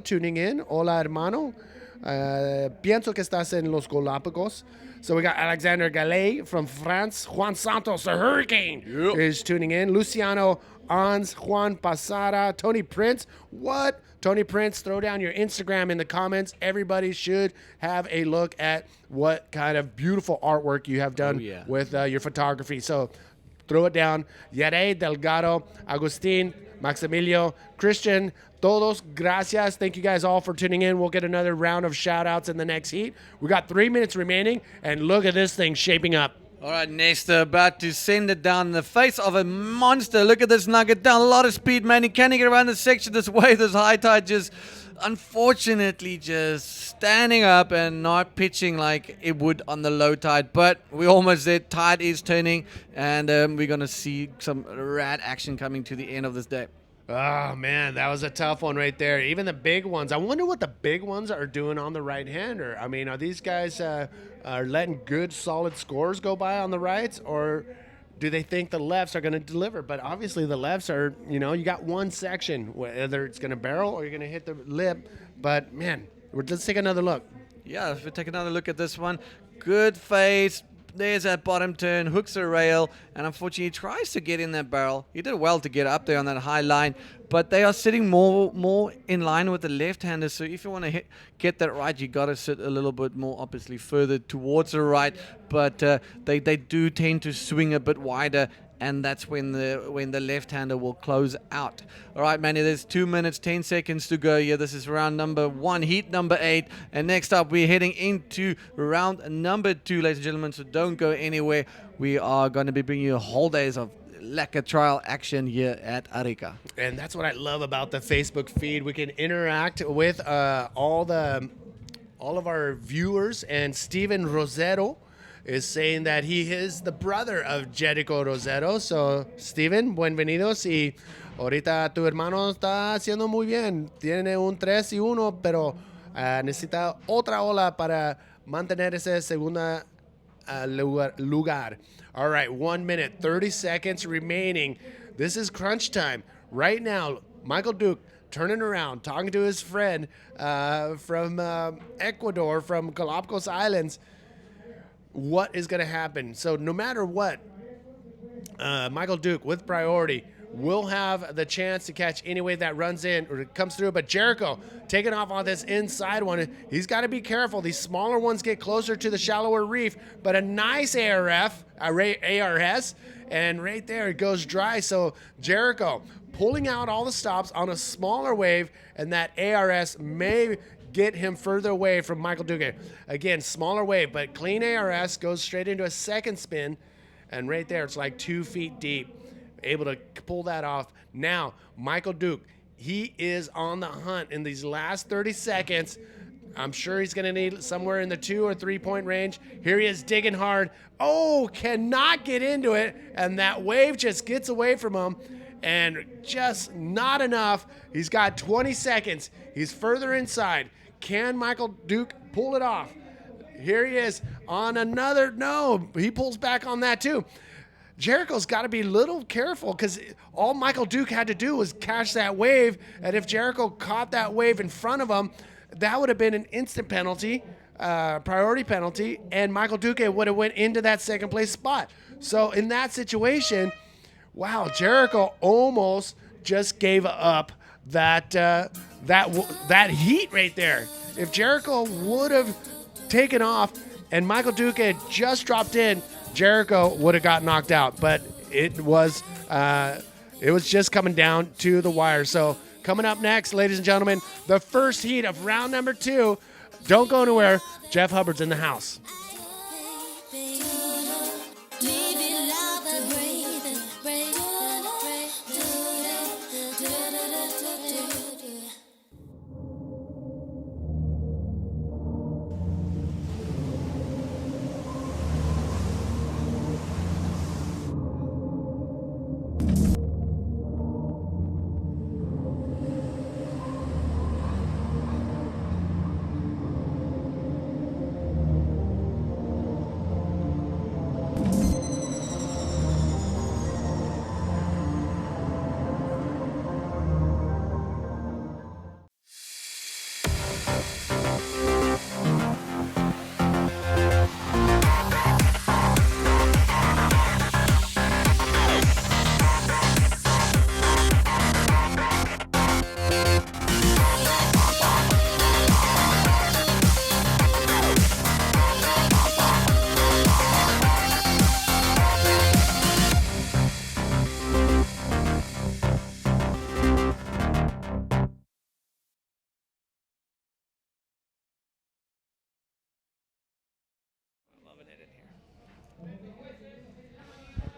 tuning in. Hola, hermano. Pienso que estás en Los Galapagos. So we got Alexander Gallet from France. Juan Santos, the Hurricane, is tuning in. Luciano Ans, Juan Pasada, Tony Prince. What? Tony Prince, throw down your Instagram in the comments. Everybody should have a look at what kind of beautiful artwork you have done with your photography. So throw it down. Yare Delgado, Agustin, Maximilio, Christian, todos, gracias. Thank you guys all for tuning in. We'll get another round of shout outs in the next heat. We got 3 minutes remaining, and look at this thing shaping up. All right, Nesta about to send it down in the face of a monster. Look at this nugget down. A lot of speed, man. He can't get around the section this way. This high tide just, unfortunately, just standing up and not pitching like it would on the low tide. But we almost there. Tide is turning, and we're going to see some rad action coming to the end of this day. Oh, man, that was a tough one right there. Even the big ones. I wonder what the big ones are doing on the right-hander. I mean, are these guys are letting good, solid scores go by on the rights, or do they think the lefts are going to deliver? But obviously the lefts are, you got one section, whether it's going to barrel or you're going to hit the lip. But, man, let's take another look. Yeah, if we take another look at this one, good face. There's that bottom turn, hooks the rail, and unfortunately he tries to get in that barrel. He did well to get up there on that high line, but they are sitting more in line with the left-hander. So if you want to get that right, you got to sit a little bit more, obviously, further towards the right. But they do tend to swing a bit wider, and that's when the left-hander will close out. All right, Manny, there's 2 minutes, 10 seconds to go here. This is round number 1, heat number 8. And next up, we're heading into round number 2, ladies and gentlemen, so don't go anywhere. We are going to be bringing you whole days of lacquer trial action here at ARICA. And that's what I love about the Facebook feed. We can interact with all of our viewers, and Steven Rosero is saying that he is the brother of Jericho Rosero. So, Steven, bienvenidos. Y ahorita tu hermano está haciendo muy bien. Tiene un 3-1, pero necesita otra ola para mantener ese segundo lugar. All right, 1 minute, 30 seconds remaining. This is crunch time. Right now, Michael Duke turning around, talking to his friend from Ecuador, from Galapagos Islands. What is going to happen? So no matter what, Michael Duke with priority will have the chance to catch any wave that runs in or comes through. But Jericho taking off on this inside one. He's got to be careful. These smaller ones get closer to the shallower reef, but a nice ARS, and right there it goes dry. So Jericho pulling out all the stops on a smaller wave, and that ARS may get him further away from Michael Duque. Again, smaller wave, but clean ARS goes straight into a second spin, and right there, it's like 2 feet deep. Able to pull that off. Now, Michael Duke, he is on the hunt in these last 30 seconds. I'm sure he's going to need somewhere in the 2 or 3 point range. Here he is digging hard. Oh, cannot get into it, and that wave just gets away from him. And just not enough. He's got 20 seconds. He's further inside. Can Michael Duke pull it off? Here he is on another. No, he pulls back on that too. Jericho's got to be a little careful because all Michael Duke had to do was catch that wave. And if Jericho caught that wave in front of him, that would have been an instant penalty, priority penalty, and Michael Duke would have went into that second place spot. So in that situation, wow, Jericho almost just gave up that heat right there. If Jericho would have taken off and Michael Duque had just dropped in, Jericho would have got knocked out. But it was just coming down to the wire. So coming up next, ladies and gentlemen, the first heat of round number 2. Don't go anywhere. Jeff Hubbard's in the house.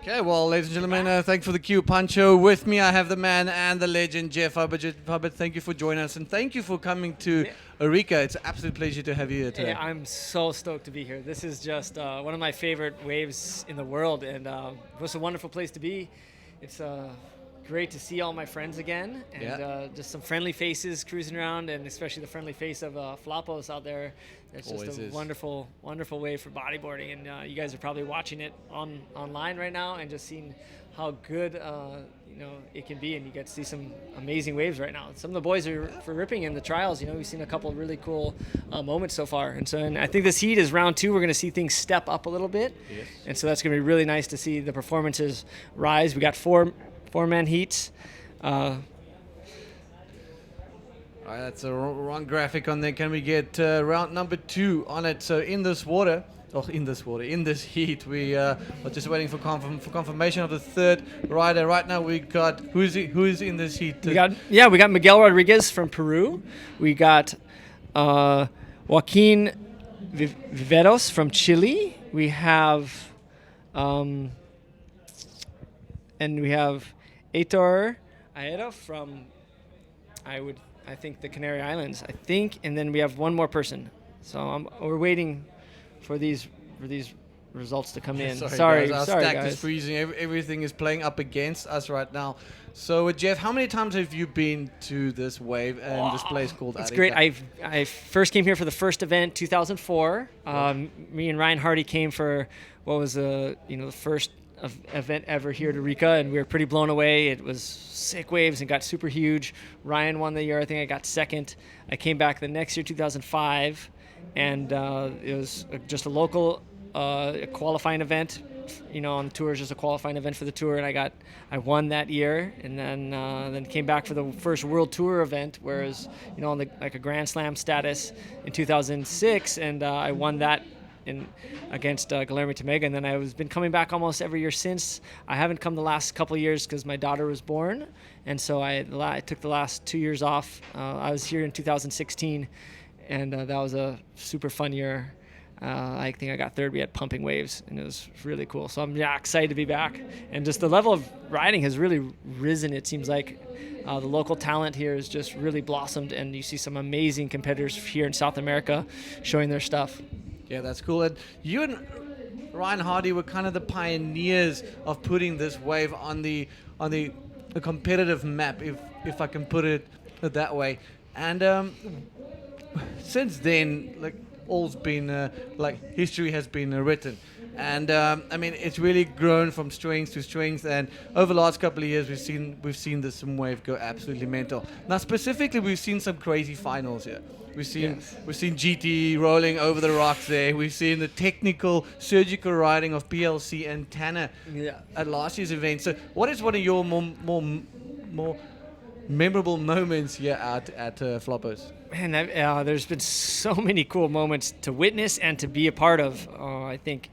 Okay, well, ladies and gentlemen, thanks for the Q Pancho. With me, I have the man and the legend, Jeff Hubbard. Jeff Hubbard, thank you for joining us, and thank you for coming to ARICA. It's an absolute pleasure to have you here today. Yeah, I'm so stoked to be here. This is just one of my favorite waves in the world, and it's a wonderful place to be. It's great to see all my friends again, and just some friendly faces cruising around, and especially the friendly face of Flopos out there. It's just Always a is. wonderful, wonderful wave for bodyboarding, and you guys are probably watching it online right now and just seeing how good it can be, and you get to see some amazing waves right now. Some of the boys are for ripping in the trials. We've seen a couple of really cool moments so far, and I think this heat is round 2. We're going to see things step up a little bit, and so that's going to be really nice to see the performances rise. We got four-man heats. That's a wrong graphic on there. Can we get round number 2 on it? So in this heat, we are just waiting for confirmation of the third rider. Right now we got who is in this heat? We got Miguel Rodriguez from Peru. We got Joaquin Viveros from Chile. We have and we have Heitor Aero from I think the Canary Islands, and then we have one more person. So we're waiting for these results to come in. Sorry, guys. Our stack guys. is freezing. Everything is playing up against us right now. So Jeff, how many times have you been to this wave and this place called It's ARICA? great. I first came here for the first event, 2004. Me and Ryan Hardy came for what was the first event ever here at ARICA, and we were pretty blown away. It was sick waves and got super huge. Ryan won the year. I think I got second. I came back the next year, 2005, and it was just a local qualifying event. On the tour, is just a qualifying event for the tour, and I won that year, and then came back for the first World Tour event, whereas on like a Grand Slam status in 2006, and I won that against Guillermo Tamega, and then I've been coming back almost every year since. I haven't come the last couple of years because my daughter was born, and so I took the last 2 years off. I was here in 2016, and that was a super fun year. I think I got third. We had pumping waves, and it was really cool. So I'm excited to be back, and just the level of riding has really risen. It seems like the local talent here has just really blossomed, and you see some amazing competitors here in South America showing their stuff. Yeah, that's cool. And you and Ryan Hardy were kind of the pioneers of putting this wave on the competitive map, if I can put it that way. And since then, all's been history has been written. And it's really grown from strength to strength. And over the last couple of years, we've seen the sim wave go absolutely mental. Now, specifically, we've seen some crazy finals here. We've seen GT rolling over the rocks there. We've seen the technical, surgical riding of PLC and Tanner at last year's event. So, what is one of your more memorable moments here at Flopos? Man, there's been so many cool moments to witness and to be a part of. I think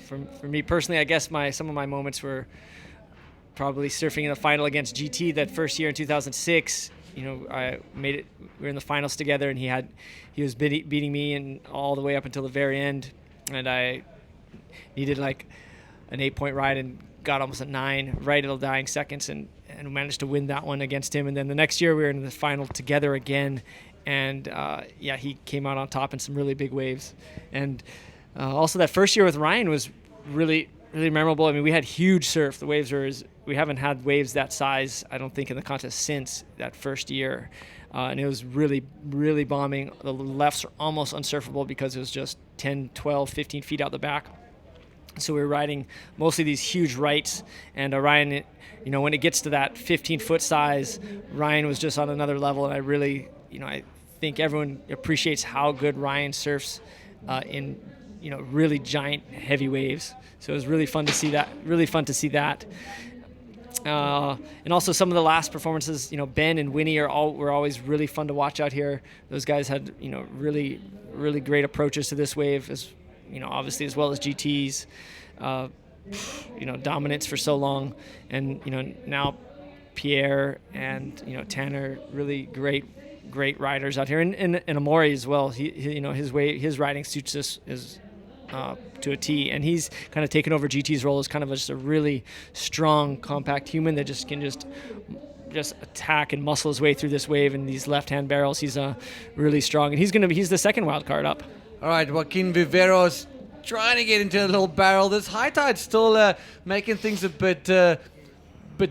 for me personally, I guess some of my moments were probably surfing in the final against GT that first year in 2006. I made it. We were in the finals together, and he was beating me and all the way up until the very end, and I needed like an 8-point ride and got almost a 9 right at the dying seconds, and managed to win that one against him. And then the next year we were in the final together again, and he came out on top in some really big waves. And also that first year with Ryan was really, really memorable. I mean, we had huge surf. The waves we haven't had waves that size, I don't think, in the contest since that first year. And it was really, really bombing. The lefts are almost unsurfable because it was just 10, 12, 15 feet out the back. So we were riding mostly these huge rights. And Ryan, when it gets to that 15-foot size, Ryan was just on another level. And I really, I think everyone appreciates how good Ryan surfs in really giant, heavy waves. So it was really fun to see that. And also some of the last performances, Ben and Winnie were always really fun to watch out here. Those guys had, really, really great approaches to this wave, as obviously, as well as GTs. Dominance for so long, and now Pierre and Tanner, really great riders out here, and Amori as well. His riding suits us to a T, and he's kind of taken over GT's role as kind of just a really strong, compact human that can just attack and muscle his way through this wave in these left-hand barrels. He's really strong, and he's the second wild card up. All right, Joaquin Viveros trying to get into a little barrel. This high tide still making things a bit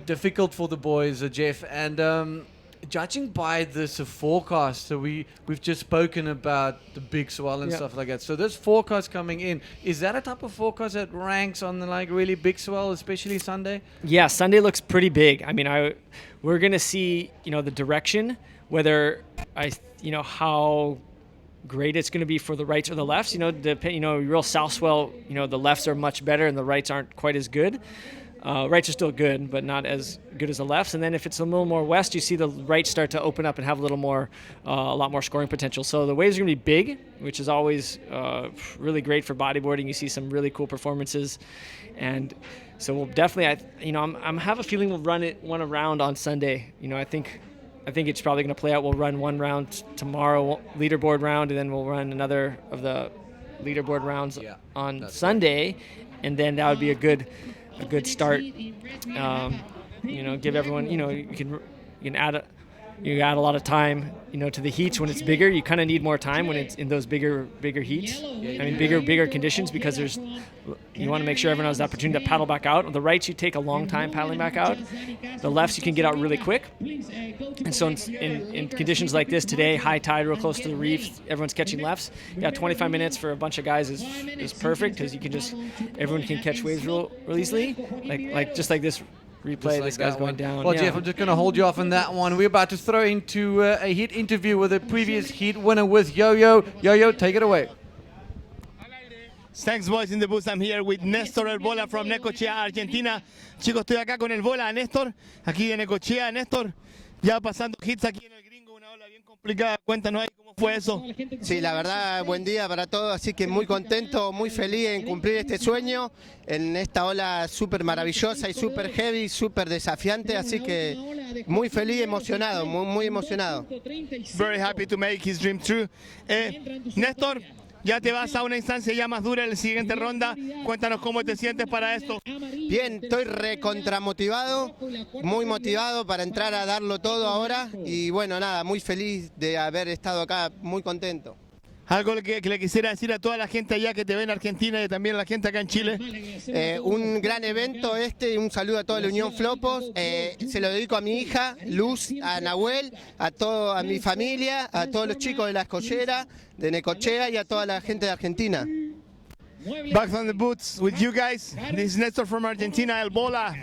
difficult for the boys, Jeff. And judging by this forecast, so we've just spoken about the big swell and stuff like that. So this forecast coming in, is that a type of forecast that ranks on the like really big swell, especially Sunday? Yeah, Sunday looks pretty big. I mean, we're gonna see the direction, whether how great it's going to be for the rights or the lefts. Real south swell, the lefts are much better and the rights aren't quite as good. Rights are still good, but not as good as the lefts. And then if it's a little more west, you see the rights start to open up and have a lot more scoring potential. So the waves are going to be big, which is always really great for bodyboarding. You see some really cool performances, and so we'll definitely. I'm have a feeling we'll run one around on Sunday. I think it's probably going to play out. We'll run one round tomorrow, leaderboard round, and then we'll run another of the leaderboard rounds on Sunday, and then that would be a good start. Give everyone. You can add a lot of time. To the heats when it's bigger. You kind of need more time when it's in those bigger heats. Bigger conditions, because you want to make sure everyone has the opportunity to paddle back out. On the rights, you take a long time paddling back out. The lefts, you can get out really quick. And so in conditions like this today, high tide, real close to the reef, everyone's catching lefts. 25 minutes for a bunch of guys is perfect, because everyone can catch waves real easily, just like this replay. This guy's going down. Well, Jeff, I'm just going to hold you off on that one. We're about to throw into a heat interview with a previous heat winner with Yo-Yo. Yo-Yo, take it away. Thanks, boys. In the booth, I'm here with Néstor El Bola from Necochea, Argentina. Chicos, estoy acá con El Bola, Néstor, aquí de Necochea. Néstor, ya pasando hits aquí en el Gringo, una ola bien complicada. Cuéntanos ahí cómo fue eso. Sí, la verdad, buen día para todos, así que muy contento, muy feliz en cumplir este sueño en esta ola súper maravillosa y súper heavy, súper desafiante, así que muy feliz, emocionado, muy emocionado. Very happy to make his dream true. Néstor, ya te vas a una instancia ya más dura en la siguiente ronda. Cuéntanos cómo te sientes para esto. Bien, estoy recontramotivado, muy motivado para entrar a darlo todo ahora y bueno, nada, muy feliz de haber estado acá, muy contento. Algo que le quisiera decir a toda la gente allá que te ve en Argentina y también a la gente acá en Chile. Un gran evento y un saludo a toda la Unión Flopos. Se lo dedico a mi hija, Luz, a Nahuel, a mi familia, a todos los chicos de la escollera, de Necochea y a toda la gente de Argentina. Back on the boots with you guys. This is Néstor from Argentina, El Bola.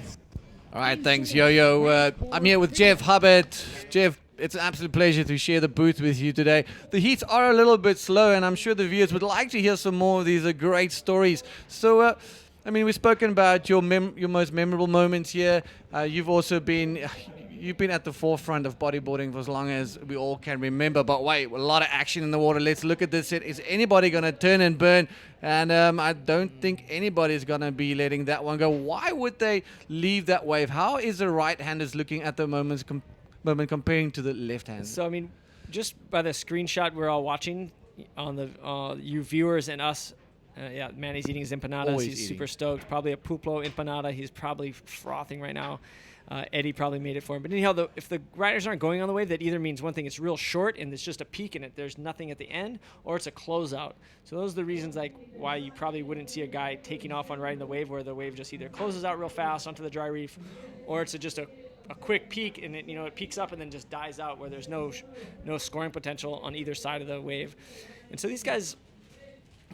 All right, thanks, Yo-Yo. I'm here with Jeff Hubbard. Jeff, it's an absolute pleasure to share the booth with you today. The heats are a little bit slow, and I'm sure the viewers would like to hear some more of these great stories. So, we've spoken about your most memorable moments here. You've also been at the forefront of bodyboarding for as long as we all can remember. But wait, a lot of action in the water. Let's look at this set. Is anybody going to turn and burn? And I don't think anybody's going to be letting that one go. Why would they leave that wave? How is the right-handers looking at the moment comparing to the left-handers? So, just by the screenshot we're all watching on the you viewers and us, Manny's eating his empanadas. Always He's eating. super stoked. Probably a Puplo empanada. He's probably frothing right now. Eddie probably made it for him. But anyhow, if the riders aren't going on the wave, that either means one thing, it's real short and it's just a peak in it. There's nothing at the end, or it's a closeout. So those are the reasons why you probably wouldn't see a guy taking off on riding the wave, where the wave just either closes out real fast onto the dry reef, or it's just a quick peak and it peaks up and then just dies out, where there's no scoring potential on either side of the wave. And so these guys,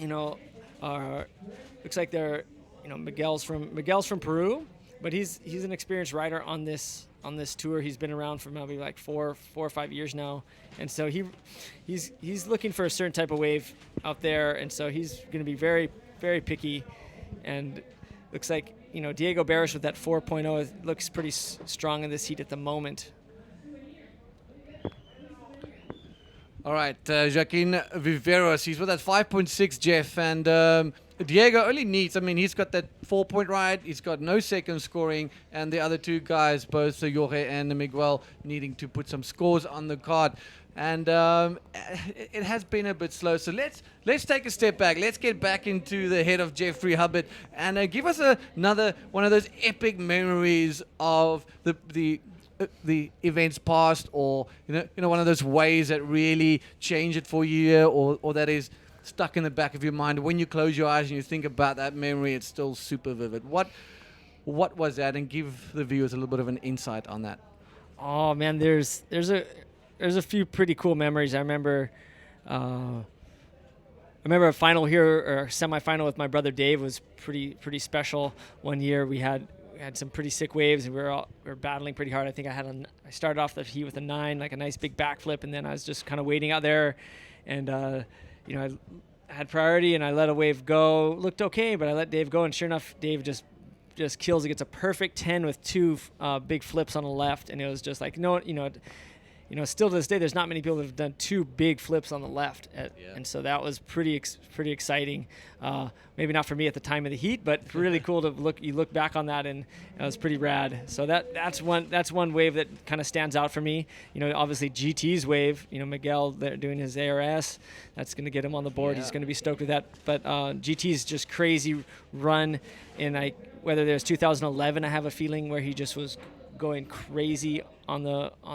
looks like they're Miguel's from Peru. But he's an experienced rider on this tour. He's been around for maybe like 4 or 5 years now, and so he's looking for a certain type of wave out there, and so he's going to be very, very picky. And looks like Diego Barish with that 4.0 looks pretty strong in this heat at the moment. All right, Joaquin Viveros, he's with that 5.6, Jeff, and Diego only needs, he's got that 4-point ride, he's got no second scoring, and the other two guys, both Jorge and Miguel, needing to put some scores on the card. and it has been a bit slow. So let's take a step back. Let's get back into the head of Jeffrey Hubbard and give us another one of those epic memories of the events past, or one of those ways that really changed it for you, or that is stuck in the back of your mind. When you close your eyes and you think about that memory, it's still super vivid. What was that? And give the viewers a little bit of an insight on that. Oh man, there's a few pretty cool memories. I remember a final here, or a semifinal with my brother Dave, was pretty special. One year we had some pretty sick waves, and we were battling pretty hard. I think I started off the heat with a 9, like a nice big backflip, and then I was just kind of waiting out there, and I had priority, and I let a wave go. Looked okay, but I let Dave go, and sure enough, Dave just kills it. Gets a perfect 10 with 2 big flips on the left, and it was just like, still to this day, there's not many people that have done 2 big flips on the left, and so that was pretty exciting. Maybe not for me at the time of the heat, but really cool to look. You look back on that, and it was pretty rad. So that's one wave that kind of stands out for me. Obviously GT's wave. Miguel, they're doing his ARS. That's going to get him on the board. Yeah. He's going to be stoked with that. But GT's just crazy run, and whether there's 2011, I have a feeling where he just was going crazy on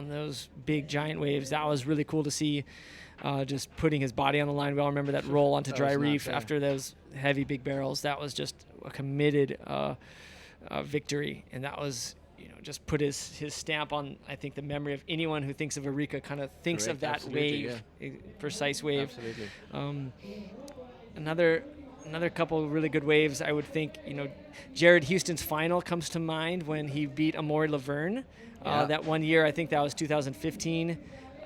those big giant waves. That was really cool to see, just putting his body on the line. We all remember that roll onto dry reef after those heavy big barrels. That was just a committed victory, and that was just put his stamp on, I think, the memory of anyone who thinks of ARICA kind of thinks of that wave, precise wave. Absolutely. Another couple of really good waves, I would think, Jared Houston's final comes to mind when he beat Amaury Laverne. That one year, I think that was 2015.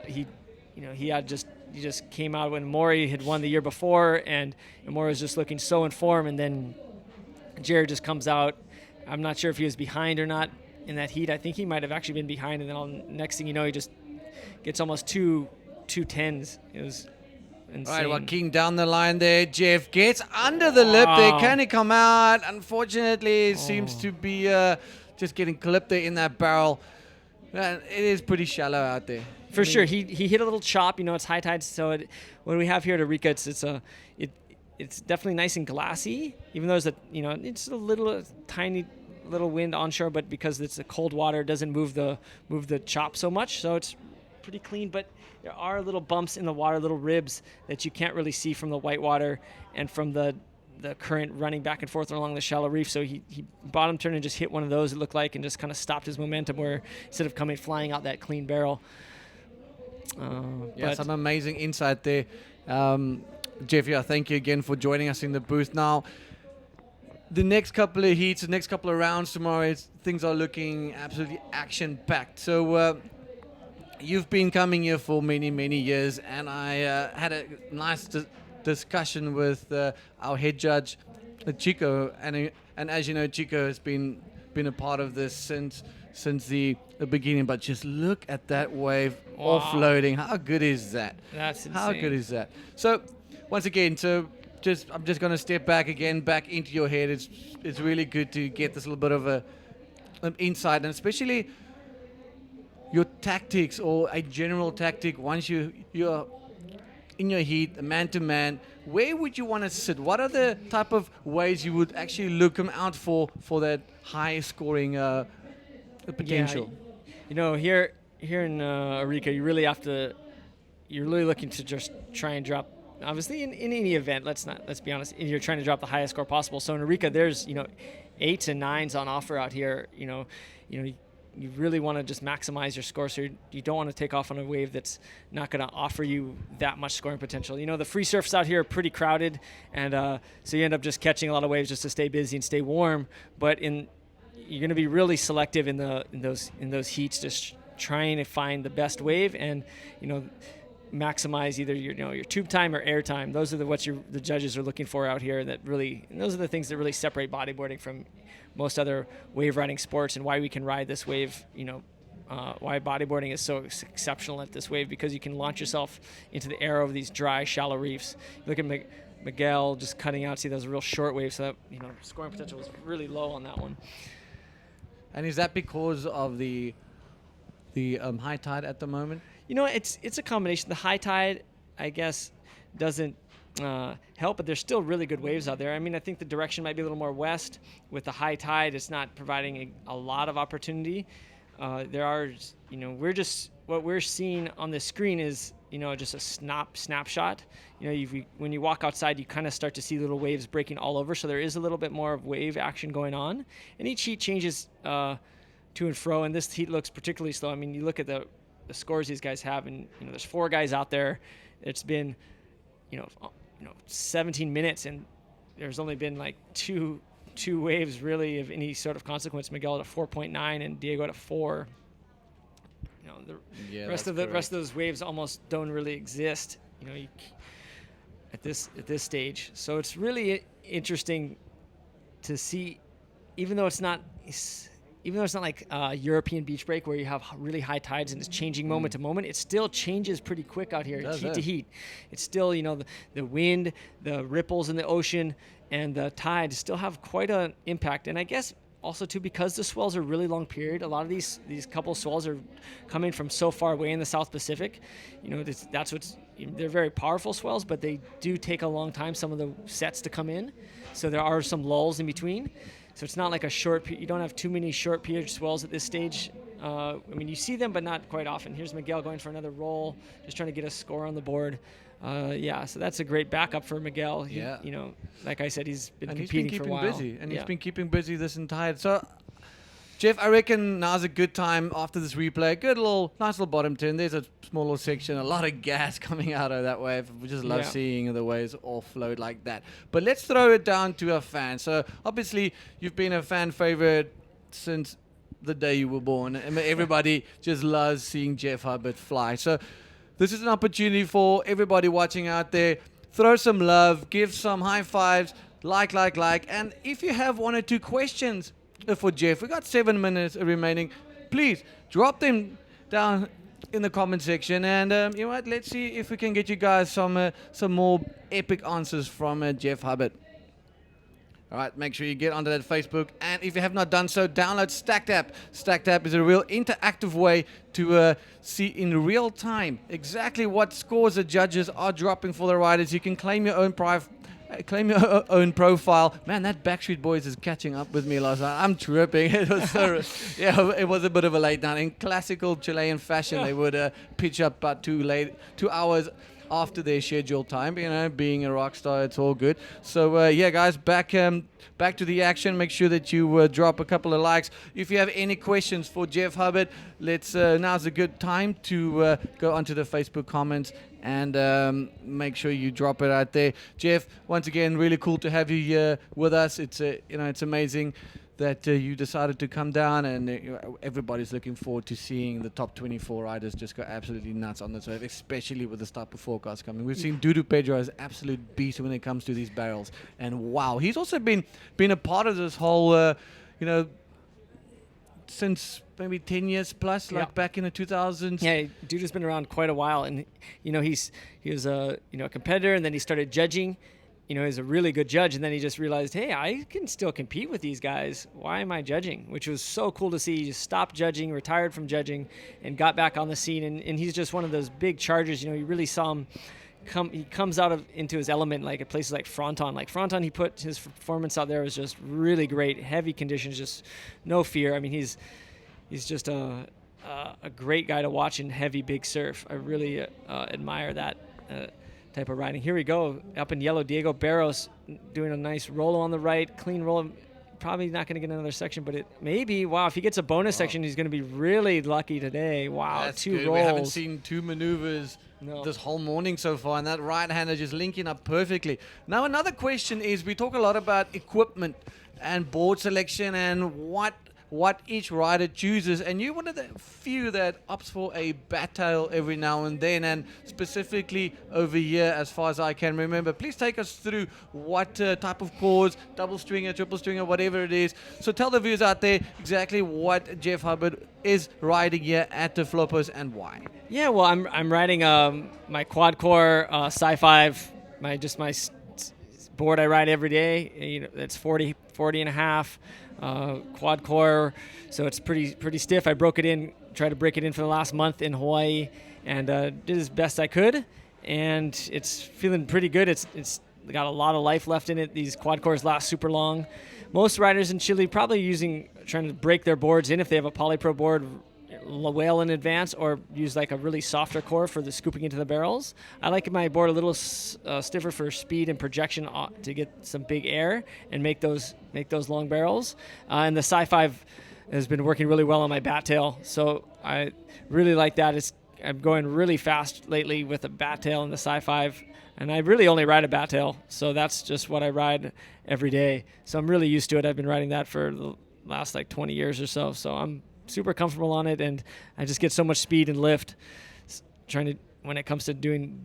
He just came out when Amaury had won the year before, and Amaury was just looking so in form, and then Jared just comes out. I'm not sure if he was behind or not in that heat. I think he might have actually been behind, and then next thing you know, he just gets almost two 10s. It was insane. All right, Joaquin down the line there. Jeff gets under the lip there. Can he come out? Unfortunately, it seems to be just getting clipped there in that barrel. It is pretty shallow out there. For sure. He hit a little chop. It's high tide. So what we have here at ARICA, it's definitely nice and glassy, even though it's a tiny little wind onshore, but because it's a cold water, it doesn't move the chop so much. So it's pretty clean, but there are little bumps in the water, little ribs that you can't really see from the white water and from the current running back and forth along the shallow reef. So he bottom turned and just hit one of those, it looked like, and just kind of stopped his momentum, where instead of coming flying out that clean barrel. Some amazing insight there. Jeff, thank you again for joining us in the booth. Now, the next couple of heats, the next couple of rounds tomorrow, things are looking absolutely action-packed. So you've been coming here for many, many years, and I had a nice discussion with our head judge, Chico, and as you know, Chico has been a part of this since the beginning. But just look at that wave offloading. How good is that? That's insane. How good is that? So once again, I'm just going to step back into your head. It's really good to get this little bit of an insight, and especially your tactics, or a general tactic once you're in your heat, man to man. Where would you want to sit? What are the type of ways you would actually look them out for that high scoring potential? Here in ARICA, you're really looking to just try and drop. Obviously, in any event, let's be honest, you're trying to drop the highest score possible. So in ARICA, there's 8s and 9s on offer out here. You really want to just maximize your score, so you don't want to take off on a wave that's not going to offer you that much scoring potential. The free surfs out here are pretty crowded, and so you end up just catching a lot of waves just to stay busy and stay warm. But you're going to be really selective in those heats, just trying to find the best wave and maximize either your tube time or air time. Those are the judges are looking for out here. And those are the things that really separate bodyboarding from most other wave riding sports, and why we can ride this wave. Why bodyboarding is so exceptional at this wave, because you can launch yourself into the air over these dry, shallow reefs. Look at Miguel just cutting out. See, those real short waves. So that, scoring potential was really low on that one. And is that because of the high tide at the moment? It's a combination. The high tide, I guess, doesn't help, but there's still really good waves out there. I mean, I think the direction might be a little more west. With the high tide, it's not providing a lot of opportunity. There are, what we're seeing on the screen is, just a snapshot. When you walk outside, you kind of start to see little waves breaking all over. So there is a little bit more of wave action going on, and each heat changes to and fro. And this heat looks particularly slow. I mean, you look at the scores these guys have, and there's 4 guys out there. It's been 17 minutes, and there's only been like two waves really of any sort of consequence. Miguel at a 4.9 and Diego at a 4. The rest of those waves almost don't really exist. At this stage. So it's really interesting to see, even though it's not like a European beach break where you have really high tides and it's changing moment to moment, it still changes pretty quick out here, heat to heat. It's still, the wind, the ripples in the ocean, and the tides still have quite an impact. And I guess also too, because the swells are really long period, a lot of these couple swells are coming from so far away in the South Pacific. They're very powerful swells, but they do take a long time, some of the sets, to come in. So there are some lulls in between. So it's not like you don't have too many short period swells at this stage. You see them, but not quite often. Here's Miguel going for another roll, just trying to get a score on the board. So that's a great backup for Miguel. Like I said, he's been competing for a while. He's been keeping busy this entire. So, Jeff, I reckon now's a good time after this replay. Nice little bottom turn. There's a small little section, a lot of gas coming out of that wave. We just love seeing the waves offload like that. But let's throw it down to a fan. So obviously, you've been a fan favorite since the day you were born. I mean, everybody just loves seeing Jeff Hubbard fly. So this is an opportunity for everybody watching out there. Throw some love, give some high fives, like. And if you have 1 or 2 questions for Jeff, we got 7 minutes remaining. Please drop them down in the comment section, and let's see if we can get you guys some more epic answers from Jeff Hubbard. All right, make sure you get onto that Facebook, and if you have not done so, download Stacked App. Stacked App is a real interactive way to see in real time exactly what scores the judges are dropping for the riders. You can claim your own profile. Man, that Backstreet Boys is catching up with me last night. I'm tripping. It was it was a bit of a late night. In classical Chilean fashion, they would pitch up about 2 hours after their scheduled time. Being a rock star, it's all good. So guys, back to the action. Make sure that you drop a couple of likes. If you have any questions for Jeff Hubbard, now's a good time to go onto the Facebook comments and make sure you drop it out there. Jeff, once again, really cool to have you here with us. It's it's amazing that you decided to come down, and everybody's looking forward to seeing the top 24 riders just go absolutely nuts on this wave, especially with this type of forecast coming. We've seen Dudu Pedro as absolute beast when it comes to these barrels, and wow, he's also been a part of this whole, since maybe 10 years plus, like back in the 2000s. Yeah, Dudu's been around quite a while, and he was a competitor, and then he started judging. He's a really good judge, and then he just realized, hey, I can still compete with these guys. Why am I judging? Which was so cool to see. He just stopped judging, retired from judging, and got back on the scene. And he's just one of those big chargers. You really saw him he comes out into his element, like at places like Fronton. Like Fronton, he put his performance out there was just really great. Heavy conditions, just no fear. I mean, he's just a great guy to watch in heavy, big surf. I really admire that type of riding. Here we go, up in yellow, Diego Barros doing a nice roll on the right, clean roll. Probably not going to get another section, but if he gets a bonus section, he's going to be really lucky today. Wow, that's 2 good. rolls. We haven't seen 2 maneuvers this whole morning so far, and that right-hander just linking up perfectly. Now, another question is, we talk a lot about equipment and board selection and what each rider chooses, and you're one of the few that opts for a bat tail every now and then, and specifically over here, as far as I can remember. Please take us through what type of chords, double stringer, triple stringer, whatever it is. So tell the viewers out there exactly what Jeff Hubbard is riding here at the Flopos and why. Yeah, well, I'm riding my quad core Sci-5, my board I ride every day. It's 40 and a half. Quad core, so it's pretty stiff. I tried to break it in for the last month in Hawaii, and did as best I could. And it's feeling pretty good. It's got a lot of life left in it. These quad cores last super long. Most riders in Chile probably trying to break their boards in if they have a polypro board well in advance, or use like a really softer core for the scooping into the barrels. I like my board a little stiffer for speed and projection to get some big air and make those long barrels. And the Sci-5 has been working really well on my bat tail, so I really like that. I'm going really fast lately with a bat tail and the Sci-5, and I really only ride a bat tail, so that's just what I ride every day. So I'm really used to it. I've been riding that for the last like 20 years or so, so I'm super comfortable on it, and I just get so much speed and lift when it comes to doing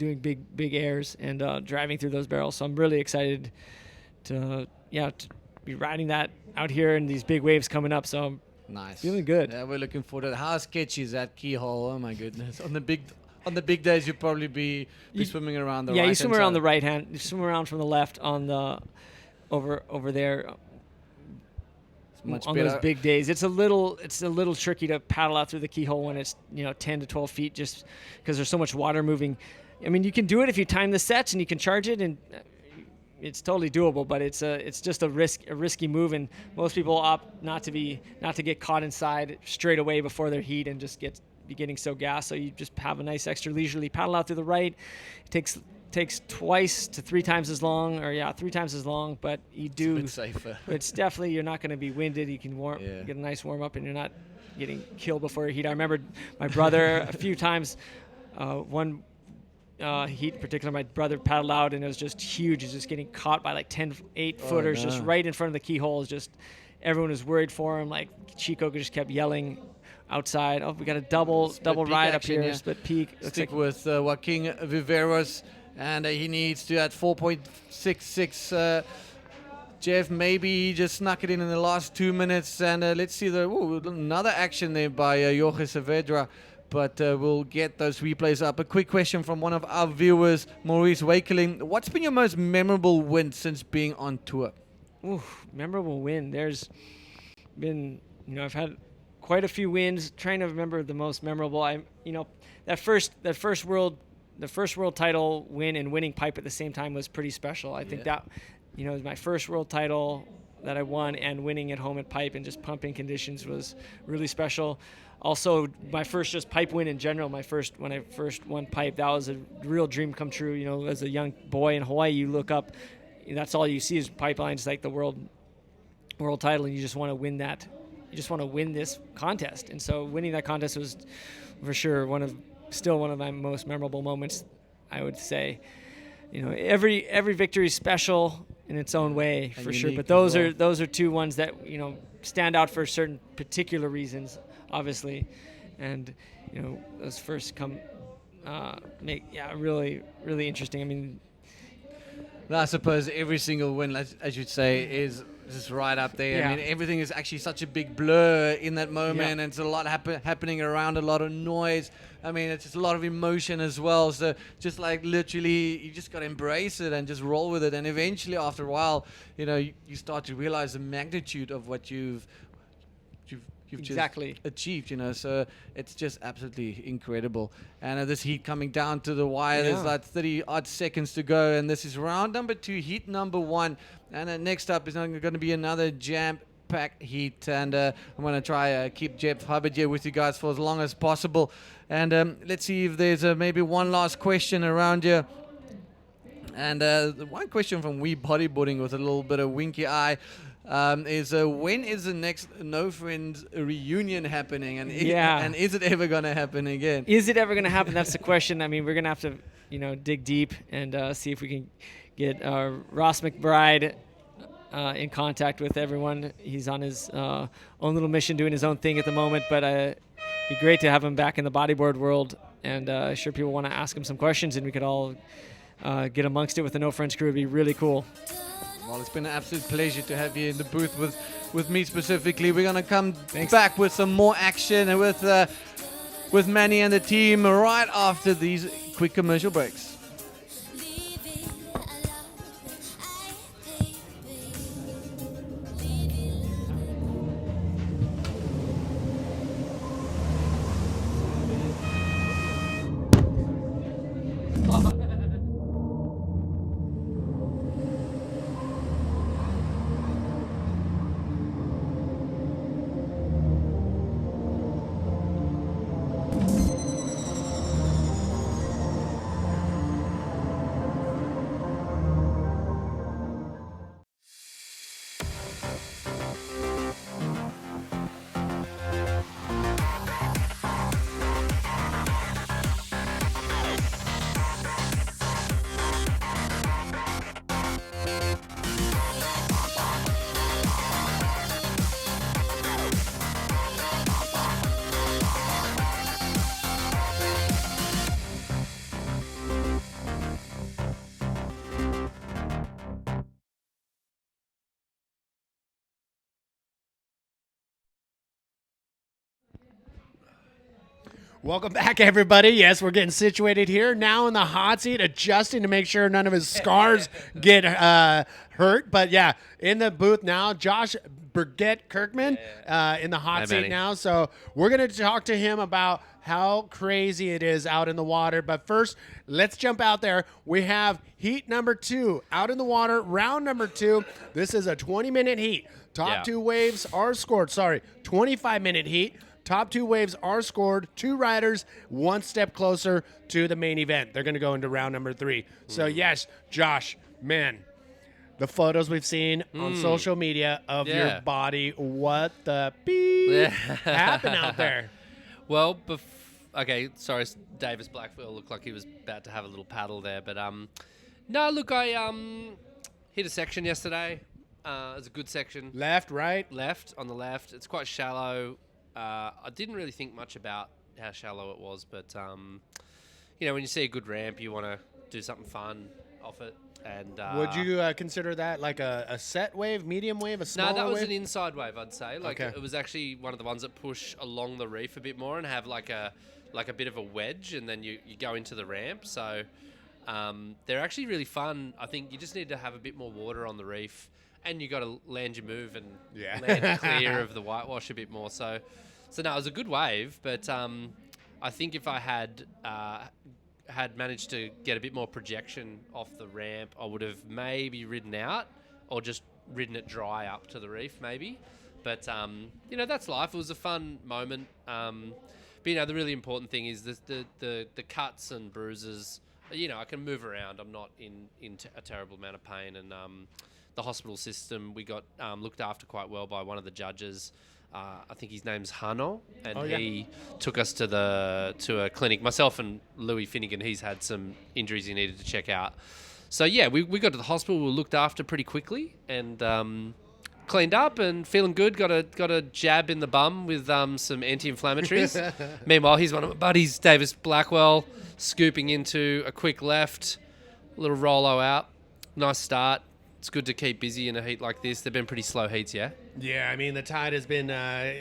big airs and driving through those barrels. So I'm really excited to be riding that out here and these big waves coming up. So I'm feeling good. Yeah, we're looking forward to it. How sketchy is that keyhole? Oh my goodness! On the big days, you'd probably be swimming around the right. Yeah, you swim around the right hand. You swim around from the left on the over there. Much on better. Those big days, it's a little tricky to paddle out through the keyhole when it's 10 to 12 feet, just because there's so much water moving. I mean, you can do it if you time the sets and you can charge it, and it's totally doable. But it's just a risky move, and most people opt not to get caught inside straight away before their heat and just be getting so gassed. So you just have a nice extra leisurely paddle out through the right. It takes twice to 3 times as long, 3 times as long, but you do. It's a bit safer. It's definitely, you're not going to be winded. You can get a nice warm up, and you're not getting killed before your heat. I remember my brother a few times. One heat in particular, my brother paddled out, and it was just huge. He was just getting caught by like 10 8-footers just right in front of the keyholes. Just everyone was worried for him. Like Chico just kept yelling outside, "Oh, we got a double ride up here, split peak." Stick with Joaquin Viveros. And he needs to at 4.66. Jeff, maybe he just snuck it in the last 2 minutes. And let's see another action there by Jorge Saavedra. But we'll get those replays up. A quick question from one of our viewers, Maurice Wakeling. What's been your most memorable win since being on tour? Memorable win. There's been, I've had quite a few wins. Trying to remember the most memorable. The first world title win and winning pipe at the same time was pretty special. I think that, was my first world title that I won, and winning at home at pipe and just pumping conditions was really special. Also, my first just pipe win in general, when I first won pipe, that was a real dream come true. As a young boy in Hawaii, you look up, that's all you see is pipelines like the world title, and you just want to win that. You just want to win this contest. And so winning that contest was for sure still one of my most memorable moments, I would say. Every victory is special in its own way, for sure. But those are two ones that stand out for certain particular reasons, obviously. And those first come really, really interesting. I mean, I suppose every single win, as you'd say, is just right up there. Yeah. I mean, everything is actually such a big blur in that moment, and it's a lot happening around, a lot of noise. I mean, it's just a lot of emotion as well. So just like literally, you just got to embrace it and just roll with it. And eventually, after a while, you start to realize the magnitude of what you've exactly just achieved, so it's just absolutely incredible. And this heat coming down to the wire, there's like 30 odd seconds to go, and this is round number 2, heat number 1, and next up is going to be another jam-packed heat, and I'm going to try keep Jeff Hubbard here with you guys for as long as possible. And let's see if there's maybe one last question around here. And one question from We Bodyboarding with a little bit of winky eye is when is the next No Friends reunion happening, and is it ever going to happen again? Is it ever going to happen? That's the question. I mean, we're going to have to dig deep and see if we can get Ross McBride in contact with everyone. He's on his own little mission, doing his own thing at the moment, but it'd be great to have him back in the bodyboard world, and sure people want to ask him some questions, and we could all get amongst it with the No Friends crew. It'd be really cool. Well, it's been an absolute pleasure to have you in the booth with me specifically. We're going to come back with some more action and with Manny and the team right after these quick commercial breaks. Welcome back, everybody. Yes, we're getting situated here now in the hot seat, adjusting to make sure none of his scars get hurt. But yeah, in the booth now, Josh Burgett Kirkman in the hot seat now. So we're going to talk to him about how crazy it is out in the water. But first, let's jump out there. We have heat number 2 out in the water, round number 2. This is a 20-minute heat. Top 2 waves are scored. 25-minute heat. Top 2 waves are scored. 2 riders, 1 step closer to the main event. They're going to go into round number 3. So, yes, Josh, man, the photos we've seen on social media of your body, what the beep happened out there? Well, sorry, Davis Blackwell looked like he was about to have a little paddle there. But, no, look, I hit a section yesterday. It was a good section. Left, right? Left, on the left. It's quite shallow. I didn't really think much about how shallow it was, but you know, when you see a good ramp, you want to do something fun off it. And would you consider that like a set wave, medium wave, a smaller wave? No, that was an inside wave, I'd say. Like Okay. it was actually one of the ones that push along the reef a bit more and have like a bit of a wedge, and then you go into the ramp. So they're actually really fun. I think you just need to have a bit more water on the reef. And you got to land your move and land clear of the whitewash a bit more. So no, it was a good wave. But I think if I had managed to get a bit more projection off the ramp, I would have maybe ridden out or just ridden it dry up to the reef, maybe. But you know, that's life. It was a fun moment. But you know, the really important thing is the cuts and bruises. You know, I can move around. I'm not in a terrible amount of pain, and the hospital system, we got looked after quite well by one of the judges. I think his name's Hano, and he took us to a clinic. Myself and Louis Finnegan, he's had some injuries he needed to check out. So yeah, we got to the hospital. We were looked after pretty quickly and cleaned up and feeling good. Got a jab in the bum with some anti-inflammatories. Meanwhile, he's one of my buddies, Davis Blackwell, scooping into a quick left, little Rolo out. Nice start. It's good to keep busy in a heat like this. They've been pretty slow heats, yeah? Yeah, I mean, the tide has been,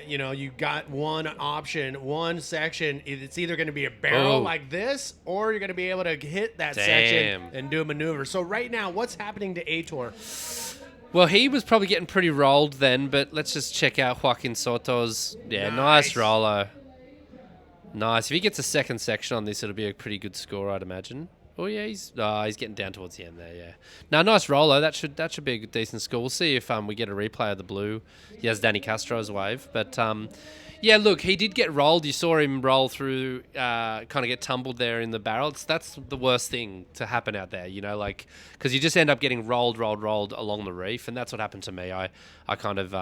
you know, you got one option, one section. It's either going to be a barrel like this, or you're going to be able to hit that section and do a maneuver. So right now, what's happening to Aitor? Well, he was probably getting pretty rolled then, but let's just check out Joaquin Soto's. Yeah, nice Rolo. Nice. If he gets a second section on this, it'll be a pretty good score, I'd imagine. Oh yeah, he's getting down towards the end there. Yeah, no, nice Rolo. That should be a decent score. We'll see if we get a replay of the blue. He has Danny Castro's wave, but yeah, look, he did get rolled. You saw him roll through, kind of get tumbled there in the barrel. That's the worst thing to happen out there, you know, like because you just end up getting rolled along the reef, and that's what happened to me. I kind of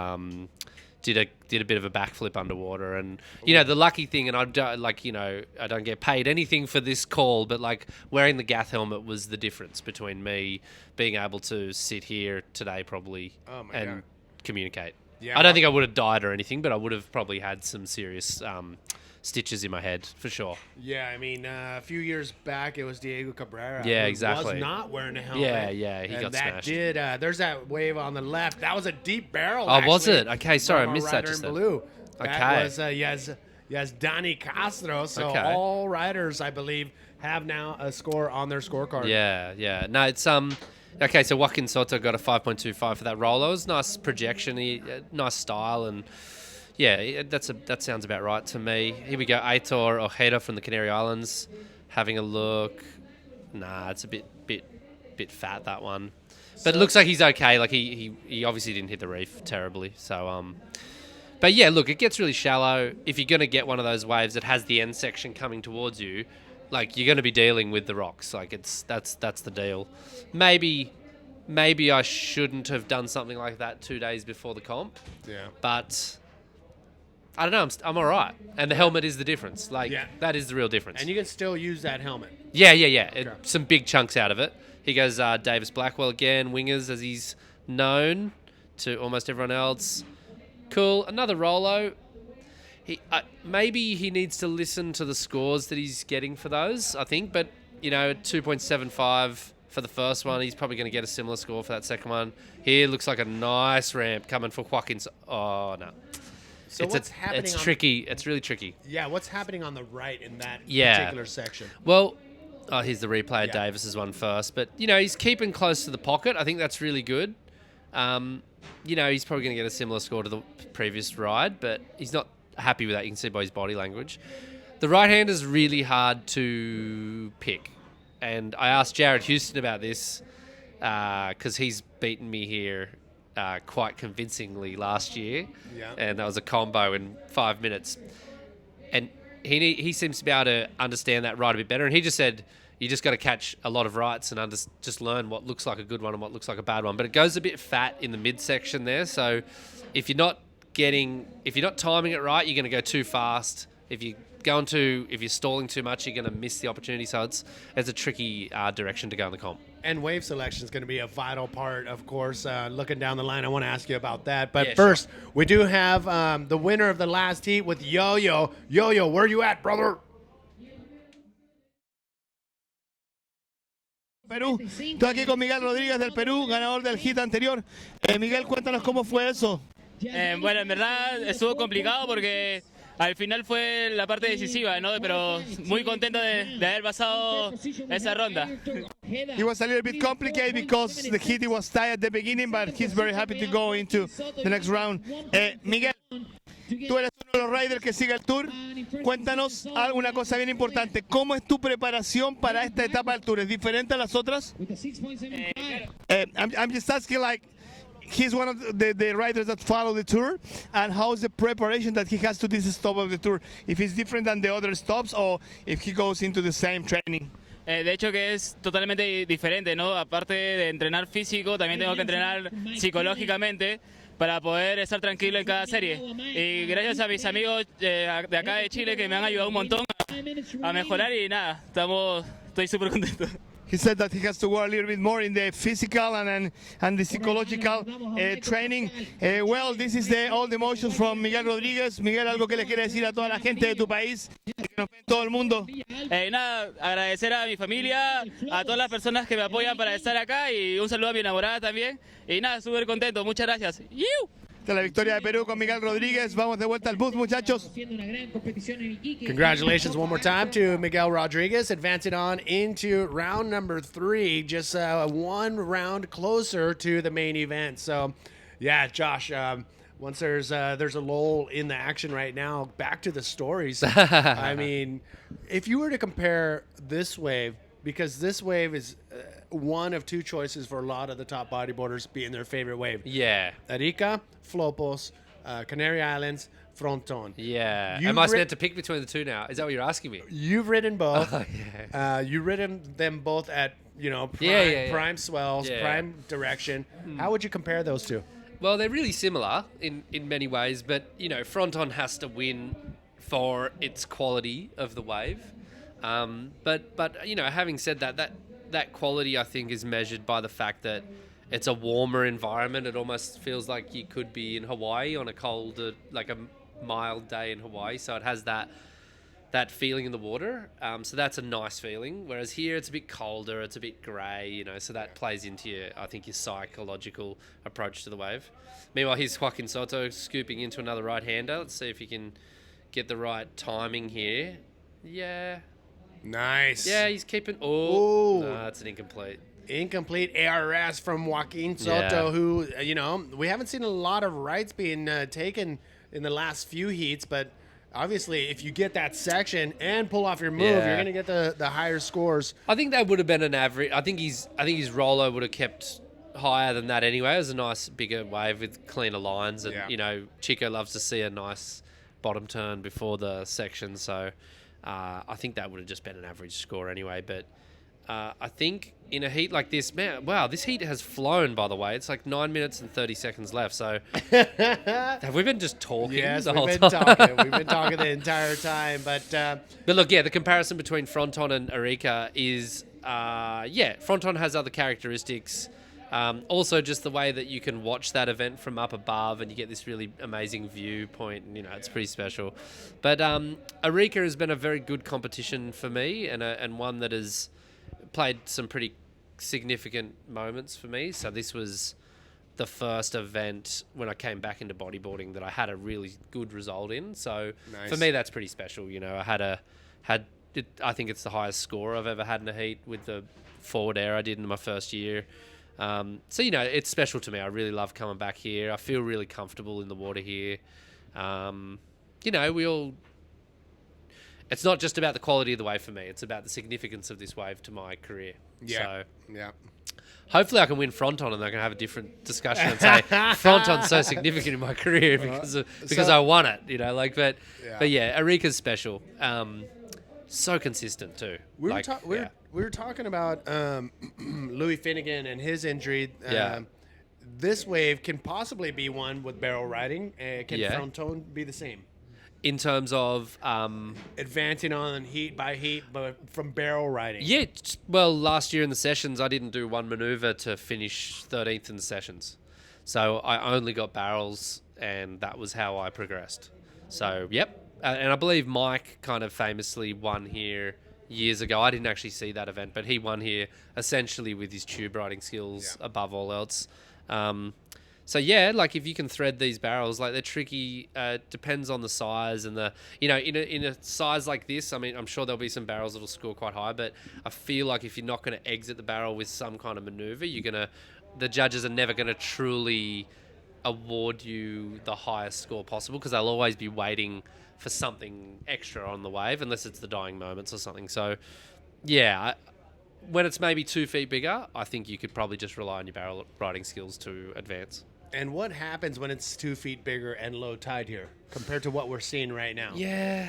did a bit of a backflip underwater, and you know the lucky thing, and I don't get paid anything for this call, but like wearing the Gath helmet was the difference between me being able to sit here today probably and communicate. Yeah, I don't think I would have died or anything, but I would have probably had some serious stitches in my head for sure. Yeah, I mean, a few years back it was Diego Cabrera. Yeah, who exactly. was not wearing a helmet. Yeah, he got smashed. There's that wave on the left. That was a deep barrel. Oh, was it? Okay, sorry, I missed that just then. Blue. That Okay. was yes, Danny Castro. So all riders, I believe, have now a score on their scorecard. Yeah. No, it's okay, so Joaquin Soto got a 5.25 for that roll. It was nice projection, nice style, and yeah, that sounds about right to me. Here we go, Aitor Ojeda from the Canary Islands, having a look. Nah, it's a bit fat, that one. But it looks like he's okay. Like he obviously didn't hit the reef terribly. So but yeah, look, it gets really shallow. If you're gonna get one of those waves that has the end section coming towards you, like you're gonna be dealing with the rocks. Like that's the deal. Maybe I shouldn't have done something like that 2 days before the comp. Yeah. But I don't know. I'm all right. And the helmet is the difference. Like that is the real difference. And you can still use that helmet. Yeah. Some big chunks out of it. He goes Davis Blackwell again, wingers as he's known to almost everyone else. Cool. Another Rolo. Maybe he needs to listen to the scores that he's getting for those, I think. But, you know, 2.75 for the first one. He's probably going to get a similar score for that second one. Here looks like a nice ramp coming for Joaquin. Oh, no. So what's happening? It's tricky. It's really tricky. Yeah, what's happening on the right in that Yeah. particular section? Well, here's the replay of Yeah. Davis's one first. But, he's keeping close to the pocket. I think that's really good. He's probably going to get a similar score to the previous ride, but he's not happy with that. You can see by his body language. The right hand is really hard to pick. And I asked Jared Houston about this because he's beaten me here quite convincingly last year. Yeah. And that was a combo in 5 minutes. And he seems to be able to understand that right a bit better. And he just said, you just got to catch a lot of rights and just learn what looks like a good one and what looks like a bad one. But it goes a bit fat in the midsection there. So if you're not timing it right, you're going to go too fast. If you're stalling too much, you're going to miss the opportunity. So it's a tricky direction to go in the comp. And wave selection is going to be a vital part, of course. Looking down the line, I want to ask you about that. But Yeah, first, we do have the winner of the last heat with Yo-Yo. Yo-Yo, where you at, brother? Perú. Estoy aquí con Miguel Rodríguez del Perú, ganador del hit anterior. Miguel, cuéntanos cómo fue eso. Bueno, en verdad estuvo complicado porque al final fue la parte decisiva, ¿no? Pero muy contento de haber pasado esa ronda. It was a little bit complicated because the hit was tied at the beginning, but he's very happy to go into the next round. Miguel, tú eres uno de los riders que sigue el tour. Cuéntanos una cosa bien importante. ¿Cómo es tu preparación para esta etapa del tour? ¿Es diferente a las otras? I'm just asking, like, he's one of the riders that follow the tour, and how is the preparation that he has to this stop of the tour? If it's different than the other stops, or if he goes into the same training? De hecho que es totalmente diferente, ¿no? Aparte de entrenar físico, también tengo que entrenar psicológicamente para poder estar tranquilo en cada serie. Y gracias a mis amigos de acá de Chile que me han ayudado un montón a mejorar y nada, estoy súper contento. He said that he has to work a little bit more in the physical and the psychological training. Well, this is all the emotions from Miguel Rodríguez. Miguel, algo que le quiere decir a toda la gente de tu país, que nos ve en todo el mundo. Nada, agradecer a mi familia, a todas las personas que me apoyan para estar acá y un saludo a mi enamorada también. Y nada, súper contento, muchas gracias. ¡Yiu! De la victoria de Perú con Miguel Rodríguez. Vamos de vuelta al booth, muchachos. Congratulations one more time to Miguel Rodriguez, advancing on into round number 3, just one round closer to the main event. So, yeah, Josh, once there's a lull in the action right now, back to the stories. I mean, if you were to compare this wave, because this wave is one of two choices for a lot of the top bodyboarders being their favorite wave. Yeah. ARICA, Flopos, Canary Islands, Fronton. Yeah. You've Am I supposed to pick between the two now? Is that what you're asking me? You've ridden both. Oh, yeah. You've ridden them both at, prime swells, Yeah. prime direction. How would you compare those two? Well, they're really similar in many ways, but, Fronton has to win for its quality of the wave. But having said that quality, I think, is measured by the fact that it's a warmer environment. It almost feels like you could be in Hawaii on a colder, like a mild day in Hawaii. So it has that feeling in the water. So that's a nice feeling. Whereas here it's a bit colder, it's a bit grey, so that plays into your psychological approach to the wave. Meanwhile, here's Joaquin Soto scooping into another right-hander. Let's see if he can get the right timing here. Yeah. Nice. Yeah, he's keeping... Ooh. Oh, no, that's an incomplete. Incomplete ARS from Joaquin Soto, Yeah. who, we haven't seen a lot of rights being taken in the last few heats, but obviously if you get that section and pull off your move, Yeah. you're going to get the higher scores. I think that would have been an average. I think his roller would have kept higher than that anyway. It was a nice bigger wave with cleaner lines, and Yeah. Chico loves to see a nice bottom turn before the section, so I think that would have just been an average score anyway. But I think in a heat like this, man, wow, this heat has flown, by the way. It's like 9 minutes and 30 seconds left. So have we been just talking Yes, the we've whole been time? talking. We've been talking the entire time. But But look, yeah, the comparison between Fronton and ARICA is, Fronton has other characteristics. Also, just the way that you can watch that event from up above and you get this really amazing viewpoint, and, it's pretty special. But ARICA has been a very good competition for me, and one that has played some pretty significant moments for me. So this was the first event when I came back into bodyboarding that I had a really good result in. So Nice. for me, that's pretty special. You know, I think it's the highest score I've ever had in a heat with the forward air I did in my first year. So, you know, it's special to me. I really love coming back here. I feel really comfortable in the water here. You know, it's not just about the quality of the wave for me. It's about the significance of this wave to my career. Yeah. So Yeah. hopefully I can win fronton and I can have a different discussion and say fronton's so significant in my career because I won it, you know, like, but yeah, ARICA's special. So consistent too. We were talking about Louis Finnegan and his injury. This wave can possibly be one with barrel riding. Can fronton be the same? In terms of Advancing on heat by heat, but from barrel riding. Yeah, well, last year in the sessions, I didn't do one maneuver to finish 13th in the sessions. So I only got barrels, and that was how I progressed. So, yep. And I believe Mike kind of famously won here years ago. I didn't actually see that event, but he won here essentially with his tube riding skills above all else. So yeah, like if you can thread these barrels, like they're tricky. Depends on the size and the, you know, in a size like this. I mean, I'm sure there'll be some barrels that'll score quite high, but I feel like if you're not going to exit the barrel with some kind of maneuver, the judges are never going to truly award you the highest score possible because they'll always be waiting for something extra on the wave, unless it's the dying moments or something. So yeah. When it's maybe 2 feet bigger, I think you could probably just rely on your barrel riding skills to advance. And what happens when it's 2 feet bigger and low tide here compared to what we're seeing right now? Yeah.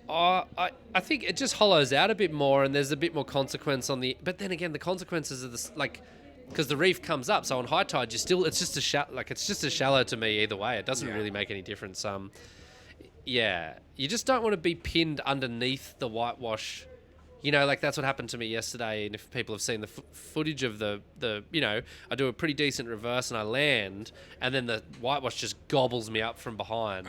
I think it just hollows out a bit more and there's a bit more consequence on the... But then again, the consequences of this, like... Because the reef comes up, so on high tide, it's just as shallow to me either way. It doesn't really make any difference. Yeah. You just don't want to be pinned underneath the whitewash. You know, like that's what happened to me yesterday. And if people have seen the footage of the, you know, I do a pretty decent reverse and I land, and then the whitewash just gobbles me up from behind.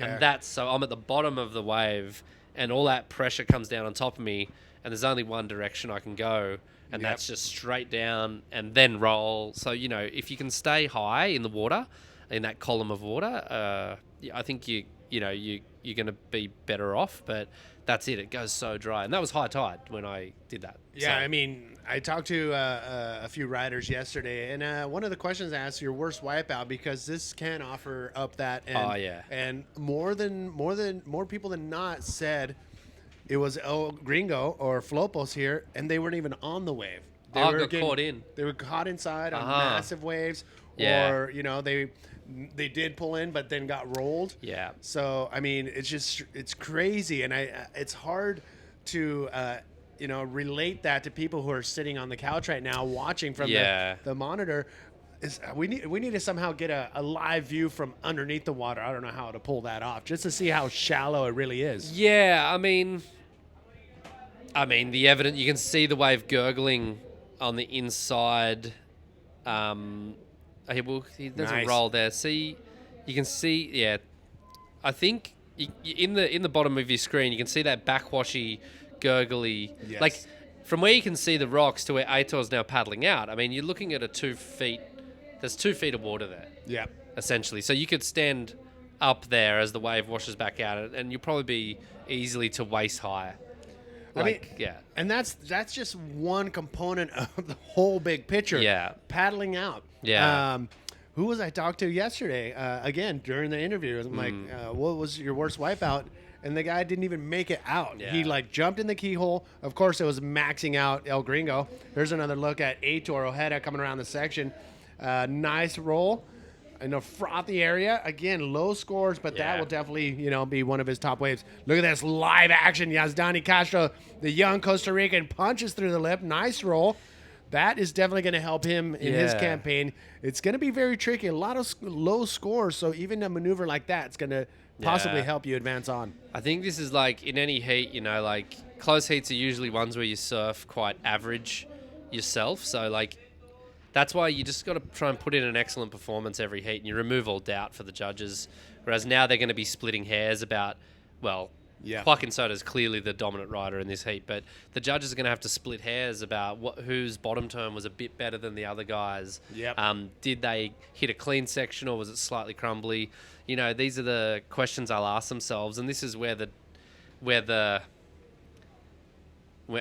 And so I'm at the bottom of the wave, and all that pressure comes down on top of me, and there's only one direction I can go, and that's just straight down and then roll. So, you know, if you can stay high in the water, in that column of water, I think you're going to be better off, but that's it. It goes so dry. And that was high tide when I did that. Yeah, So, I mean, I talked to a few riders yesterday, and one of the questions I asked your worst wipeout, because this can offer up that. And, and more people than not said it was El Gringo or Flopos here, and they weren't even on the wave. They were got caught in. They were caught inside on massive waves, or you know they did pull in, but then got rolled. Yeah. So I mean, it's crazy, and it's hard to relate that to people who are sitting on the couch right now watching from the monitor. We need to somehow get a live view from underneath the water. I don't know how to pull that off, just to see how shallow it really is. Yeah, I mean, the evidence, you can see the wave gurgling on the inside. There's a roll there. See, you can see. Yeah, I think in the bottom of your screen, you can see that backwashy, gurgly. Yes. Like from where you can see the rocks to where Aitor's now paddling out. I mean, you're looking at 2 feet. There's 2 feet of water there. Yeah. Essentially, so you could stand up there as the wave washes back out, and you'll probably be easily to waist high. And that's just one component of the whole big picture. Yeah. Paddling out. Yeah. Who was I talked to yesterday? Again, during the interview, I'm like, what was your worst wipeout? And the guy didn't even make it out. Yeah. He jumped in the keyhole. Of course, it was maxing out El Gringo. There's another look at Aitor Ojeda coming around the section. Nice roll in a frothy area. Again, low scores, but that will definitely, be one of his top waves. Look at this live action. Yazdani Castro, the young Costa Rican, punches through the lip. Nice roll. That is definitely going to help him in his campaign. It's going to be very tricky. A lot of low scores, so even a maneuver like that, it's going to possibly help you advance on. I think this is like in any heat, close heats are usually ones where you surf quite average yourself. So, that's why you just got to try and put in an excellent performance every heat, and you remove all doubt for the judges. Whereas now they're going to be splitting hairs about, Yeah. Joaquin Soto is clearly the dominant rider in this heat, but the judges are going to have to split hairs about whose bottom turn was a bit better than the other guys. Yep. Did they hit a clean section or was it slightly crumbly? You know, these are the questions they'll ask themselves, and this is where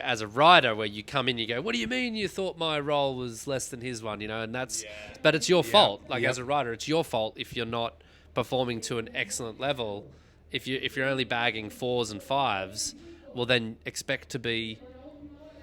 as a rider, where you come in, you go, what do you mean you thought my roll was less than his one, you know? And that's, but it's your fault. Like as a rider, it's your fault if you're not performing to an excellent level. If you're only bagging 4s and 5s, well then expect to be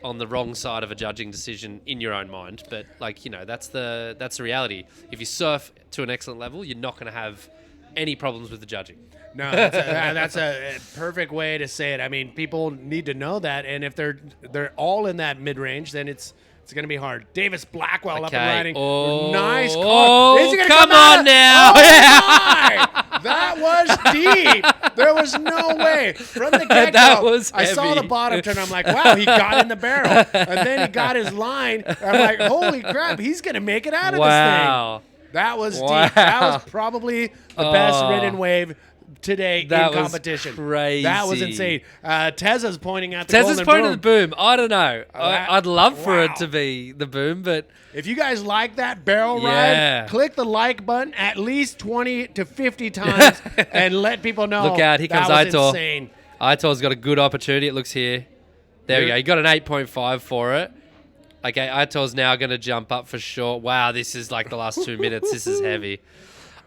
on the wrong side of a judging decision in your own mind. But like, you know, that's the reality. If you surf to an excellent level, you're not going to have any problems with the judging. No, that's a perfect way to say it. I mean, people need to know that, and if they're all in that mid range, then it's going to be hard. Davis Blackwell up and riding. Oh, Nice call. oh, Is he gonna come out on of- now. Oh, my! That was deep. There was no way. From the get-go, That was I saw heavy. the bottom turn. I'm like, wow, he got in the barrel. And then he got his line. I'm like, holy crap, he's going to make it out of this Wow. thing. That was Wow. deep. That was probably the best Oh. ridden wave today That in was competition. crazy. That was insane. Tezza's pointing at the Tez's golden point boom. of the boom. I don't know. I'd love for wow. it to be the boom, but If you guys like that barrel Yeah. ride, click the like button at least 20 to 50 times and let people know. look out. Here comes that was Aitor. insane. Aitor's got a good opportunity, it looks here. There we go. He got an 8.5 for it. Okay, Aitor's now going to jump up for sure. Wow, this is like the last 2 minutes. This is heavy.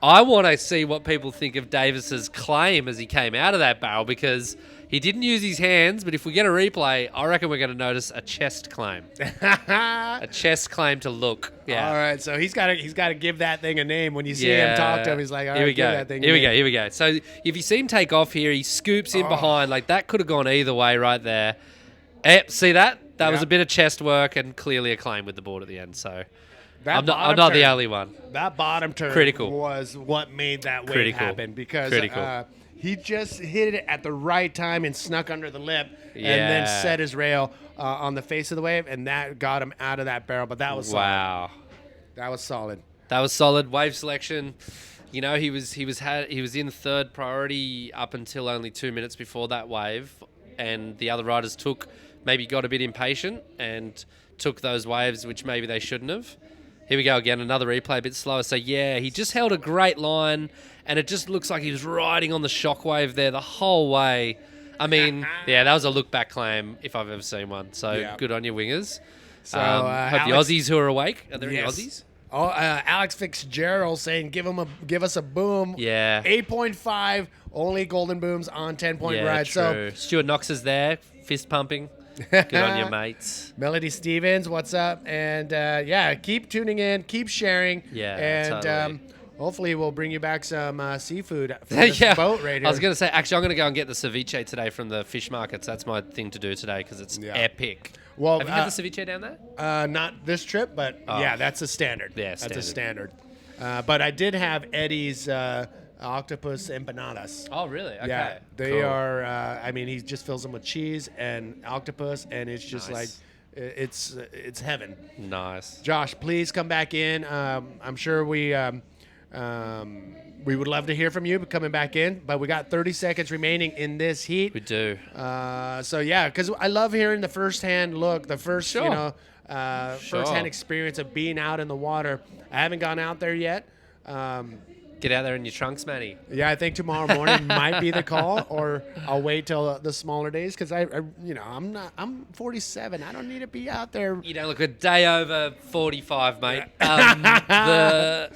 I want to see what people think of Davis's claim as he came out of that barrel, because he didn't use his hands, but if we get a replay, I reckon we're going to notice a chest claim. A chest claim to look. Yeah. All right, so he's got to give that thing a name. When you see him talk to him, he's like, all right, here we give go. that thing Here a we go. name. Here we go. So if you see him take off here, he scoops in behind. Like that could have gone either way right there. See that? That was Yeah. a bit of chest work and clearly a claim with the board at the end. So That I'm bottom not the turn- only one. That bottom turn Critical. was what made that wave Critical. happen, because Critical. he just hit it at the right time and snuck under the lip and Yeah. then set his rail on the face of the wave, and that got him out of that barrel. But that was solid. Wow. That was solid. That was solid. Wave selection. You know, he was in third priority up until only 2 minutes before that wave, and the other riders maybe got a bit impatient and took those waves which maybe they shouldn't have. Here we go again, another replay, a bit slower. So yeah, he just held a great line, and it just looks like he was riding on the shockwave there the whole way. I mean, yeah, that was a look back claim if I've ever seen one. So Yeah. good on you, wingers. So, hope the Alex- Aussies who are awake. Are there Yes. any Aussies? Oh, Alex Fitzgerald saying, give us a boom. Yeah. 8.5, only golden booms on 10-point Yeah, ride. true. Stuart Knox is there, fist pumping. Good on you, mates. So Melody Stevens, what's up? And yeah, keep tuning in, keep sharing. Yeah, and totally. hopefully we'll bring you back some seafood from this boat right here. I was going to say, actually, I'm going to go and get the ceviche today from the fish markets. That's my thing to do today because it's epic. Well, have you had the ceviche down there? Not this trip, but yeah, that's a standard. Yeah, That's a standard. But I did have Eddie's octopus empanadas. Oh, really? Okay. Yeah, they Cool. are. I mean, he just fills them with cheese and octopus, and it's just Nice. like it's heaven. Nice. Josh, please come back in. I'm sure we would love to hear from you coming back in, but we got 30 seconds remaining in this heat. We do. So yeah, because I love hearing the firsthand look, the first Sure. firsthand experience of being out in the water. I haven't gone out there yet. Get out there in your trunks, Manny. Yeah, I think tomorrow morning might be the call, or I'll wait till the smaller days because I'm 47. I don't need to be out there. You don't look a day over 45, mate. The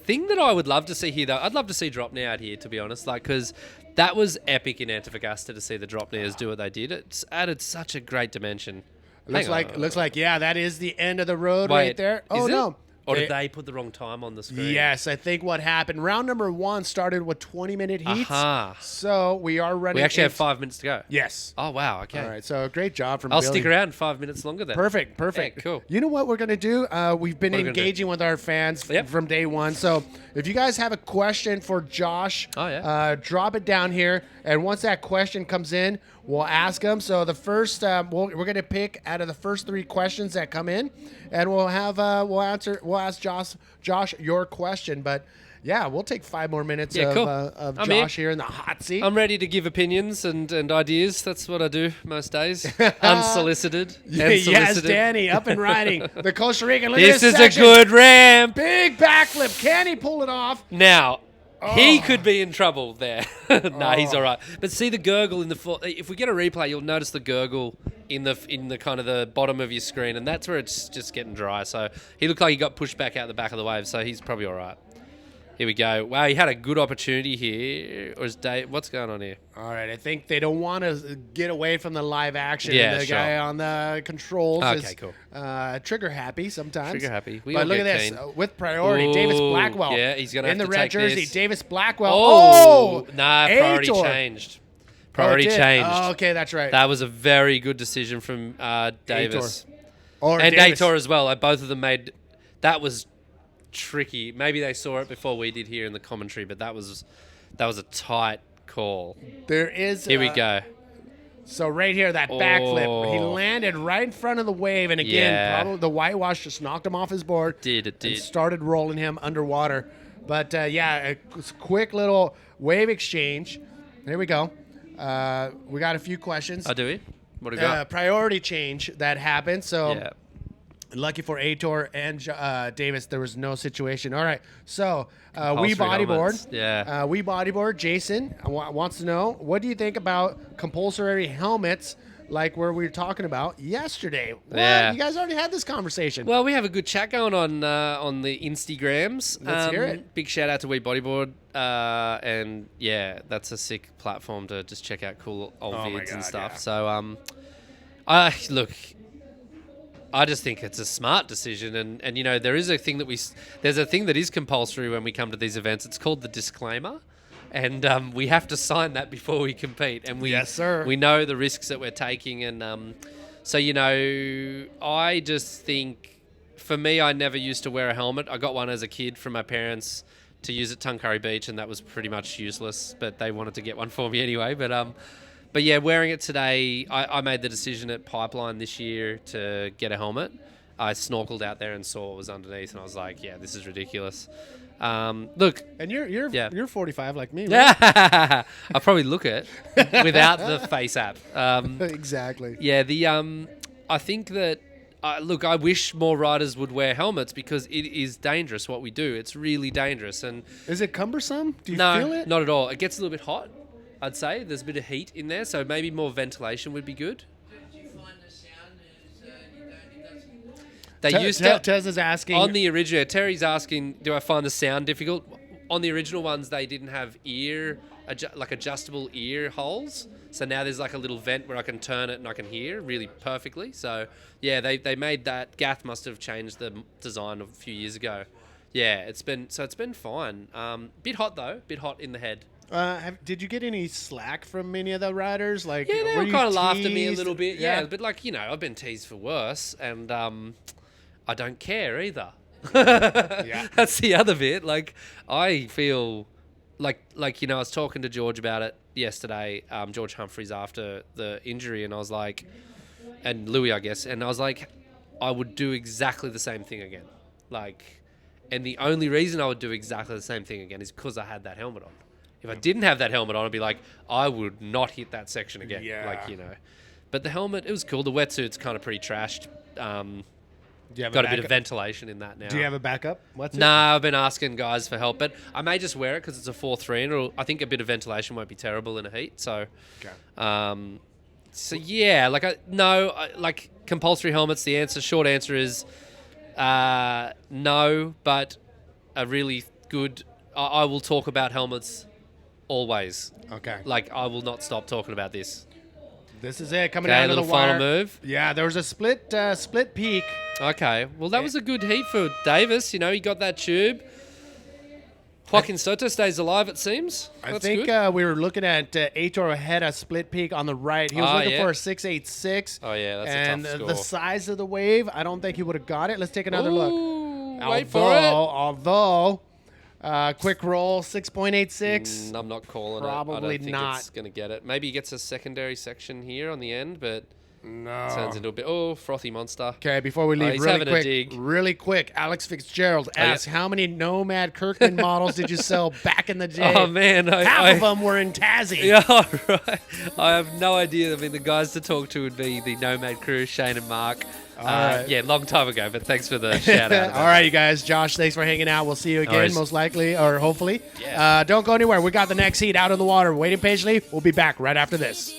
thing that I would love to see here, though, I'd love to see Dropney out here, to be honest, like because that was epic in Antofagasta to see the Dropneyers do what they did. It's added such a great dimension. Looks like yeah, that is the end of the road Wait, right there. Oh is it? no. Or did they put the wrong time on the screen? Yes, I think what happened, round number 1 started with 20-minute heats. Aha. So we are running. We actually have into- 5 minutes to go. Yes. Oh, wow. Okay. All right. So great job from I'll Billy. stick around 5 minutes longer then. Perfect. Yeah, cool. You know what we're going to do? We've been What are we gonna do? engaging with our fans Yep. from day one. So if you guys have a question for Josh, drop it down here. And once that question comes in, we'll ask him. So the first, we're going to pick out of the first 3 questions that come in, and we'll ask Josh your question. But yeah, we'll take 5 more minutes Yeah, of, cool. of I'm Josh here in the hot seat. I'm ready to give opinions and ideas. That's what I do most days. Unsolicited and Yes, solicited. Danny, up and riding. The Costa Rican. Look This at is section. a good ramp. Big backflip. Can he pull it off? Now, he could be in trouble there. Nah, he's all right. But see the gurgle in the if we get a replay, you'll notice the gurgle in the kind of the bottom of your screen, and that's where it's just getting dry. So he looked like he got pushed back out the back of the wave, so he's probably all right. Here we go. Wow, he had a good opportunity here. Or is Dave? What's going on here? All right, I think they don't want to get away from the live action. Yeah, the sure. guy on the controls Okay, is cool. Trigger happy sometimes. Trigger happy. We But all look at get this. keen. With priority, Davis Ooh, Blackwell. yeah, he's gonna in have the to red take jersey. this. Davis Blackwell. Oh, nah, priority Aitor. changed. Priority Oh, it did? changed. Oh, okay, that's right. That was a very good decision from Davis. Or And Davis. Aitor as well. Like, both of them made... That was tricky. Maybe they saw it before we did here in the commentary, but that was a tight call. There is. Here we go. So right here, that backflip, he Oh. landed right in front of the wave, and again, Yeah. probably the whitewash just knocked him off his board. It And did. started rolling him underwater. But yeah, a quick little wave exchange. There we go. We got a few questions. Oh, do we? What do we got? Priority change that happened. So Yeah. lucky for Aitor and Davis, there was no situation. All right. So we Compulsory bodyboard. helmets. Yeah. We bodyboard. Jason wants to know, what do you think about compulsory helmets, like where we were talking about yesterday? What? Yeah. You guys already had this conversation. Well, we have a good chat going on the Instagrams. Let's hear it. Big shout out to We Bodyboard. And yeah, that's a sick platform to just check out cool old Oh my vids and God, stuff. yeah. So look, I just think it's a smart decision, and you know there's a thing that is compulsory when we come to these events. It's called the disclaimer, and we have to sign that before we compete. And Yes, sir. we know the risks that we're taking, and so you know, I just think for me, I never used to wear a helmet. I got one as a kid from my parents to use at Tuncurry Beach, and that was pretty much useless. But they wanted to get one for me anyway. But yeah, wearing it today, I made the decision at Pipeline this year to get a helmet. I snorkeled out there and saw what was underneath, and I was like, yeah, this is ridiculous. Look, and you're Yeah. 45 like me, right? I probably look it without the face app. Exactly. Yeah, I think that look, I wish more riders would wear helmets because it is dangerous what we do. It's really dangerous, and Is it cumbersome? Do you no, feel it? not at all. It gets a little bit hot. I'd say there's a bit of heat in there, so maybe more ventilation would be good. They used to Tez is asking. on the original. Terry's asking, do I find the sound difficult? On the original ones, they didn't have adjustable ear holes. So now there's like a little vent where I can turn it and I can hear really perfectly. So yeah, they made that. Gath must have changed the design a few years ago. Yeah, it's been fine. Bit hot though, bit hot in the head. Did you get any slack from any of the riders? Like, Yeah, they were all you kind of laughed at me a teased? little bit. Yeah, but like, you know, I've been teased for worse, and I don't care either. Yeah. That's the other bit. Like, I feel like you know, I was talking to George about it yesterday, George Humphreys, after the injury, and I was like, and Louis, I guess, and I was like, I would do exactly the same thing again. Like, and the only reason I would do exactly the same thing again is because I had that helmet on. If I didn't have that helmet on, I'd be like, I would not hit that section again. Yeah. Like, you know. But the helmet, it was cool. The wetsuit's kind of pretty trashed. Do you have Got a bit of backup? ventilation in that now. Do you have a backup? What's it? Nah, I've been asking guys for help, but I may just wear it because it's a 4.3, and I think a bit of ventilation won't be terrible in a heat. So, Okay. so yeah, like compulsory helmets. The short answer is no, but a really good. I will talk about helmets always. Okay. Like, I will not stop talking about this. This is it. Coming Okay, down to the little final wire. move. Yeah, there was a split peak. Okay, well, that was a good heat for Davis. You know, he got that tube. Joaquin Soto stays alive, it seems. I That's think good. we were looking at Aitor had a split peak on the right. He was looking yeah. for a 6.86. Oh, yeah, that's and a tough score. the size of the wave, I don't think he would have got it. Let's take another look. Ooh, wait for it. Although, quick roll, 6.86. I'm not calling it. I Probably don't think not. it's going to get it. Maybe he gets a secondary section here on the end, but No. Turns into a bit, frothy monster. Okay, before we leave, he's really having a quick, dig. really quick, Alex Fitzgerald yeah. asks, how many Nomad Kirkman models did you sell back in the day? Oh, man. Half of them were in Tassie. Yeah, right. I have no idea. I mean, the guys to talk to would be the Nomad crew, Shane and Mark. right. Yeah, long time ago, but thanks for the shout out. All right, you guys. Josh, thanks for hanging out. We'll see you again, worries. most likely, or hopefully. Yeah. Don't go anywhere. We got the next heat out in the water waiting patiently. We'll be back right after this.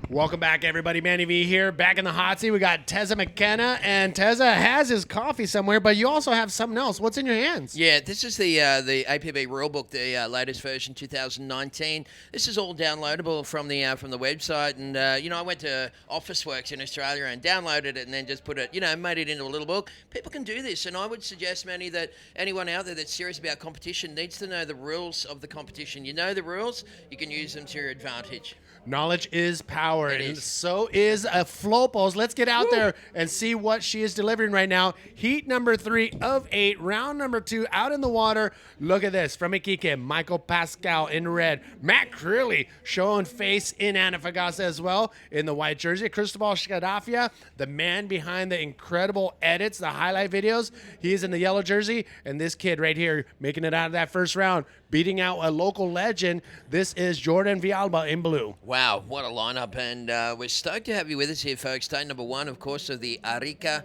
Welcome back, everybody. Manny V here, back in the hot seat. We got Teza McKenna, and Teza has his coffee somewhere, but you also have something else. What's in your hands? Yeah, this is the APB rulebook, the latest version, 2019. This is all downloadable from the website, and I went to Officeworks in Australia and downloaded it, and then just put it, made it into a little book. People can do this, and I would suggest, Manny, that anyone out there that's serious about competition needs to know the rules of the competition. You know the rules, you can use them to your advantage. Knowledge is power, It and is. so is Flopos. Let's get out there and see what she is delivering right now. Heat number 3 of 8, round number 2, out in the water. Look at this, from Iquique, Michael Pascal in red. Matt Crilly showing face in Antofagasta as well in the white jersey. Cristobal Scarafia, the man behind the incredible edits, the highlight videos. He's in the yellow jersey, and this kid right here making it out of that first round, beating out a local legend. This is Jordan Villalba in blue. Wow, what a lineup, and we're stoked to have you with us here, folks. Day number 1, of course, of the ARICA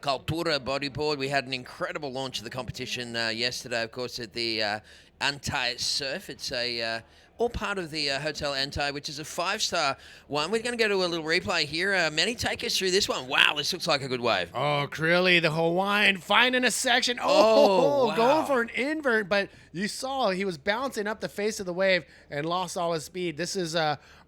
CULTURA bodyboard. We had an incredible launch of the competition yesterday, of course, at the Anti-Surf. It's all part of the Hotel Anti, which is a 5-star one. We're going to go to a little replay here. Manny, take us through this one. Wow, this looks like a good wave. Oh, Crilly, the Hawaiian, finding a section. Oh, wow. Going for an invert, but you saw he was bouncing up the face of the wave and lost all his speed. This is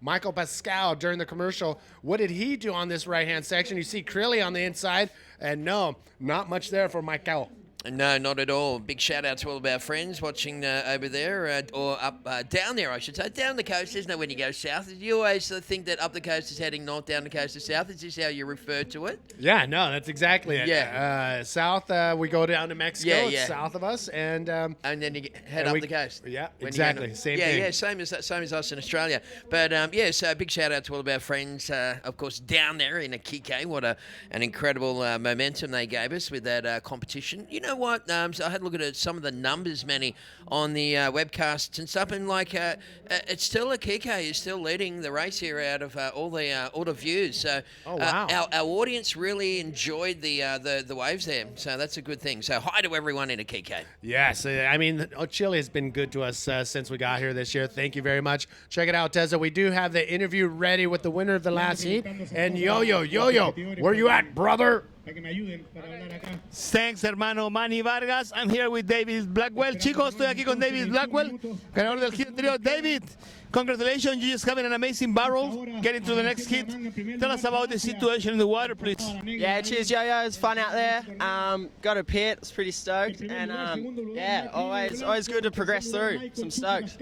Michael Pascal during the commercial. What did he do on this right-hand section? You see Crilly on the inside, and no, not much there for Michael. No, not at all. Big shout out to all of our friends watching over there, or up down there, I should say. Down the coast, isn't it, when you go south? Do you always think that up the coast is heading north, down the coast is south? Is this how you refer to it? Yeah, no, that's exactly it. Yeah. South, we go down to Mexico. Yeah, It's yeah. south of us, and And then you head And up the coast. yeah, When you exactly. go to- Same yeah, thing. Yeah, same as us in Australia. But so big shout out to all of our friends, of course, down there in Iquique. What an incredible momentum they gave us with that competition. You know what? So I had a look at some of the numbers, Manny, on the webcasts and stuff, and it's still Iquique is still leading the race here out of all the views. So wow. our audience really enjoyed the waves there. So that's a good thing. So hi to everyone in Iquique. yes, I mean, Chile has been good to us since we got here this year. Thank you very much. Check it out, Teza. We do have the interview ready with the winner of the last heat. And Yo-Yo, where you at, brother? Thanks, hermano Manny Vargas. I'm here with David Blackwell. Chicos, estoy aquí con David Blackwell, ganador del hit anterior. David, congratulations. You just having an amazing barrel. Getting to the next hit. Tell us about the situation in the water, please. Yeah, cheers, Yo-Yo. It's fun out there. Got a pit. It's pretty stoked. And always good to progress through. Some stoked.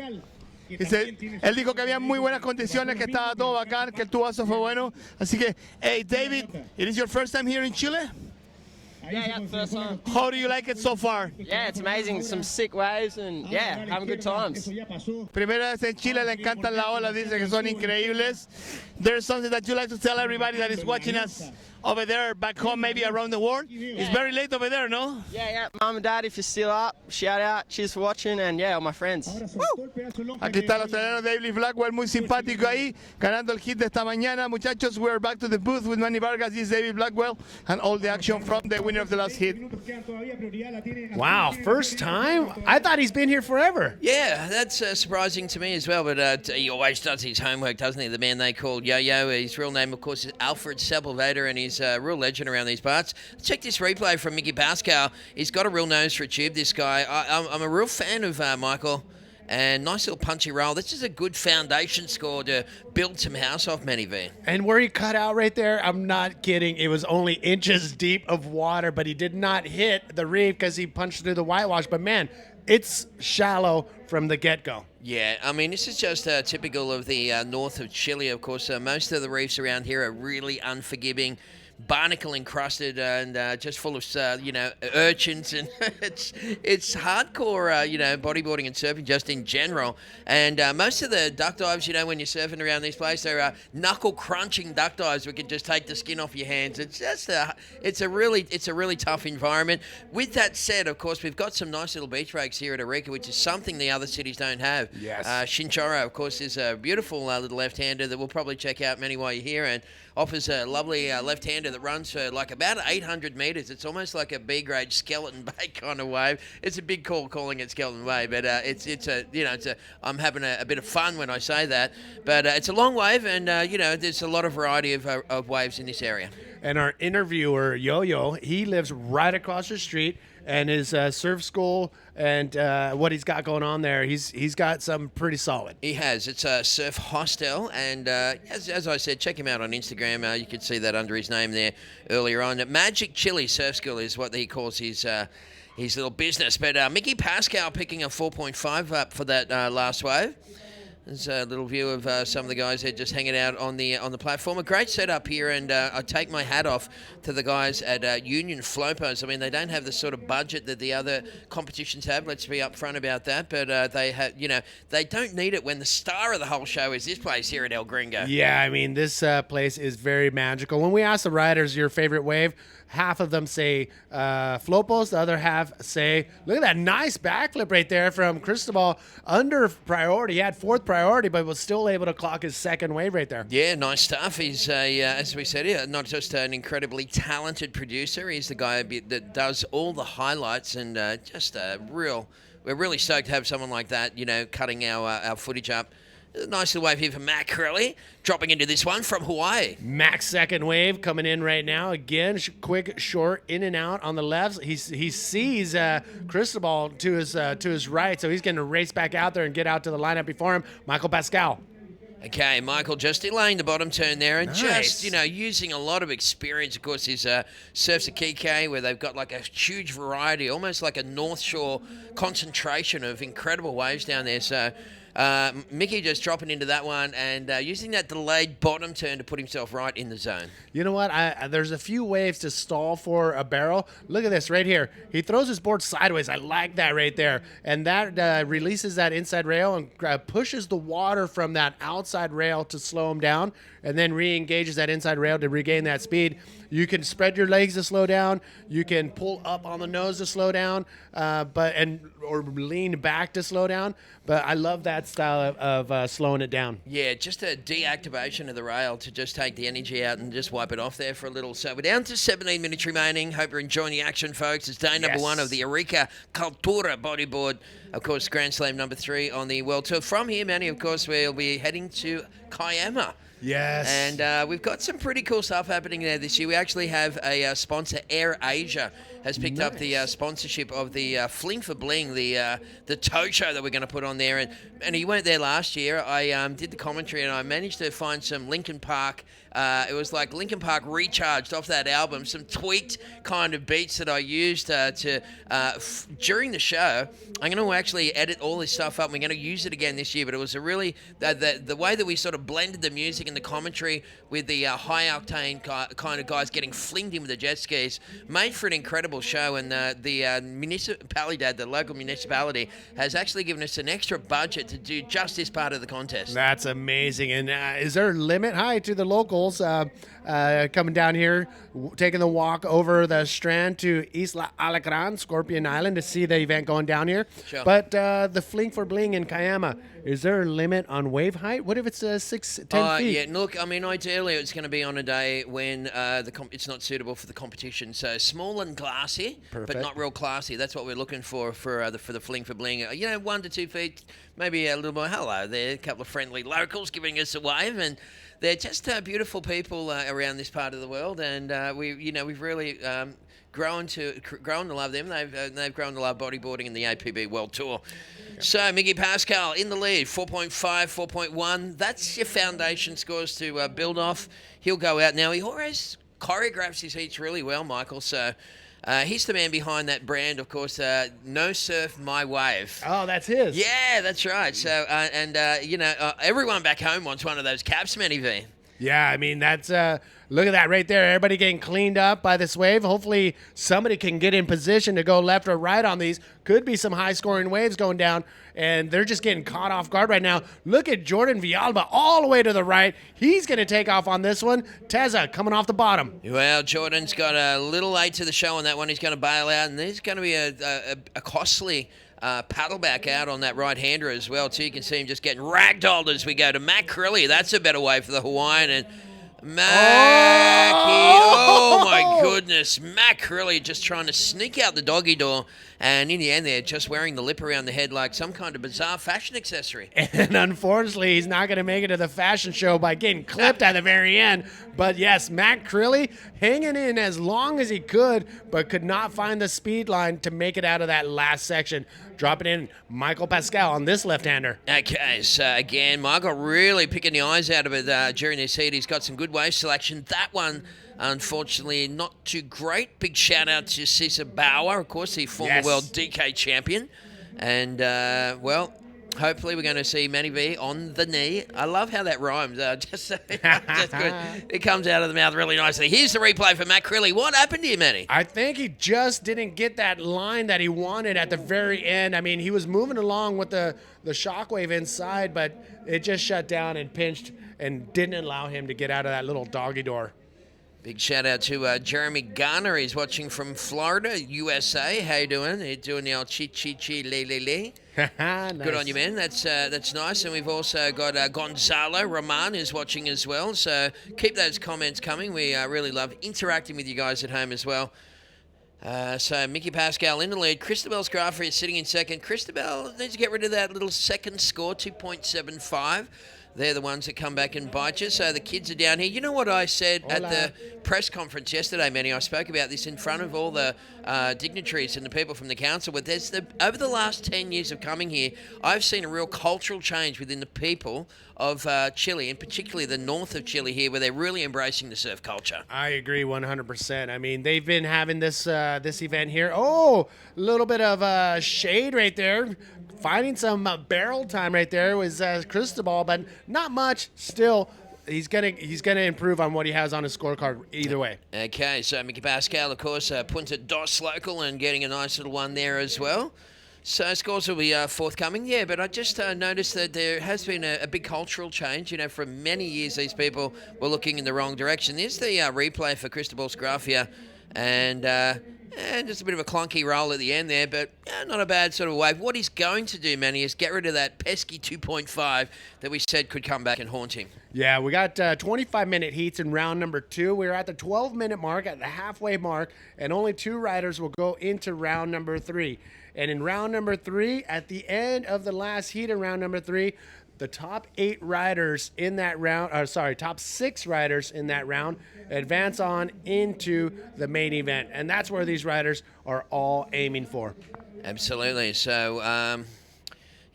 Dice, él dijo que había muy buenas condiciones, que estaba todo bacán, que el tubazo fue bueno. Así que, hey, David, it is your first time here in Chile? Yeah, first time. How do you like it so far? Yeah, it's amazing. Some sick waves and yeah, having good times. Primera vez en Chile, le encantan las olas, dice que son increíbles. There's something that you like to tell everybody that is watching us over there, back home, maybe around the world. It's very late over there, no? Yeah, Mum and Dad, if you're still up, shout out. Cheers for watching and yeah, all my friends. Aquí está el australiano David Blackwell, muy simpático ahí, ganando el hit de esta mañana. Muchachos, we're back to the booth with Manny Vargas. This is David Blackwell and all the action from the winner of the last hit. Wow, first time? I thought he's been here forever. Yeah, that's surprising to me as well, but he always does his homework, doesn't he? The man they call Yo-Yo, his real name, of course, is Alfred Sepulveda, and he's a real legend around these parts. Check this replay from Mickey Pascal. He's got a real nose for a tube, this guy. I'm a real fan of Michael, and nice little punchy roll. This is a good foundation score to build some house off, Manny V. And where he cut out right there, I'm not kidding. It was only inches deep of water, but he did not hit the reef because he punched through the whitewash. But man, it's shallow from the get-go. Yeah, I mean, this is just typical of the north of Chile, of course. Most of the reefs around here are really unforgiving, barnacle encrusted and just full of urchins, and it's hardcore bodyboarding and surfing just in general. And most of the duck dives, when you're surfing around these places, they're knuckle crunching duck dives. We can just take the skin off your hands. It's just it's a really tough environment. With that said, of course, we've got some nice little beach breaks here at ARICA, which is something the other cities don't have. Yes. Shinchoro, of course, is a beautiful little left-hander that we'll probably check out many while you're here, and offers a lovely left-hander that runs for like about 800 meters. It's almost like a B-grade skeleton bay kind of wave. It's a big call calling it skeleton wave, but I'm having a bit of fun when I say that. But it's a long wave, and there's a lot of variety of waves in this area. And our interviewer, Yo-Yo, he lives right across the street, and his surf school and what he's got going on there, he's got something pretty solid. He has. It's a surf hostel, and as I said, check him out on Instagram. You can see that under his name there earlier on. Magic Chili Surf School is what he calls his little business. But Mickey Pascal picking a 4.5 up for that last wave. There's a little view of some of the guys there just hanging out on the platform. A great setup here, and I take my hat off to the guys at Union Flopos. I mean, they don't have the sort of budget that the other competitions have. Let's be upfront about that. But they have, they don't need it when the star of the whole show is this place here at El Gringo. Yeah, I mean, this place is very magical. When we ask the riders your favorite wave, half of them say Flopos, the other half say, look at that nice backflip right there from Cristobal, under priority. He had fourth priority, but was still able to clock his second wave right there. Yeah, nice stuff. He's, as we said, not just an incredibly talented producer. He's the guy that does all the highlights, and we're really stoked to have someone like that, cutting our footage up. A nice little wave here for Matt Crowley, dropping into this one from Hawaii. Mac's second wave coming in right now. Again, quick, short, in and out on the left. He sees Cristobal to his right, so he's going to race back out there and get out to the lineup before him. Michael Pascal. Okay, Michael just delaying the bottom turn there, and Nice. just, using a lot of experience. Of course, his surfs at Kike, where they've got like a huge variety, almost like a North Shore concentration of incredible waves down there. So Mickey just dropping into that one and using that delayed bottom turn to put himself right in the zone. You know what? There's a few waves to stall for a barrel. Look at this right here. He throws his board sideways. I like that right there. And that releases that inside rail and pushes the water from that outside rail to slow him down, and then re-engages that inside rail to regain that speed. You can spread your legs to slow down. You can pull up on the nose to slow down, or lean back to slow down. But I love that style of slowing it down. Yeah, just a deactivation of the rail to just take the energy out and just wipe it off there for a little. So we're down to 17 minutes remaining. Hope you're enjoying the action, folks. It's day number 1 of the ARICA CULTURA bodyboard. Of course, Grand Slam number 3 on the World Tour. From here, Manny, of course, we'll be heading to Kiama. Yes. And we've got some pretty cool stuff happening there this year. We actually have a sponsor, AirAsia, has picked up the sponsorship of the Fling for Bling, the tow show that we're going to put on there. And you weren't there last year. I did the commentary, and I managed to find some Linkin Park. It was like Linkin Park recharged off that album, some tweaked kind of beats that I used during the show. I'm going to actually edit all this stuff up. We're going to use it again this year, but it was a really, the way that we sort of blended the music racing and the commentary with the high octane kind of guys getting flinged in with the jet skis made for an incredible show. And the municipality, the local municipality, has actually given us an extra budget to do just this part of the contest. That's amazing. And is there a limit? Hi to the locals coming down here, taking the walk over the Strand to Isla Alacran, Scorpion Island, to see the event going down here. Sure. But the Fling for Bling in Kiama, is there a limit on wave height? What if it's 10 feet? Yeah, look, I mean, ideally it's going to be on a day when it's not suitable for the competition. So small and classy, but Perfect. not real classy. That's what we're looking for the Fling for Bling. 1 to 2 feet, maybe a little more. Hello there, a couple of friendly locals giving us a wave, and they're just beautiful people around this part of the world, and we've really grown to love them. They've grown to love bodyboarding and the APB World Tour. So Mickey Pascal in the lead, 4.5, 4.1. That's your foundation scores to build off. He'll go out now. He always choreographs his heats really well, Michael. So he's the man behind that brand, of course. No Surf, My Wave. Oh, that's his. Yeah, that's right. So everyone back home wants one of those caps, Manny V. Yeah, I mean, that's look at that right there. Everybody getting cleaned up by this wave. Hopefully somebody can get in position to go left or right on these. Could be some high-scoring waves going down, and they're just getting caught off guard right now. Look at Jordan Villalba all the way to the right. He's going to take off on this one. Teza coming off the bottom. Well, Jordan's got a little late to the show on that one. He's going to bail out, and there's going to be a costly paddle back out on that right-hander as well, too. You can see him just getting ragdolled as we go to Matt Crilly. That's a better way for the Hawaiian. And oh my goodness. Matt Crilly just trying to sneak out the doggy door. And in the end, they're just wearing the lip around the head like some kind of bizarre fashion accessory. And unfortunately, he's not going to make it to the fashion show by getting clipped at the very end. But yes, Matt Crilly hanging in as long as he could, but could not find the speed line to make it out of that last section. Dropping in Michael Pascal on this left-hander. Okay, so again, Michael really picking the eyes out of it during this heat. He's got some good wave selection. That one, unfortunately, not too great. Big shout-out to Cesar Bauer, of course, the former world DK champion. And, hopefully we're going to see Manny V on the knee. I love how that rhymes. Just good. It comes out of the mouth really nicely. Here's the replay for Matt Crilly. What happened to you, Manny? I think he just didn't get that line that he wanted at the very end. I mean, he was moving along with the shockwave inside, but it just shut down and pinched and didn't allow him to get out of that little doggy door. Big shout out to Jeremy Garner. He's watching from Florida, USA. How you doing? You're doing the old chi le. Nice. Good on you, man. That's nice. And we've also got Gonzalo Roman is watching as well. So keep those comments coming. We really love interacting with you guys at home as well. So Mickey Pascal in the lead. Cristobal Scarafri is sitting in second. Cristobal needs to get rid of that little second score, 2.75. They're the ones that come back and bite you. So the kids are down here. You know what I said at the press conference yesterday, Manny? I spoke about this in front of all the dignitaries and the people from the council. But over the last 10 years of coming here, I've seen a real cultural change within the people of Chile, and particularly the north of Chile here, where they're really embracing the surf culture. I agree 100%. I mean, they've been having this event here. Oh, a little bit of shade right there. Finding some barrel time right there was Cristobal, but not much. Still, he's gonna improve on what he has on his scorecard either way. Okay, so Mickey Pascal, of course, Punta dos local and getting a nice little one there as well. So scores will be forthcoming, yeah, but I just noticed that there has been a big cultural change. You know, for many years, these people were looking in the wrong direction. There's the replay for Cristobal Scarafia, and just a bit of a clunky roll at the end there, but not a bad sort of wave. What he's going to do, Manny, is get rid of that pesky 2.5 that we said could come back and haunt him. Yeah, we got 25-minute heats in round number 2. We're at the 12-minute mark, at the halfway mark, and only 2 riders will go into round number 3. And in round number 3, at the end of the last heat in round number 3, the top 8 riders in that round, top 6 riders in that round advance on into the main event. And that's where these riders are all aiming for. Absolutely. So,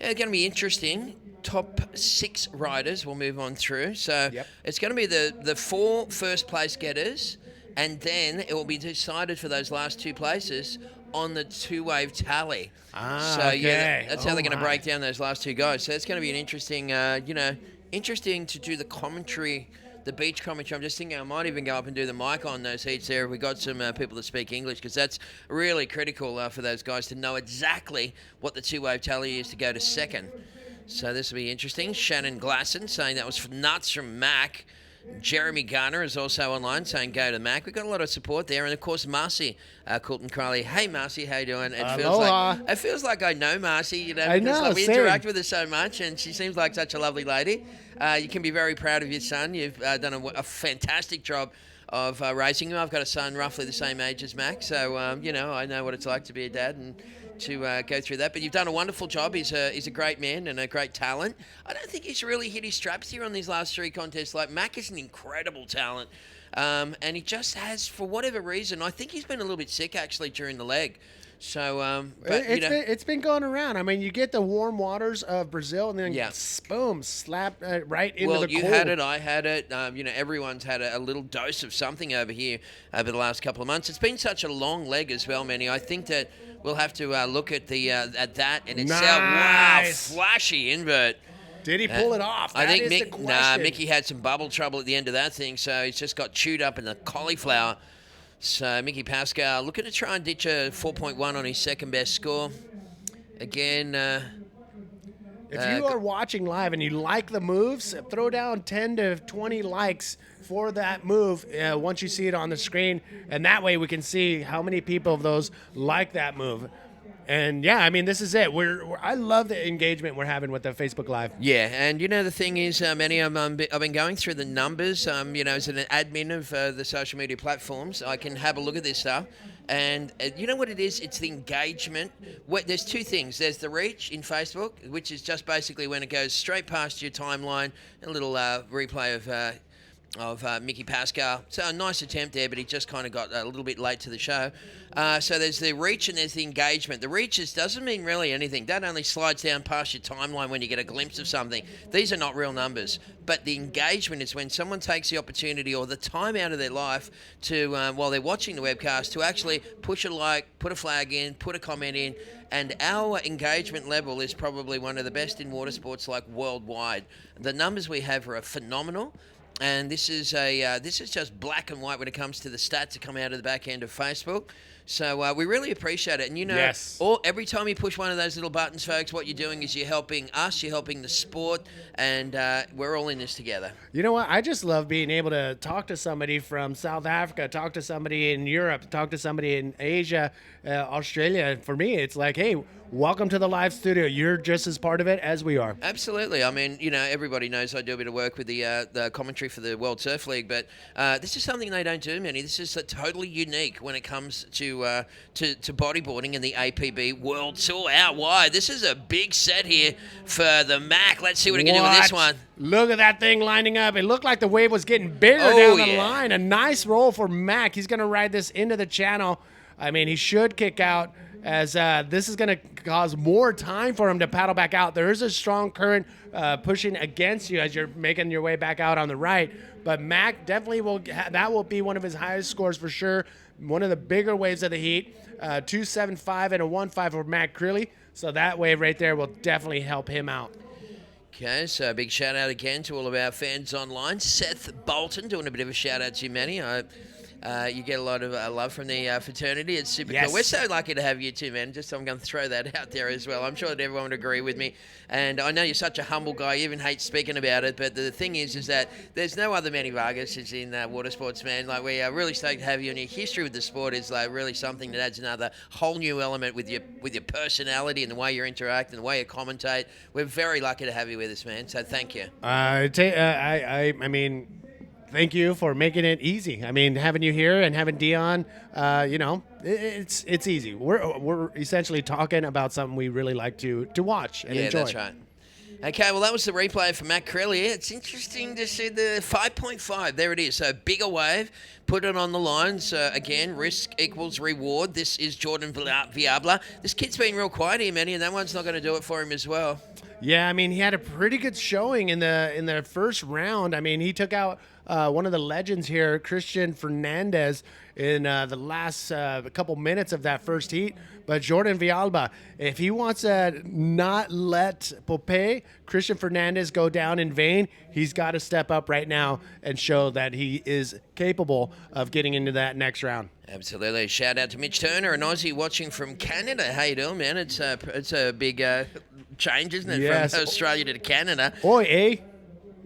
it's going to be interesting. Top 6 riders will move on through. So It's going to be the 4 first place getters, and then it will be decided for those last 2 places on the 2-wave tally. That's how they're going to break down those last 2 guys. So it's going to be an interesting, interesting to do the commentary, the beach commentary. I'm just thinking I might even go up and do the mic on those heats there. We got some people that speak English, because that's really critical for those guys to know exactly what the two-wave tally is to go to second. So this will be interesting. Shannon Glasson saying that was nuts from Mac. Jeremy Garner is also online saying go to Mac. We've got a lot of support there. And, of course, Marcy Coulton Crowley. Hey, Marcy, how you doing? It feels like I know Marcy, you know, because like, we interact with her so much, and she seems like such a lovely lady. You can be very proud of your son. You've done a fantastic job of raising him. I've got a son roughly the same age as Mac, so, you know, I know what it's like to be a dad and to go through that. But you've done a wonderful job. He's a great man and a great talent. I don't think he's really hit his straps here on these last three contests. Like, Mac is an incredible talent. And he just has, for whatever reason, I think he's been a little bit sick, actually, during the leg. So, but, it's been going around. I mean, you get the warm waters of Brazil, and then boom, slap right into the cold. Well, you had it, I had it. You know, everyone's had a little dose of something over here over the last couple of months. It's been such a long leg as well, Manny. I think that we'll have to look at the at that in itself. Wow, flashy invert. Did he pull it off? I think Mickey had some bubble trouble at the end of that thing, so he's just got chewed up in the cauliflower. So Mickey Pascal looking to try and ditch a 4.1 on his second best score. Again, if you are watching live and you like the moves, throw down 10 to 20 likes for that move once you see it on the screen, and that way we can see how many people of those like that move. And yeah, I mean, this is it. I love the engagement we're having with the Facebook Live. Yeah, and you know the thing is, Manny, I've been going through the numbers. You know, as an admin of the social media platforms, I can have a look at this stuff. And you know what it is? It's the engagement. There's two things. There's the reach in Facebook, which is just basically when it goes straight past your timeline. A little replay of Mickey Pascal. So a nice attempt there, but he just kind of got a little bit late to the show. So there's the reach and there's the engagement. The reach doesn't mean really anything. That only slides down past your timeline when you get a glimpse of something. These are not real numbers. But the engagement is when someone takes the opportunity or the time out of their life to, while they're watching the webcast, to actually push a like, put a flag in, put a comment in. And our engagement level is probably one of the best in water sports, like worldwide. The numbers we have are phenomenal. And this is just black and white when it comes to the stats that come out of the back end of Facebook. So we really appreciate it. And, you know, every time you push one of those little buttons, folks, what you're doing is you're helping us, you're helping the sport, and we're all in this together. You know what? I just love being able to talk to somebody from South Africa, talk to somebody in Europe, talk to somebody in Asia, Australia. For me, it's like, hey, welcome to the live studio. You're just as part of it as we are. Absolutely. I mean, you know, everybody knows I do a bit of work with the commentary for the World Surf League, but this is something they don't do, Manny. This is totally unique when it comes to bodyboarding and the APB World Tour out wide. This is a big set here for the Mac. Let's see what he can do with this one. Look at that thing lining up. It looked like the wave was getting bigger down the line. A nice roll for Mac. He's going to ride this into the channel. I mean, he should kick out, as this is going to cause more time for him to paddle back out. There is a strong current pushing against you as you're making your way back out on the right. But Mac definitely that will be one of his highest scores for sure. One of the bigger waves of the heat, 2.75 and a 1.5 for Mac Crilly. So that wave right there will definitely help him out. Okay, so a big shout out again to all of our fans online. Seth Bolton doing a bit of a shout out to you, Manny. You get a lot of love from the fraternity. It's super cool. We're so lucky to have you too, man. I'm going to throw that out there as well. I'm sure that everyone would agree with me. And I know you're such a humble guy. You even hate speaking about it. But the thing is that there's no other Manny Vargas is in water sports, man. Like, we are really stoked to have you. And your history with the sport is like really something that adds another whole new element with your personality and the way you interact and the way you commentate. We're very lucky to have you with us, man. So thank you. I mean, thank you for making it easy. I mean, having you here and having Dion, you know, it's easy. We're essentially talking about something we really like to watch and enjoy. Yeah, that's right. Okay, well, that was the replay for Matt Crilly. It's interesting to see the 5.5. There it is. So, bigger wave. Put it on the line. So, again, risk equals reward. This is Jordan Viabla. This kid's been real quiet here, Manny, and that one's not going to do it for him as well. Yeah, I mean, he had a pretty good showing in the first round. I mean, he took out one of the legends here, Christian Fernandez, in the last couple minutes of that first heat. But Jordan Villalba, if he wants to not let Popé, Christian Fernandez, go down in vain, he's got to step up right now and show that he is capable of getting into that next round. Absolutely. Shout out to Mitch Turner, an Aussie watching from Canada. How you doing, man? It's a big change, isn't it, Yes. from Australia to Canada? Oi, eh?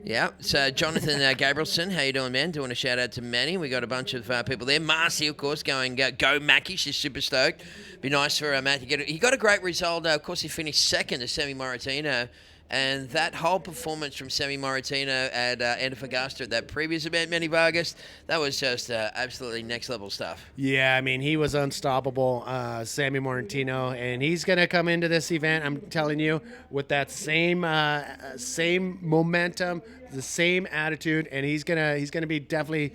Yeah. So Jonathan Gabrielson, how you doing, man? Doing a shout out to Manny. We got a bunch of people there. Marcy, of course, going go Mackie. She's super stoked. Be nice for Matt to get it. He got a great result. Of course, he finished second to Sammy Moritino. And that whole performance from Sammy Moritino at Antofagasta at that previous event, Manny Vargas, that was just absolutely next level stuff. Yeah, I mean, he was unstoppable, Sammy Morantino, and he's going to come into this event, I'm telling you, with that same momentum, the same attitude, and he's gonna be definitely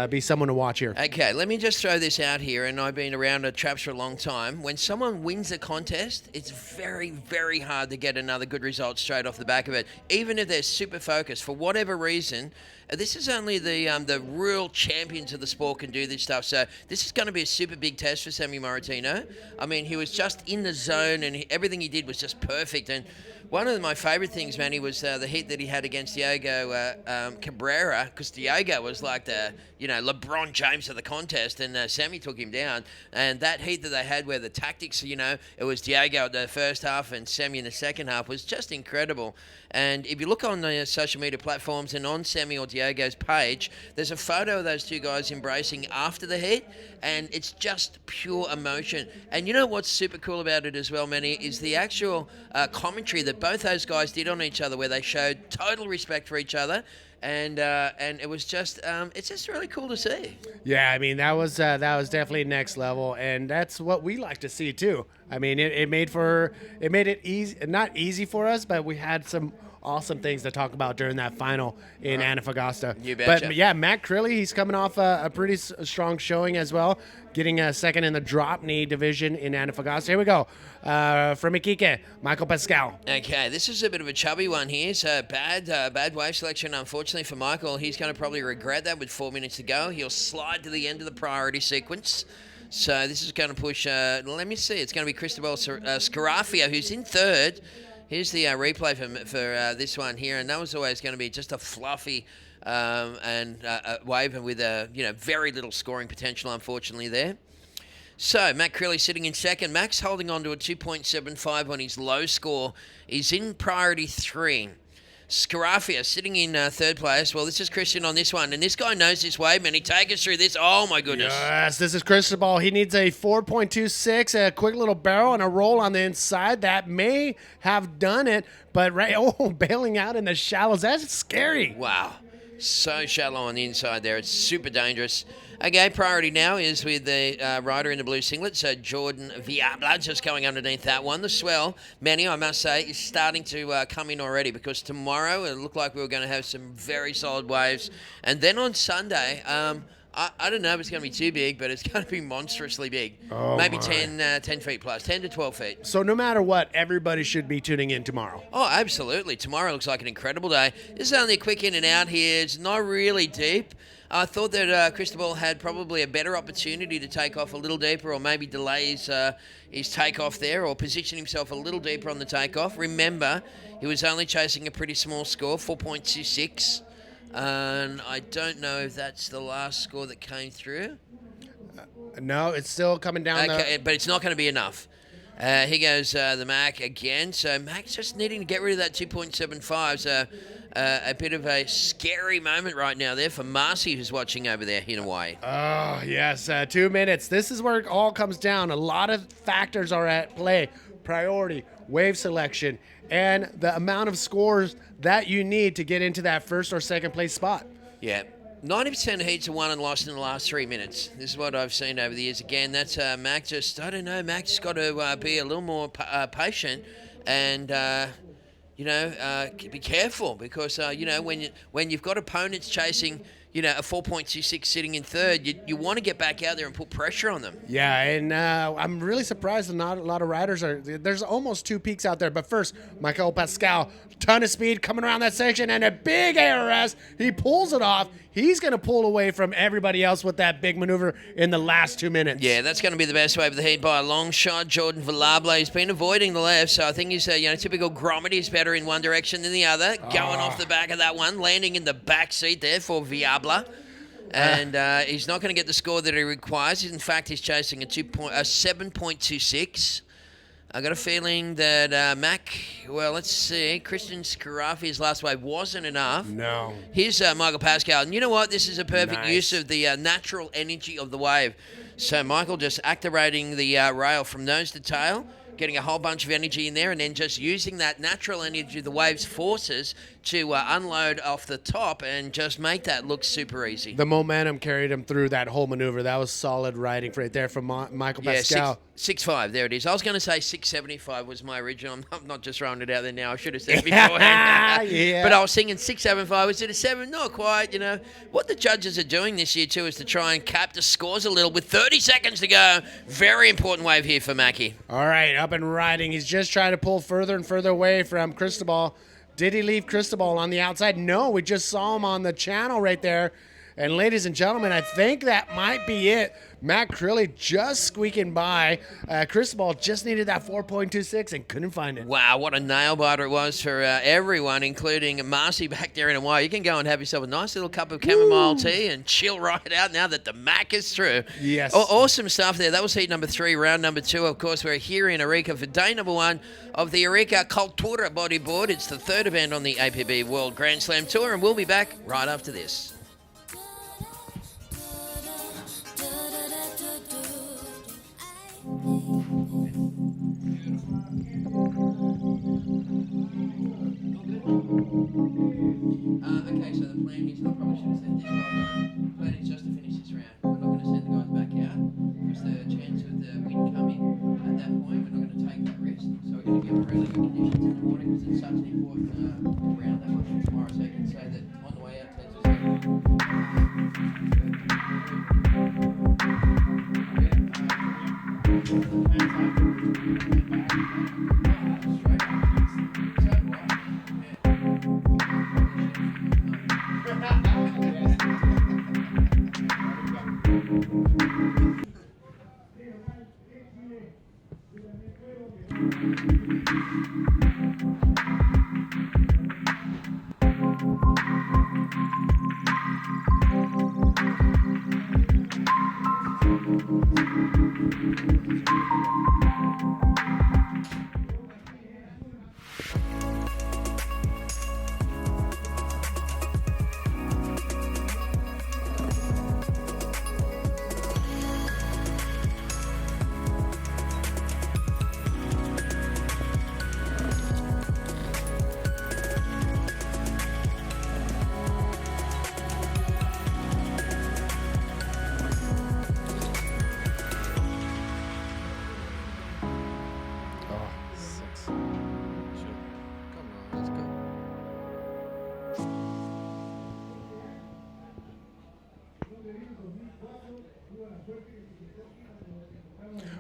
be someone to watch here. Okay, let me just throw this out here, and I've been around traps for a long time. When someone wins a contest, it's very, very hard to get another good result straight off the back of it, even if they're super focused. For whatever reason, this is only the real champions of the sport can do this stuff. So this is going to be a super big test for Sammy Moritino. I mean, he was just in the zone, and everything he did was just perfect. And one of my favourite things, Manny, was the heat that he had against Diego Cabrera, because Diego was like the LeBron James of the contest, and Sammy took him down. And that heat that they had, where the tactics, it was Diego at the first half and Sammy in the second half, was just incredible. And if you look on the social media platforms and on Sammy or Diego's page, there's a photo of those two guys embracing after the heat, and it's just pure emotion. And you know what's super cool about it as well, Manny, is the actual commentary that both those guys did on each other, where they showed total respect for each other. And it was just it's just really cool to see. Yeah, I mean that was definitely next level, and that's what we like to see too. I mean it made it easy, not easy for us, but we had some awesome things to talk about during that final in Antofagasta. You betcha. But yeah, Matt Crilly, he's coming off a pretty strong showing as well, getting a second in the drop knee division in Antofagasta. Here we go. From Iquique, Michael Pascal. Okay, this is a bit of a chubby one here. So bad wave selection, unfortunately, for Michael. He's going to probably regret that with 4 minutes to go. He'll slide to the end of the priority sequence. So this is going to push, let me see, it's going to be Cristobal Scarafia, who's in third. Here's the replay for this one here, and that was always going to be just a fluffy wave with very little scoring potential, unfortunately, there. So Matt Crilly sitting in second. Max holding on to a 2.75 on his low score. He's in priority 3. Scarafia sitting in third place. Well, this is Christian on this one, and this guy knows this wave, man. He take us through this. Oh, my goodness. Yes, this is Cristobal. He needs a 4.26, a quick little barrel and a roll on the inside. That may have done it, but bailing out in the shallows. That's scary. Wow. So shallow on the inside there. It's super dangerous. Okay, priority now is with the rider in the blue singlet, so Jordan Villalba, just going underneath that one. The swell, Manny, I must say, is starting to come in already, because tomorrow it looked like we were going to have some very solid waves. And then on Sunday, I don't know if it's going to be too big, but it's going to be monstrously big. Oh, maybe my. 10 feet plus, 10 to 12 feet. So no matter what, everybody should be tuning in tomorrow. Oh, absolutely. Tomorrow looks like an incredible day. This is only a quick in and out here. It's not really deep. I thought that Cristobal had probably a better opportunity to take off a little deeper, or maybe delay his takeoff there, or position himself a little deeper on the takeoff. Remember, he was only chasing a pretty small score, 4.26. And I don't know if that's the last score that came through. No, it's still coming down. Okay, but it's not going to be enough. Here goes the Mac again. So Mac's just needing to get rid of that 2.75. So a bit of a scary moment right now there for Marcy, who's watching over there in Hawaii. Oh, yes. 2 minutes. This is where it all comes down. A lot of factors are at play. Priority, wave selection, and the amount of scores that you need to get into that first or second place spot. Yeah. 90% of heats are won and lost in the last 3 minutes. This is what I've seen over the years. Again, that's Mac just, I don't know, Mac's got to be a little more patient and, be careful, because, when you've got opponents chasing, a 4.26 sitting in third, you want to get back out there and put pressure on them. Yeah, and I'm really surprised that not a lot of riders are. There's almost 2 peaks out there. But first, Michael Pascal, ton of speed coming around that section, and a big ARS. He pulls it off. he's going to pull away from everybody else with that big maneuver in the last 2 minutes. Yeah, that's going to be the best way of the heat by a long shot. Jordan Villable, he's been avoiding the left, so I think he's typical grommet. He's better in one direction than the other. Going off the back of that one, landing in the back seat there for Villable. And he's not going to get the score that he requires. In fact, he's chasing a 7.26. I got a feeling that let's see. Christian Scarafi's last wave wasn't enough. No. Here's Michael Pascal. And you know what? This is a perfect use of the natural energy of the wave. So Michael just activating the rail from nose to tail, getting a whole bunch of energy in there, and then just using that natural energy, the wave's forces, to unload off the top and just make that look super easy. The momentum carried him through that whole maneuver. That was solid riding right there from Michael Pascal. 6.5, there it is. I was going to say 6.75 was my original. I'm not just throwing it out there now. I should have said it beforehand. Yeah. But I was thinking 6.75. Was it a 7? Not quite, What the judges are doing this year, too, is to try and cap the scores a little with 30 seconds to go. Very important wave here for Mackie. All right, up and riding. He's just trying to pull further and further away from Cristobal. Did he leave Cristobal on the outside? No, we just saw him on the channel right there. And ladies and gentlemen, I think that might be it. Matt Crilly just squeaking by. Cristobal just needed that 4.26 and couldn't find it. Wow, what a nail-biter it was for everyone, including Marcy back there in Hawaii. You can go and have yourself a nice little cup of chamomile tea and chill right out now that the Mac is through. Yes. Awesome stuff there. That was heat number 3, round number 2. Of course, we're here in ARICA for day number 1 of the ARICA CULTURA bodyboard. It's the 3rd event on the APB World Grand Slam Tour, and we'll be back right after this. Okay, so the plan is, I probably should have said this, but the plan is just to finish this round. We're not going to send the guys back out because the chance of the wind coming at that point, we're not going to take that risk. So we're going to give them really good conditions in the morning because it's such an important round that one for tomorrow. So you can say that on the way out,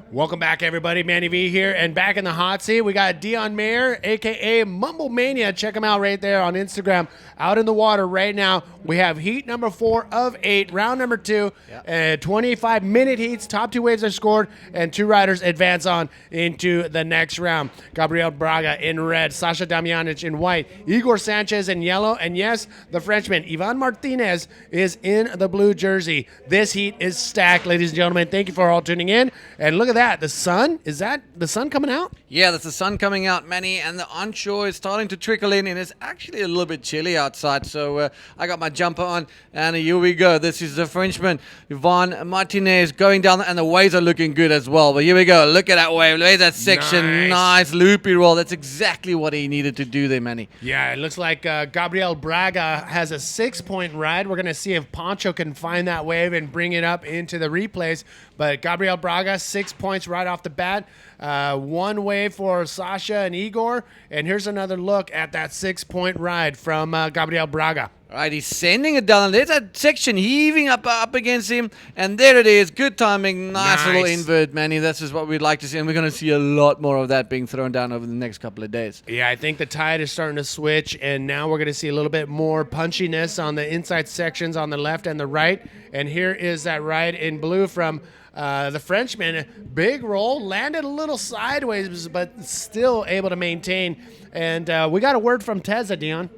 Welcome back, everybody. Manny V here, and back in the hot seat, we got Dion Mayer, a.k.a. Mumble Mania. Check him out right there on Instagram. Out in the water right now. We have heat number 4 of 8, round number 2, 25-minute heats. Top 2 waves are scored, and 2 riders advance on into the next round. Gabriel Braga in red, Sasha Damjanic in white, Igor Sanchez in yellow, and yes, the Frenchman, Ivan Martinez, is in the blue jersey. This heat is stacked, ladies and gentlemen. Thank you for all tuning in, and look at that. The sun, is that the sun coming out? Yeah, that's the sun coming out, Manny, and the onshore is starting to trickle in, and it's actually a little bit chilly outside, so I got my jumper on, and here we go. This is the Frenchman, Ivan Martinez, going down, and the waves are looking good as well, but here we go. Look at that wave. Look at that section. Nice loopy roll. That's exactly what he needed to do there, Manny. Yeah, it looks like Gabriel Braga has a 6-point ride. We're going to see if Pancho can find that wave and bring it up into the replays, but Gabriel Braga, 6 points right off the bat. One wave for Sasha and Igor. And here's another look at that 6-point ride from Gabriel Braga. All right, he's sending it down. There's that section heaving up against him. And there it is. Good timing. Nice little invert, Manny. This is what we'd like to see. And we're going to see a lot more of that being thrown down over the next couple of days. Yeah, I think the tide is starting to switch. And now we're going to see a little bit more punchiness on the inside sections on the left and the right. And here is that ride in blue from the Frenchman. Big roll. Landed a little sideways, but still able to maintain. And we got a word from Teza, Dion.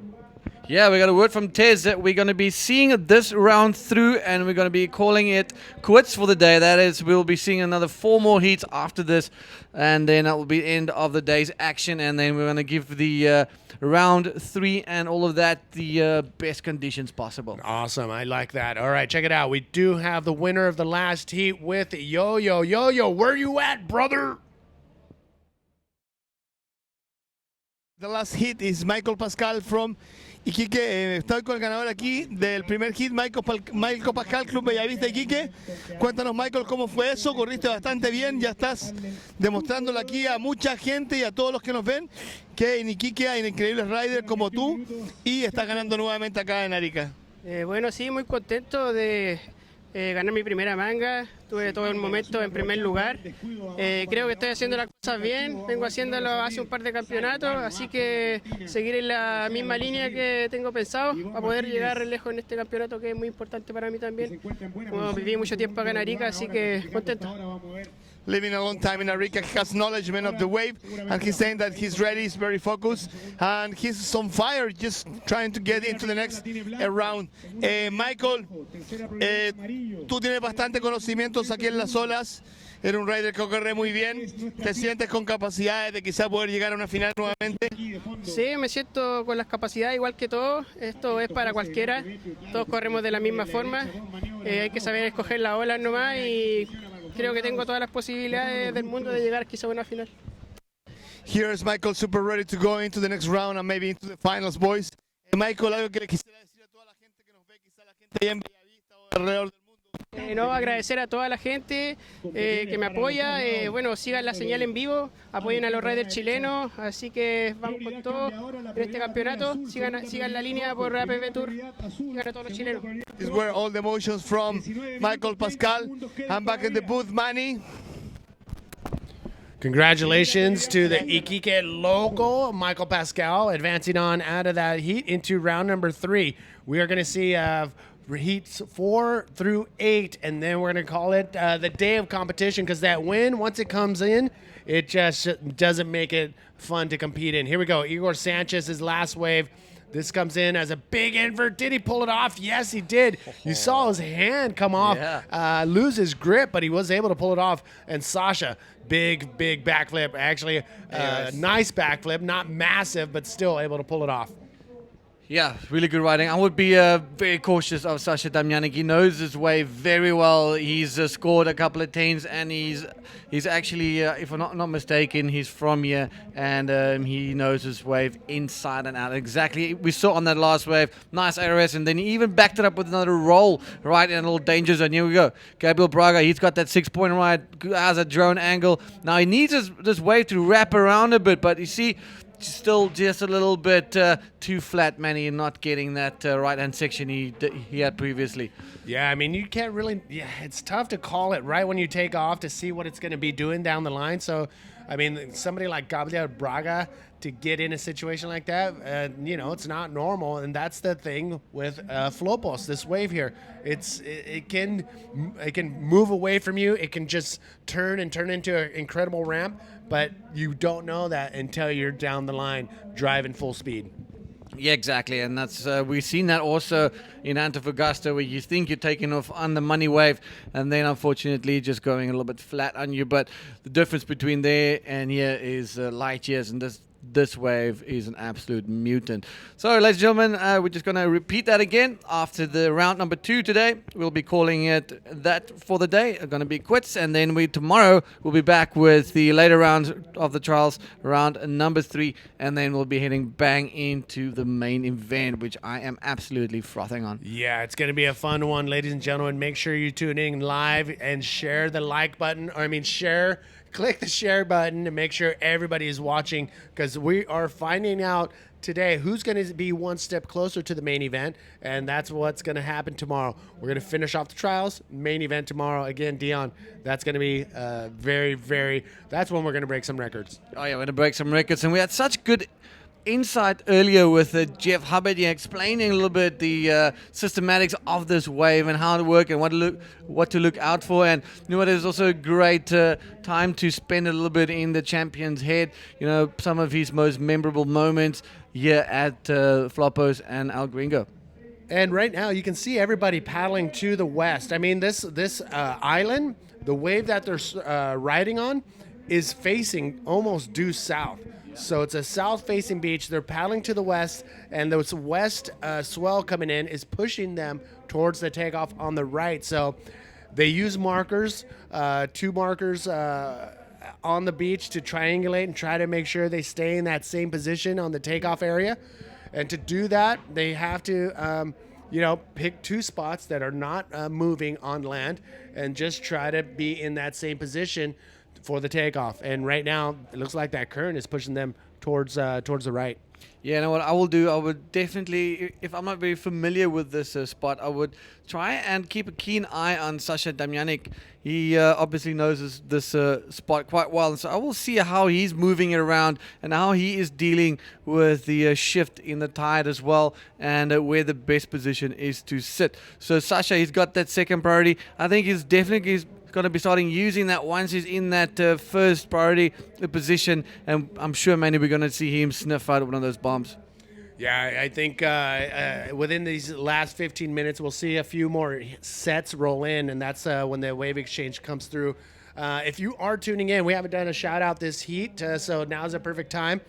Yeah, we got a word from Tez that we're going to be seeing this round through, and we're going to be calling it quits for the day. That is, we'll be seeing another 4 more heats after this, and then that will be the end of the day's action. And then we're going to give the round 3 and all of that the best conditions possible. Awesome. I like that. All right, check it out. We do have the winner of the last heat with Yo-Yo. Yo-Yo, where you at, brother? The last hit is Michael Pascal from Iquique. Estoy con el ganador aquí del primer hit, Michael Pascal, Club Bellavista Iquique. Cuéntanos, Michael, cómo fue eso. Corriste bastante bien, ya estás demostrándolo aquí a mucha gente y a todos los que nos ven que en Iquique hay increíbles riders como tú y estás ganando nuevamente acá en Arica. Bueno, sí, muy contento de ganar mi primera manga. Tuve todo el momento en primer lugar. Creo que estoy haciendo las cosas bien. Vengo haciéndolo hace un par de campeonatos, así que seguir en la misma línea que tengo pensado para poder llegar lejos en este campeonato que es muy importante para mí también. Como viví mucho tiempo acá en Arica, así que contento. Living a long time in Arica, he has knowledge of the wave, and he's saying that he's ready, he's very focused, and he's on fire, just trying to get into the next round. Michael, tú tienes bastante conocimientos aquí en las olas, eres un rider que corre muy bien, ¿te sientes con capacidades de quizá poder llegar a una final nuevamente? Sí, me siento con las capacidades igual que todos, esto es para cualquiera, todos corremos de la misma forma, hay que saber escoger las olas nomás y creo que tengo todas las posibilidades del mundo de llegar quizá a una final. Here is Michael, super ready to go into the next round and maybe into the finals, boys. Michael, algo que le quisiera decir a toda la gente que nos ve, quizá la gente allá en Bellavista o alrededor del mundo. No, agradecer a toda la gente que me apoya, bueno, sigan la señal en vivo, apoyen a los riders chilenos, así que vamos con todo en este campeonato, sigan la línea por APB Tour, sigan a todos los chilenos. These were all the emotions from Michael Pascal. I'm back in the booth, Manny. Congratulations to the Iquique local, Michael Pascal, advancing on out of that heat into round number 3. We are going to see heats 4 through 8, and then we're going to call it the day of competition, because that win, once it comes in, it just doesn't make it fun to compete in. Here we go. Igor Sanchez's last wave. This comes in as a big invert. Did he pull it off? Yes, he did. You saw his hand come off, lose his grip, but he was able to pull it off. And Sasha, big backflip. Actually, nice backflip. Not massive, but still able to pull it off. Yeah, really good riding. I would be very cautious of Sasha Damjanic. He knows his wave very well. He's scored a couple of tens, and he's actually, if I'm not mistaken, he's from here, and he knows his wave inside and out. Exactly. We saw on that last wave, nice ARS, and then he even backed it up with another roll right in a little danger zone. Here we go. Gabriel Braga, he's got that 6-point ride, has a drone angle. Now he needs this wave to wrap around a bit, but you see, still just a little bit too flat, Manny, and not getting that right-hand section he had previously. Yeah, I mean, you can't really... Yeah, it's tough to call it right when you take off to see what it's going to be doing down the line. So, I mean, somebody like Gabriel Braga to get in a situation like that, it's not normal. And that's the thing with Flopos, this wave here. It can move away from you. It can just turn into an incredible ramp, but you don't know that until you're down the line driving full speed. Yeah, exactly, and that's we've seen that also in Antofagasta, where you think you're taking off on the money wave, and then unfortunately just going a little bit flat on you. But the difference between there and here is light years, and this wave is an absolute mutant. So, ladies and gentlemen, we're just going to repeat that again after the round number 2 today. We'll be calling it that for the day. It's going to be quits, and then tomorrow we'll be back with the later rounds of the trials, round number 3, and then we'll be heading bang into the main event, which I am absolutely frothing on. Yeah, it's going to be a fun one, ladies and gentlemen. Make sure you tune in live and share the like button, share click the share button and make sure everybody is watching, because we are finding out today who's going to be one step closer to the main event, and that's what's going to happen tomorrow. We're going to finish off the trials, main event tomorrow. Again, Dion, that's going to be that's when we're going to break some records. Oh yeah, we're going to break some records, and we had such good insight earlier with Jeff Hubbard explaining a little bit the systematics of this wave and how to work and what to look out for. And you know what, it was also a great time to spend a little bit in the champion's head. You know, some of his most memorable moments here at Floppos and El Gringo. And right now you can see everybody paddling to the west. I mean, this island, the wave that they're riding on is facing almost due south. So it's a south-facing beach. They're paddling to the west, and the west swell coming in is pushing them towards the takeoff on the right. So they use markers, 2 markers on the beach to triangulate and try to make sure they stay in that same position on the takeoff area. And to do that, they have to, pick 2 spots that are not moving on land and just try to be in that same position for the takeoff. And right now it looks like that current is pushing them towards the right. Yeah, you know what I will do? I would definitely, if I'm not very familiar with this spot, I would try and keep a keen eye on Sasha Damjanic. He obviously knows this spot quite well, and so I will see how he's moving it around and how he is dealing with the shift in the tide as well, and where the best position is to sit. So Sasha, he's got that second priority. I think he's definitely going to be starting using that once he's in that first priority position, and I'm sure maybe we're going to see him sniff out one of those bombs. Yeah, I think within these last 15 minutes, we'll see a few more sets roll in, and that's when the wave exchange comes through. If you are tuning in, we haven't done a shout out this heat, so now's a perfect time.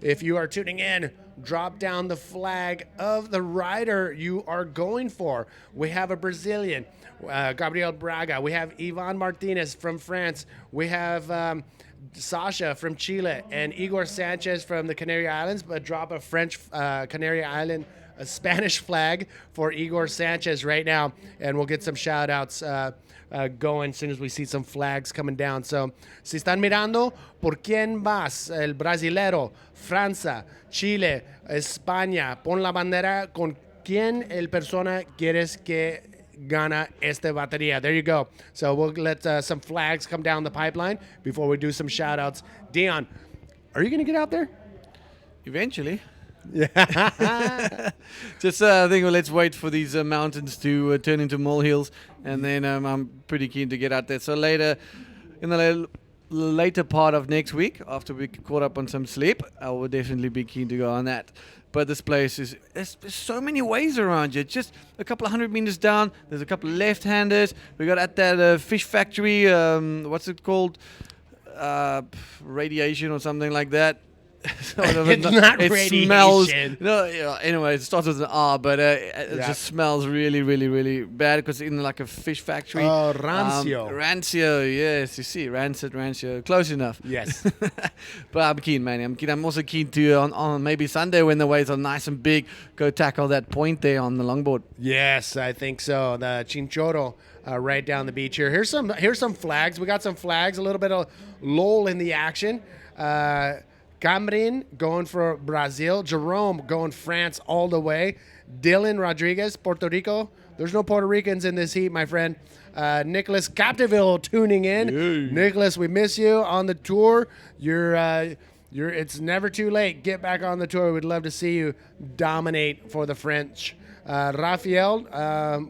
If you are tuning in, drop down the flag of the rider you are going for. We have a Brazilian, Gabriel Braga. We have Ivan Martinez from France. We have Sasha from Chile and Igor Sanchez from the Canary Islands, but drop a French Canary Island, a Spanish flag for Igor Sanchez right now, and we'll get some shout outs going as soon as we see some flags coming down. So, si están mirando, ¿por quién vas? El brasilero, Francia, Chile, España. Pon la bandera con quién el persona quieres que gana esta batería. There you go. So we'll let some flags come down the pipeline before we do some shout outs. Dion, are you going to get out there? Eventually. Yeah. Just I think let's wait for these mountains to turn into molehills, and then I'm pretty keen to get out there. So later, in the later part of next week, after we caught up on some sleep, I will definitely be keen to go on that. But this place there's so many ways around you. Just a couple of 100 meters down, there's a couple of left-handers. We got at that fish factory, what's it called? Radiation or something like that. It's not radiation. Smells, anyway, it starts with an R, but it just smells really, really, really bad because it's in like a fish factory. Oh, rancio. Rancio, yes. You see, rancid, rancio. Close enough. Yes. But I'm keen, man. I'm also keen to, on maybe Sunday when the waves are nice and big, go tackle that point there on the longboard. Yes, I think so. The Chinchorro right down the beach here. Here's some flags. We got some flags, a little bit of lull in the action. Camrin going for Brazil. Jerome going France all the way. Dylan Rodriguez, Puerto Rico. There's no Puerto Ricans in this heat, my friend. Nicholas Capdeville tuning in. Yay. Nicholas, we miss you on the tour. It's never too late. Get back on the tour. We'd love to see you dominate for the French. Raphael,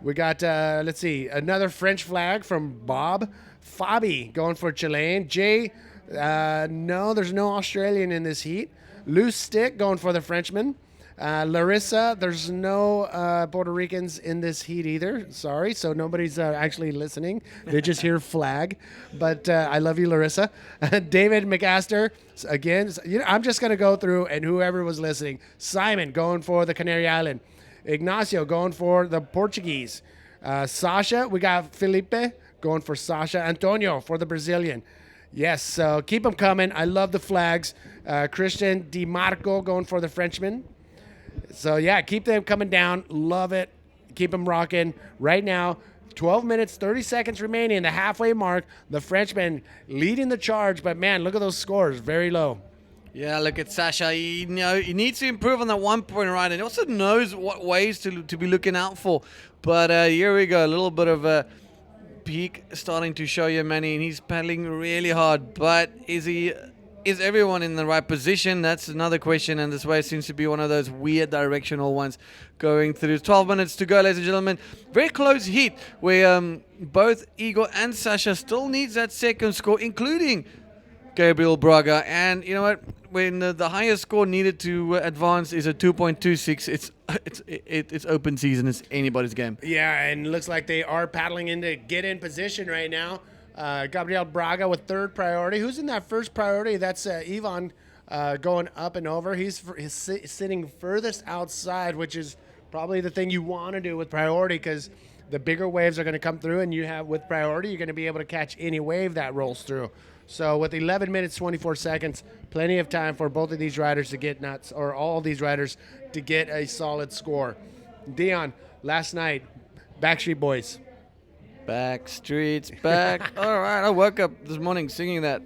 we got, let's see, another French flag from Bob. Fabi going for Chilean. Jay, no, there's no Australian in this heat. Loose Stick going for the Frenchman. Larissa, there's no Puerto Ricans in this heat either. Sorry, so nobody's actually listening. They just hear flag. But I love you, Larissa. David McAster, again, I'm just going to go through and whoever was listening. Simon going for the Canary Island. Ignacio going for the Portuguese. Sasha, we got Felipe going for Sasha. Antonio for the Brazilian. Yes, so keep them coming. I love the flags. Christian DiMarco going for the Frenchman. So, yeah, keep them coming down. Love it. Keep them rocking. Right now, 12 minutes, 30 seconds remaining, the halfway mark. The Frenchman leading the charge, but man, look at those scores, very low. Yeah, look at Sasha. He needs to improve on that 1 point ride, and he also knows what ways to be looking out for. But here we go, a little bit of a peak starting to show you, Manny, and he's paddling really hard. But is everyone in the right position? That's another question, and this way seems to be one of those weird directional ones going through. 12 minutes to go, ladies and gentlemen. Very close heat where both Igor and Sasha still needs that second score, including Gabriel Braga. And you know what? When the highest score needed to advance is a 2.26, it's open season. It's anybody's game. Yeah, and it looks like they are paddling in to get in position right now. Gabriel Braga with third priority. Who's in that first priority? That's Ivan going up and over. He's sitting furthest outside, which is probably the thing you want to do with priority, because the bigger waves are going to come through, and you have with priority, you're going to be able to catch any wave that rolls through. So with 11 minutes, 24 seconds, plenty of time for both of these riders to get nuts, or all these riders to get a solid score. Dion, last night, Backstreet Boys. Backstreet's back. All right, I woke up this morning singing that.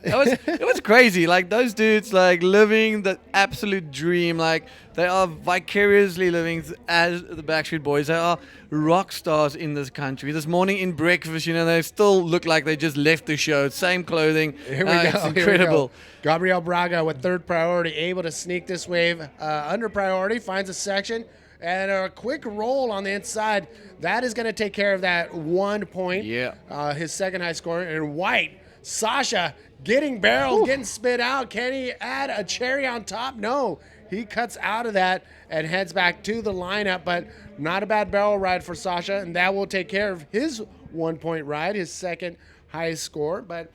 It was crazy. Like, those dudes, like, living the absolute dream. Like, they are vicariously living as the Backstreet Boys. They are rock stars in this country. This morning in breakfast, they still look like they just left the show. Same clothing. Here we go. It's incredible. Gabriel Braga with third priority, able to sneak this wave under priority, finds a section. And a quick roll on the inside. That is going to take care of that 1 point. Yeah. His second high score. And White, Sasha, getting barreled, getting spit out. Can he add a cherry on top? No. He cuts out of that and heads back to the lineup. But not a bad barrel ride for Sasha. And that will take care of his 1 point ride, his second highest score. But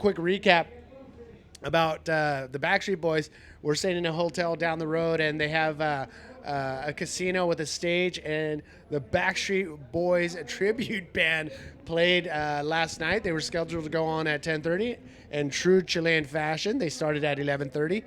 quick recap about the Backstreet Boys. We're staying in a hotel down the road, and they have a casino with a stage, and the Backstreet Boys tribute band played last night. They were scheduled to go on at 10:30 in true Chilean fashion. They started at 11:30,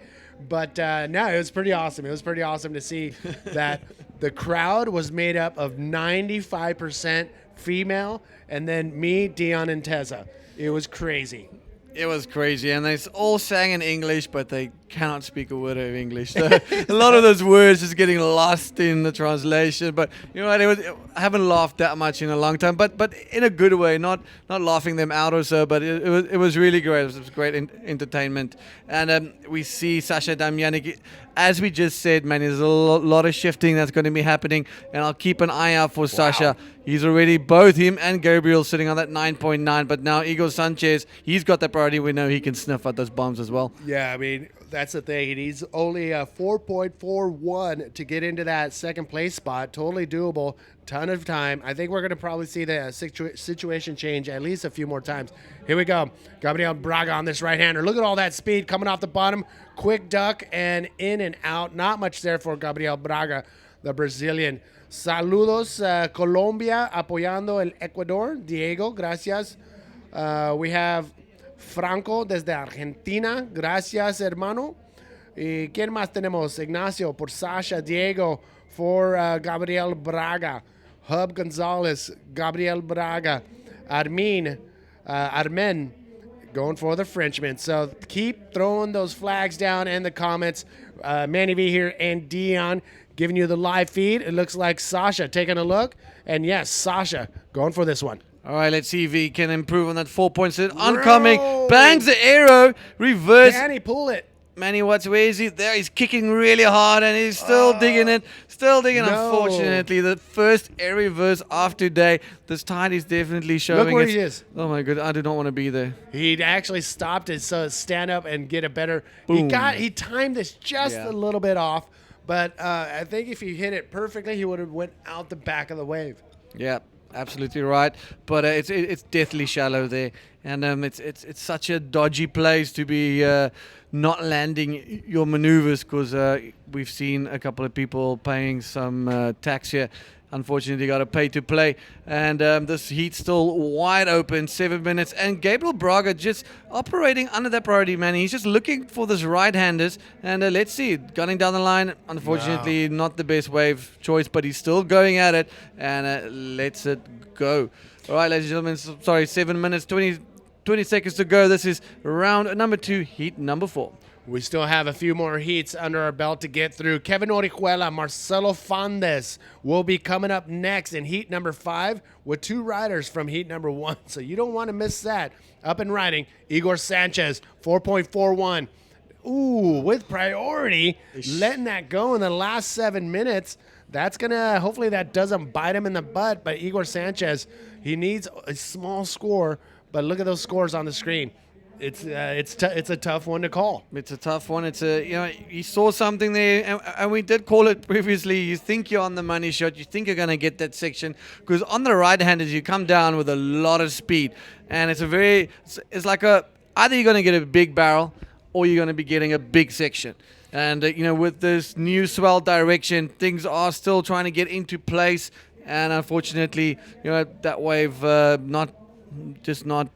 but no, it was pretty awesome. It was pretty awesome to see that the crowd was made up of 95% female, and then me, Dion, and Teza. It was crazy. It was crazy, and they all sang in English, but they cannot speak a word of English. So a lot of those words just getting lost in the translation. But you know what? I haven't laughed that much in a long time, but in a good way, not laughing them out or so. But it was really great. It was great entertainment, and we see Sasha Damjanic. As we just said, man, there's a lot of shifting that's going to be happening, and I'll keep an eye out for Sasha. He's already, both him and Gabriel, sitting on that 9.9, but now Igor Sanchez, he's got that priority. We know he can sniff out those bombs as well. Yeah, I mean, that's the thing. He needs only a 4.41 to get into that second place spot. Totally doable. Ton of time. I think we're going to probably see the situation change at least a few more times. Here we go. Gabriel Braga on this right-hander. Look at all that speed coming off the bottom. Quick duck and in and out. Not much there for Gabriel Braga, the Brazilian. Saludos, Colombia, apoyando el Ecuador. Diego, gracias. We have Franco desde Argentina. Gracias, hermano. ¿Y quién más tenemos? Ignacio por Sasha. Diego for Gabriel Braga. Hub Gonzalez, Gabriel Braga. Armen going for the Frenchman. So keep throwing those flags down in the comments. Manny V here and Dion giving you the live feed. It looks like Sasha taking a look. And yes, Sasha going for this one. All right, let's see if he can improve on that 4 points. Oncoming, bangs the arrow, reverse. Can he pull it? Manny Watts, where is he? There, he's kicking really hard, and he's still digging it. Still digging, no. Unfortunately. The first air reverse of today. This tide is definitely showing. Look where he is. Oh, my God. I do not want to be there. He actually stopped it, so stand up and get a better. Boom. He timed this just a little bit off, but I think if he hit it perfectly, he would have went out the back of the wave. Yeah. Absolutely right, but it's deathly shallow there, and it's such a dodgy place to be not landing your maneuvers, because we've seen a couple of people paying some tax here. unfortunately got to pay to play. And this heat's still wide open, 7 minutes. And Gabriel Braga just operating under that priority, man. He's just looking for this right-handers. And let's see, gunning down the line, unfortunately not the best wave choice, but he's still going at it. And lets it go. All right, ladies and gentlemen, sorry, 7 minutes, 20 seconds to go. This is round number 2, heat number 4. We still have a few more heats under our belt to get through. Kevin Orihuela, Marcelo Fandes will be coming up next in heat number 5 with 2 riders from heat number 1. So you don't want to miss that. Up and riding, Igor Sanchez, 4.41. Ooh, with priority, letting that go in the last 7 minutes. That's going to, hopefully that doesn't bite him in the butt. But Igor Sanchez, he needs a small score. But look at those scores on the screen. It's a tough one to call. It's a tough one. It's you saw something there, and we did call it previously. You think you're on the money shot. You think you're going to get that section because on the right-handers you come down with a lot of speed, and it's like either you're going to get a big barrel or you're going to be getting a big section. And with this new swell direction, things are still trying to get into place, and unfortunately, that wave not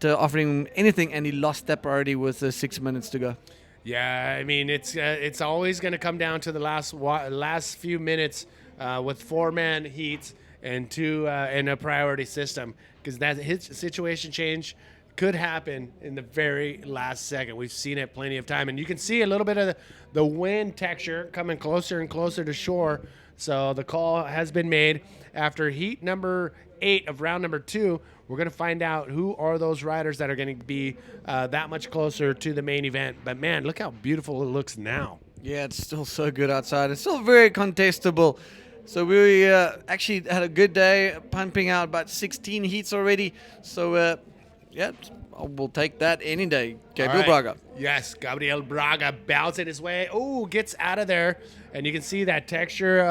offering anything, and he lost that priority with 6 minutes to go. Yeah, I mean it's always going to come down to the last few minutes with 4-man heats and 2 in a priority system, because that his situation change could happen in the very last second. We've seen it plenty of time, and you can see a little bit of the wind texture coming closer and closer to shore. So the call has been made after heat number 8 of round number 2. We're going to find out who are those riders that are going to be that much closer to the main event. But, man, look how beautiful it looks now. Yeah, it's still so good outside. It's still very contestable. So we actually had a good day, pumping out about 16 heats already. So, we'll take that any day. Gabriel Braga. Yes, Gabriel Braga bouncing his way. Oh, gets out of there. And you can see that texture,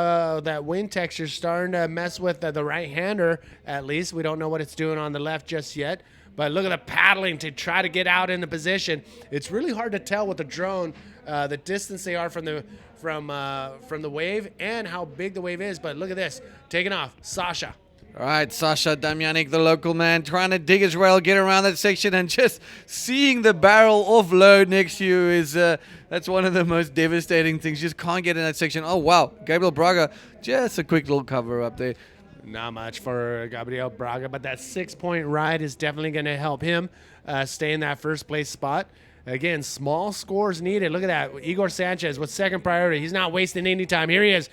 that wind texture starting to mess with the right-hander, at least. We don't know what it's doing on the left just yet. But look at the paddling to try to get out in the position. It's really hard to tell with the drone the distance they are from the wave and how big the wave is. But look at this. Taking off. Sasha. All right, Sasha Damjanic, the local man, trying to dig his rail, get around that section, and just seeing the barrel offload next to you is that's one of the most devastating things. You just can't get in that section. Oh, wow. Gabriel Braga, just a quick little cover up there. Not much for Gabriel Braga, but that 6-point ride is definitely going to help him stay in that first place spot. Again, small scores needed. Look at that. Igor Sanchez with second priority. He's not wasting any time. Here he is.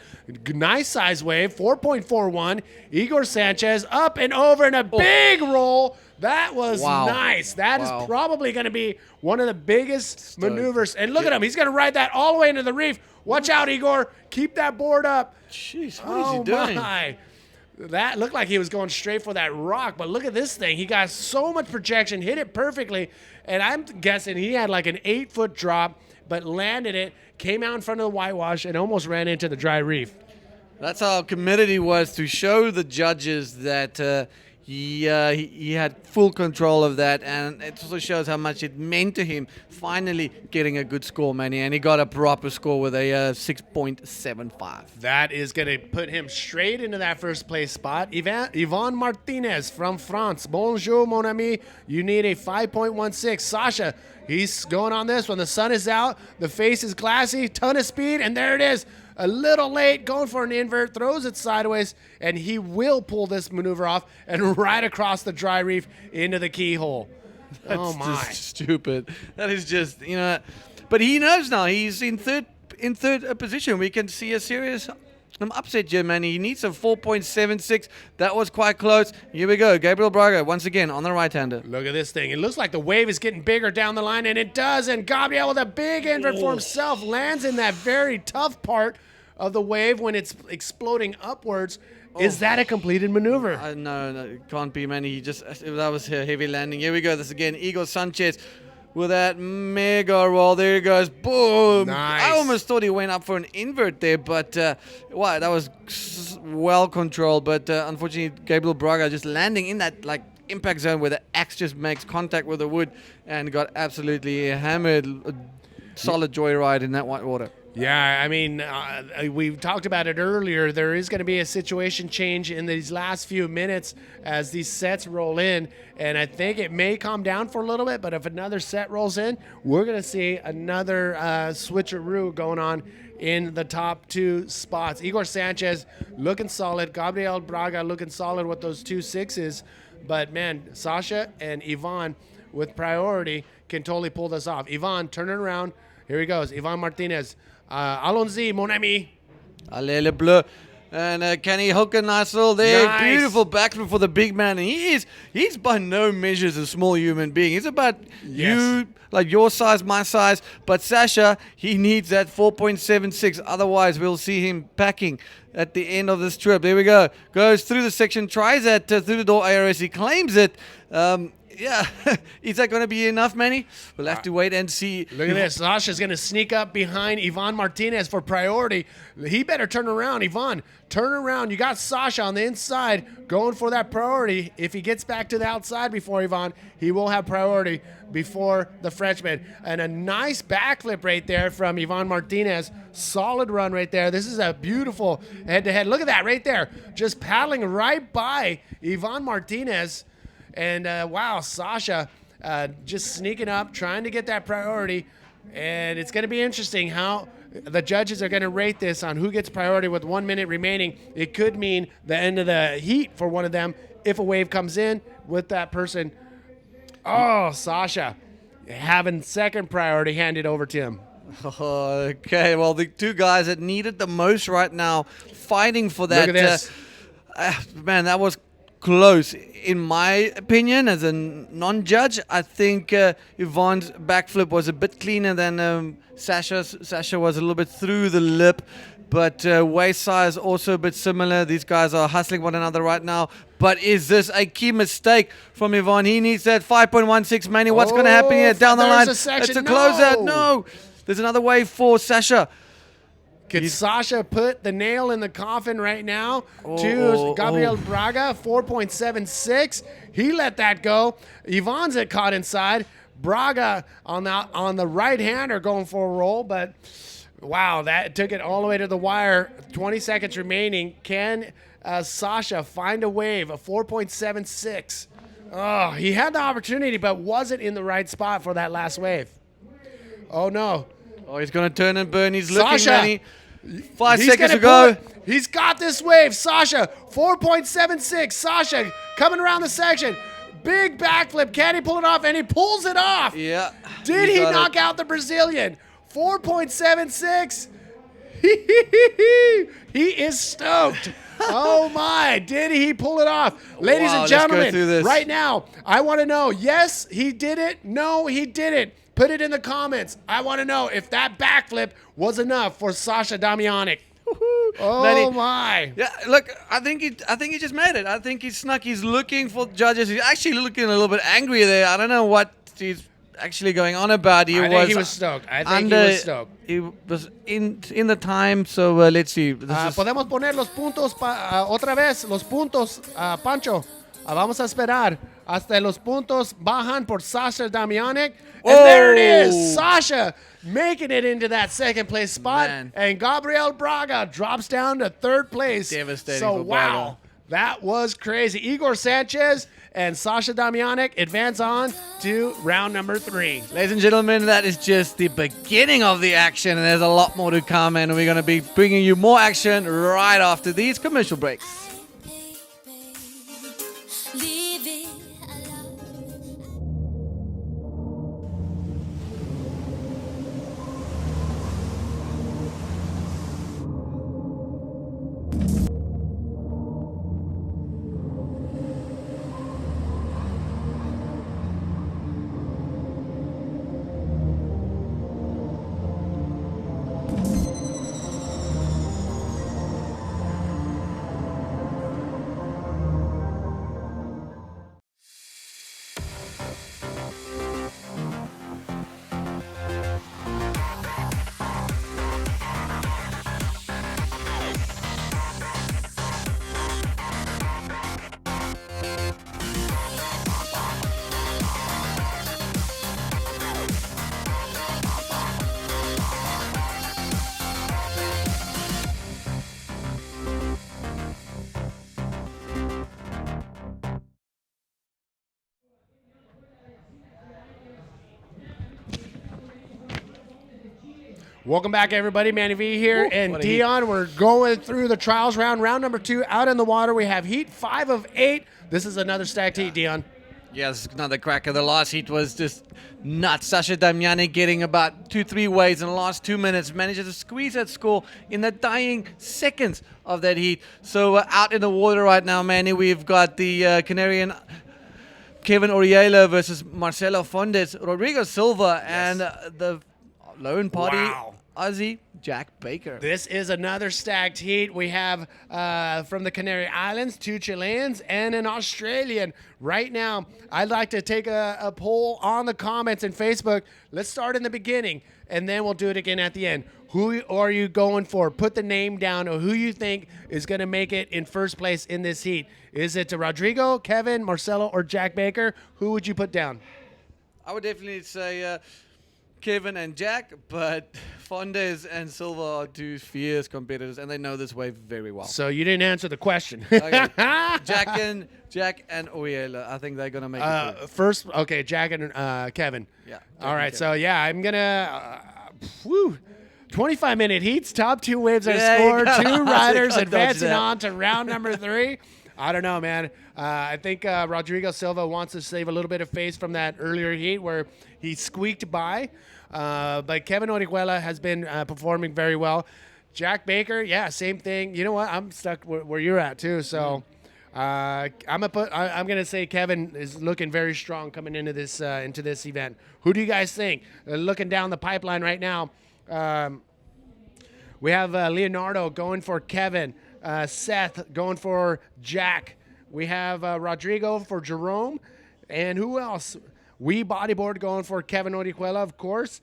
Nice size wave, 4.41. Igor Sanchez up and over in a big roll. That was nice. That is probably going to be one of the biggest maneuvers. And look at him. He's going to ride that all the way into the reef. Watch out, Igor. Keep that board up. Jeez, what is he doing? My. That looked like he was going straight for that rock, but look at this thing. He got so much projection, hit it perfectly, and I'm guessing he had like an 8-foot drop, but landed it, came out in front of the whitewash, and almost ran into the dry reef. That's how committed he was to show the judges that he had full control of that, and it also shows how much it meant to him finally getting a good score, man. And he got a proper score with a 6.75. That is going to put him straight into that first place spot. Yvonne Martinez from France. Bonjour, mon ami. You need a 5.16. Sasha, he's going on this when the sun is out. The face is glassy, ton of speed, and there it is. A little late, going for an invert, throws it sideways, and he will pull this maneuver off and right across the dry reef into the keyhole. That's just stupid. That is just, but he knows now. He's in third position. We can see a serious upset here, man. He needs a 4.76. That was quite close. Here we go. Gabriel Braga, once again, on the right-hander. Look at this thing. It looks like the wave is getting bigger down the line, and it does. And Gabriel with a big invert for himself lands in that very tough part of the wave when it's exploding upwards. Is that a completed maneuver? No, it can't be, man. That was a heavy landing. Here we go. This again. Igor Sanchez with that mega roll. There he goes. Boom. Nice. I almost thought he went up for an invert there, but that was well controlled. But unfortunately, Gabriel Braga just landing in that impact zone where the axe just makes contact with the wood and got absolutely hammered. solid joyride in that white water. Yeah, I mean, we talked about it earlier. There is going to be a situation change in these last few minutes as these sets roll in, and I think it may calm down for a little bit, but if another set rolls in, we're going to see another switcheroo going on in the top two spots. Igor Sanchez looking solid. Gabriel Braga looking solid with those 2.6s, but man, Sasha and Ivan with priority can totally pull this off. Ivan, turn it around. Here he goes. Ivan Martinez. Allons-y, mon ami. Allez le bleu. And can he hook a nice little there? Nice. Beautiful backflip for the big man. And he's by no measures a small human being. He's about you, like your size, my size. But Sasha, he needs that 4.76. Otherwise, we'll see him packing at the end of this trip. There we go. Goes through the section, tries that through the door ARS. He claims it. Yeah, is that going to be enough, Manny? We'll have to wait and see. Look at this. Sasha's going to sneak up behind Ivan Martinez for priority. He better turn around. Ivan, turn around. You got Sasha on the inside going for that priority. If he gets back to the outside before Ivan, he will have priority before the Frenchman. And a nice backflip right there from Ivan Martinez. Solid run right there. This is a beautiful head-to-head. Look at that right there. Just paddling right by Ivan Martinez. And wow, Sasha just sneaking up, trying to get that priority. And it's going to be interesting how the judges are going to rate this on who gets priority with 1 minute remaining. It could mean the end of the heat for one of them if a wave comes in with that person. Oh, Sasha having second priority handed over to him. Okay, well, the two guys that need it the most right now fighting for that. Look at this. Man, that was close. In my opinion, as a non-judge, I think Yvonne's backflip was a bit cleaner than Sasha's. Sasha was a little bit through the lip, but waist size also a bit similar. These guys are hustling one another right now. But is this a key mistake from Yvonne? He needs that 5.16. Manny, what's going to happen here down the line? It's a closeout. No. There's another wave for Sasha. Could Sasha put the nail in the coffin right now to Gabriel Braga, 4.76? He let that go. Yvonne's it caught inside. Braga on the right hander going for a roll, but wow, that took it all the way to the wire. 20 seconds remaining. Can Sasha find a wave, a 4.76? Oh, he had the opportunity, but wasn't in the right spot for that last wave. Oh, no. Oh, he's going to turn and burn. He's looking, Sasha, Manny. 5 seconds to go. He's got this wave. Sasha, 4.76. Sasha coming around the section. Big backflip. Can he pull it off? And he pulls it off. Yeah. Did he knock out the Brazilian? 4.76. He is stoked. Oh, my. Did he pull it off? Ladies and gentlemen, right now, I want to know, yes, he did it. No, he didn't. Put it in the comments. I want to know if that backflip was enough for Sasha Damianic. Oh, Manny, my. Yeah, look, I think he just made it. I think he snuck. He's looking for judges. He's actually looking a little bit angry there. I don't know what he's actually going on about. I think he was stoked. I think he was stoked. He was in the time, so let's see. Podemos poner los puntos otra vez, los puntos, Pancho. Vamos a esperar hasta los puntos bajan por Sasha Damianic. And there it is. Sasha making it into that second place spot. Man. And Gabriel Braga drops down to third place. Devastating So, for wow. Braga. That was crazy. Igor Sanchez and Sasha Damianic advance on to round number 3. Ladies and gentlemen, that is just the beginning of the action, and there's a lot more to come, and we're going to be bringing you more action right after these commercial breaks. Welcome back, everybody. Manny V here, and what a heat. Dion. We're going through the trials round number 2 out in the water. We have heat 5 of 8. This is another stacked heat, Dion. Yes, another cracker. The last heat was just nuts. Sasha Damiani getting about 2-3 waves in the last 2 minutes. Manages to squeeze that score in the dying seconds of that heat. So out in the water right now, Manny, we've got the Canarian Kevin Oriela versus Marcelo Fondes, Rodrigo Silva, and the lone party Aussie Jack Baker. This is another stacked heat. We have from the Canary Islands 2 Chileans and an Australian. Right now, I'd like to take a poll on the comments in Facebook. Let's start in the beginning, and then we'll do it again at the end. Who are you going for? Put the name down of who you think is going to make it in first place in this heat. Is it Rodrigo, Kevin, Marcelo, or Jack Baker? Who would you put down? I would definitely say Kevin and Jack, but Fondes and Silva are 2 fierce competitors, and they know this wave very well. So you didn't answer the question. Okay. Jack and Oriela, I think they're gonna make it through. First, okay, Jack and Kevin. Yeah. All right, so yeah, I'm gonna. 25-minute heats, top 2 waves are scored, 2 riders advancing on to round number 3. I don't know, man. I think Rodrigo Silva wants to save a little bit of face from that earlier heat where he squeaked by. But Kevin Orihuela has been performing very well. Jack Baker, yeah, same thing. You know what? I'm stuck where you're at too. So I'm gonna say Kevin is looking very strong coming into this event. Who do you guys think? Looking down the pipeline right now, we have Leonardo going for Kevin. Seth going for Jack. We have Rodrigo for Jerome. And who else? We Bodyboard going for Kevin Orihuela, of course.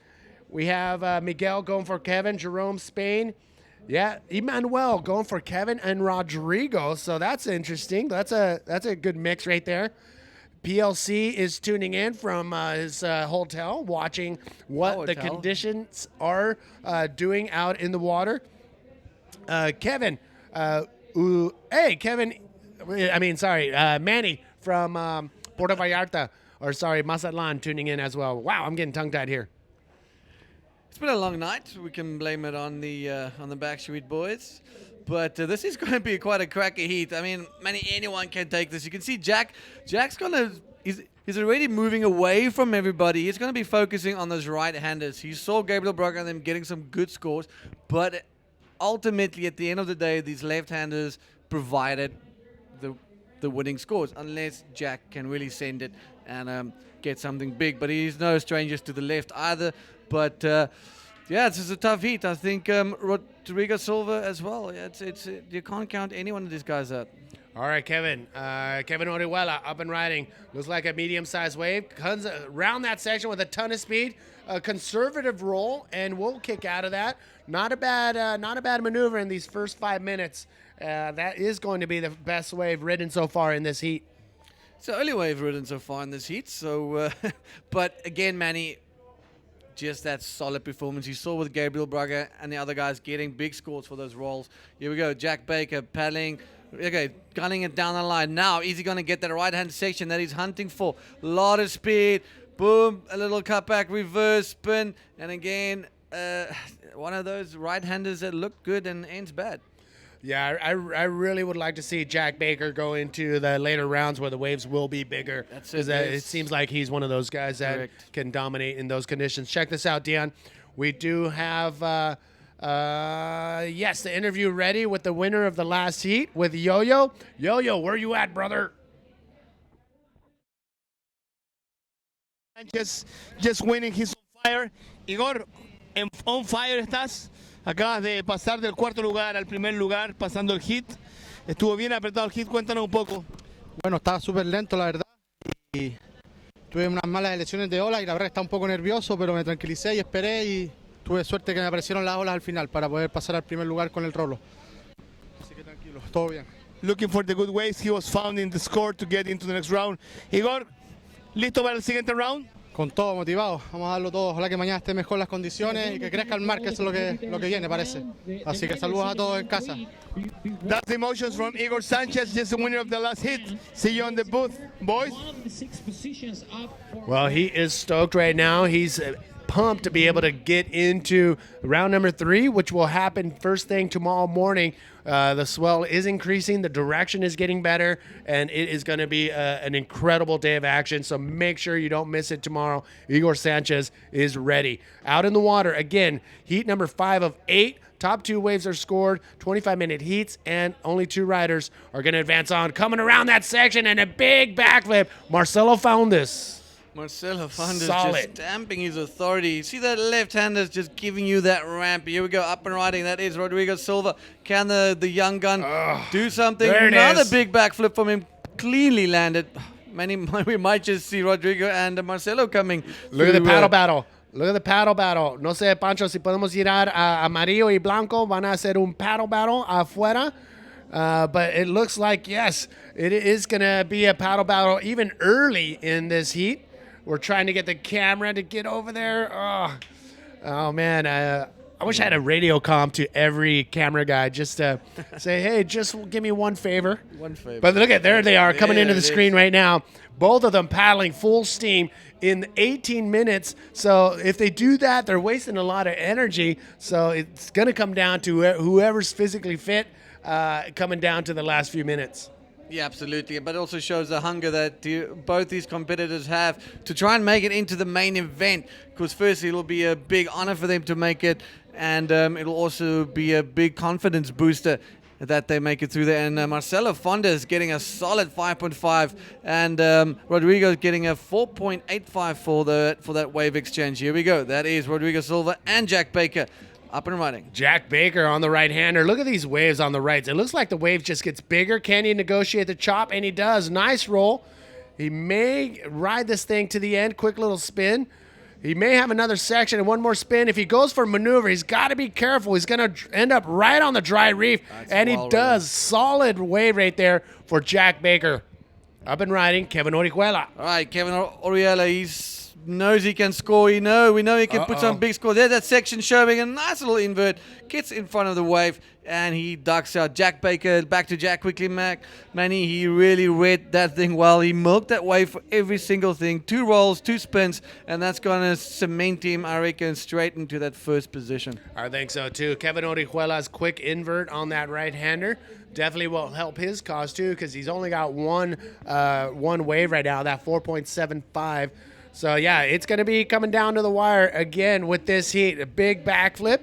We have Miguel going for Kevin. Jerome, Spain. Yeah, Emmanuel going for Kevin and Rodrigo. So that's interesting. That's a good mix right there. PLC is tuning in from his hotel, watching what the conditions are doing out in the water. Kevin. Manny from Puerto Vallarta, Mazatlan, tuning in as well. Wow, I'm getting tongue-tied here. It's been a long night. We can blame it on the Backstreet Boys. But this is going to be quite a cracker heat. I mean, anyone can take this. You can see Jack's going to... He's already moving away from everybody. He's going to be focusing on those right-handers. He saw Gabriel Braga and them getting some good scores. But ultimately, at the end of the day, these left-handers provided the winning scores, unless Jack can really send it and get something big. But he's no strangers to the left either. But this is a tough heat. I think Rodrigo Silva as well. You can't count any one of these guys out. All right, Kevin. Kevin Orihuela up and riding. Looks like a medium-sized wave. Comes around that section with a ton of speed. A conservative roll, and we'll kick out of that. Not a bad maneuver in these first 5 minutes. That is going to be the best wave ridden so far in this heat. It's the only wave ridden so far in this heat. So, but again, Manny, just that solid performance you saw with Gabriel Braga and the other guys getting big scores for those rolls. Here we go, Jack Baker paddling. Okay, gunning it down the line. Now, is he going to get that right-hand section that he's hunting for? A lot of speed. Boom, a little cutback, reverse spin. And again, one of those right-handers that look good and ends bad. Yeah, I really would like to see Jack Baker go into the later rounds where the waves will be bigger. That's it. It seems like he's one of those guys that can dominate in those conditions. Check this out, Dion. We do have, the interview ready with the winner of the last heat with Yo-Yo. Yo-Yo, where you at, brother? Just winning, he's on fire. Igor, on fire estás. Acabas de pasar del 4º lugar al 1er lugar, pasando el hit. Estuvo bien apretado el hit, cuéntanos un poco. Bueno, estaba súper lento, la verdad. Y tuve unas malas elecciones de ola y la verdad que estaba un poco nervioso, pero me tranquilicé y esperé y tuve suerte que me aparecieron las olas al final para poder pasar al 1er lugar con el rolo. Así que tranquilo, todo bien. Looking for the good waves, he was found in the score to get into the next round. Igor, ¿listo para el siguiente round? Con todo, motivado. Vamos a darlo todo. Ojalá que mañana esté mejor las condiciones y que crezca el mar, que eso es lo que viene, parece. Así que saludos a todos en casa. That's the emotions from Igor Sanchez, just the winner of the last hit. See you on the booth, boys. Well, he is stoked right now. He's pumped to be able to get into round number 3, which will happen first thing tomorrow morning. The swell is increasing, the direction is getting better, and it is going to be an incredible day of action. So make sure you don't miss it tomorrow. Igor Sanchez is ready. Out in the water, again, heat number 5 of 8. Top 2 waves are scored, 25-minute heats, and only 2 riders are going to advance on. Coming around that section and a big backflip. Marcelo found this. Marcelo Fonda's Solid. just stamping his authority. See that left-hander's just giving you that ramp. Here we go, up and riding. That is Rodrigo Silva. Can the young gun do something? There it Another is. big backflip from him. Cleanly landed. We might just see Rodrigo and Marcelo coming. Look at the through, paddle battle. Look at the paddle battle. No sé, Pancho, si podemos girar a amarillo y blanco. Van a hacer un paddle battle afuera. But it looks like, yes, it is going to be a paddle battle even early in this heat. We're trying to get the camera to get over there. Oh man. I wish I had a radio comm to every camera guy just to say, hey, just give me one favor. One favor. But look at, there they are coming into the it screen is. right now. Both of them paddling full steam in 18 minutes. So if they do that, they're wasting a lot of energy. So it's going to come down to whoever's physically fit coming down to the last few minutes. Yeah, absolutely. But it also shows the hunger that both these competitors have to try and make it into the main event. Because firstly, it'll be a big honor for them to make it. And it'll also be a big confidence booster that they make it through there. And Marcelo Fonda is getting a solid 5.5. And Rodrigo's getting a 4.85 for that wave exchange. Here we go. That is Rodrigo Silva and Jack Baker. Up and running. Jack Baker on the right-hander. Look at these waves on the rights. It looks like the wave just gets bigger. Can he negotiate the chop? And he does. Nice roll. He may ride this thing to the end. Quick little spin. He may have another section and one more spin. If he goes for maneuver, he's got to be careful. He's going to end up right on the dry reef. And he does. Solid wave right there for Jack Baker. Up and riding, Kevin Orihuela. All right, Kevin Orihuela, knows he can score. We know he can put some big score. There's that section showing a nice little invert. Gets in front of the wave, and he ducks out. Jack Baker, back to Jack quickly, Manny. He really read that thing well. He milked that wave for every single thing. 2 rolls, 2 spins, and that's going to cement him, I reckon, straight into that first position. I think so, too. Kevin Orihuela's quick invert on that right-hander definitely will help his cause, too, because he's only got one wave right now, that 4.75. So, yeah, it's going to be coming down to the wire again with this heat. A big backflip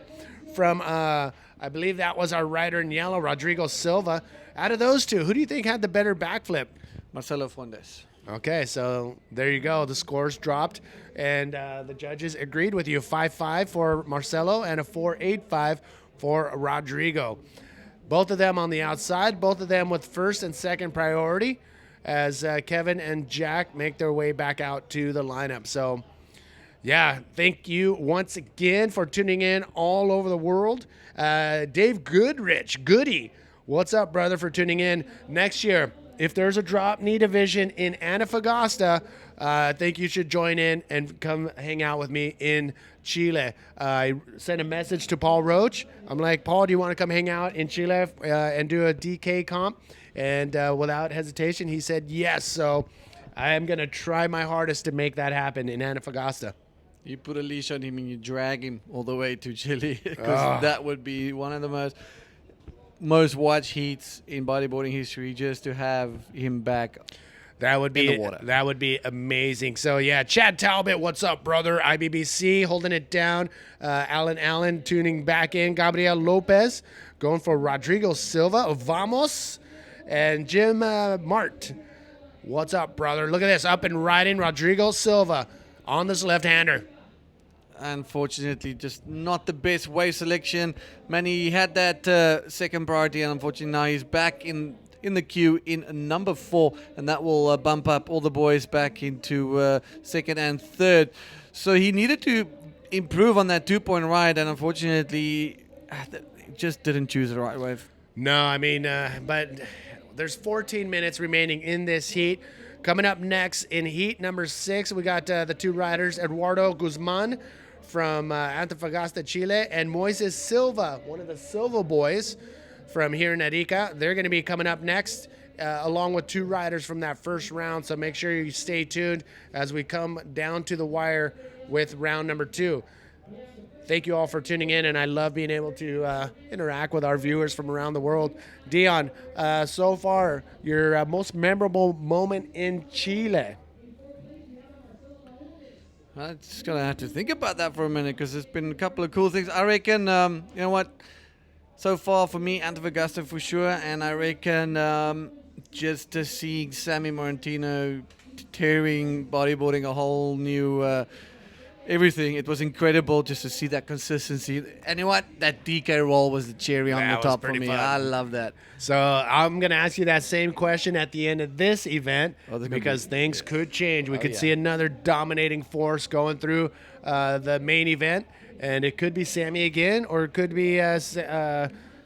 from, I believe that was our rider in yellow, Rodrigo Silva. Out of those two, who do you think had the better backflip? Marcelo Fondes. Okay, so there you go. The scores dropped, and the judges agreed with you. 5.5 for Marcelo and a 4.85 for Rodrigo. Both of them on the outside, both of them with first and second priority, as Kevin and Jack make their way back out to the lineup. So, yeah, thank you once again for tuning in all over the world. Dave Goody, what's up, brother, for tuning in. Next year, if there's a drop knee division in Antofagasta, I think you should join in and come hang out with me in Chile. I sent a message to Paul Roach. I'm like, Paul, do you want to come hang out in Chile and do a DK comp? And without hesitation, he said yes. So I am going to try my hardest to make that happen in Antofagasta. You put a leash on him and you drag him all the way to Chile, because that would be one of the most watched heats in bodyboarding history, just to have him back. That would be in the water. That would be amazing. So yeah, Chad Talbot, what's up, brother? IBBC holding it down. Alan Allen tuning back in. Gabriel Lopez going for Rodrigo Silva. Vamos. And Jim Mart, what's up, brother? Look at this, up and riding Rodrigo Silva on this left-hander. Unfortunately, just not the best wave selection. Manny had that second priority, and unfortunately now he's back in the queue in number 4, and that will bump up all the boys back into second and third. So he needed to improve on that 2-point ride, and unfortunately just didn't choose the right wave. No, I mean, but there's 14 minutes remaining in this heat. Coming up next in heat number 6, we got the 2 riders, Eduardo Guzman from Antofagasta, Chile, and Moises Silva, one of the Silva boys from here in ARICA. They're going to be coming up next, along with 2 riders from that first round. So make sure you stay tuned as we come down to the wire with round number 2. Thank you all for tuning in, and I love being able to interact with our viewers from around the world. Dion, so far, your most memorable moment in Chile? I'm just going to have to think about that for a minute because there's been a couple of cool things. I reckon, you know what, so far for me, Antofagasta for sure, and I reckon just to see Sammy Martino tearing bodyboarding a whole new everything. It was incredible just to see that consistency. And you know what? That DK roll was the cherry on the top for me. Fun. I love that. So I'm going to ask you that same question at the end of this event because things could change. We could see another dominating force going through the main event, and it could be Sammy again, or it could be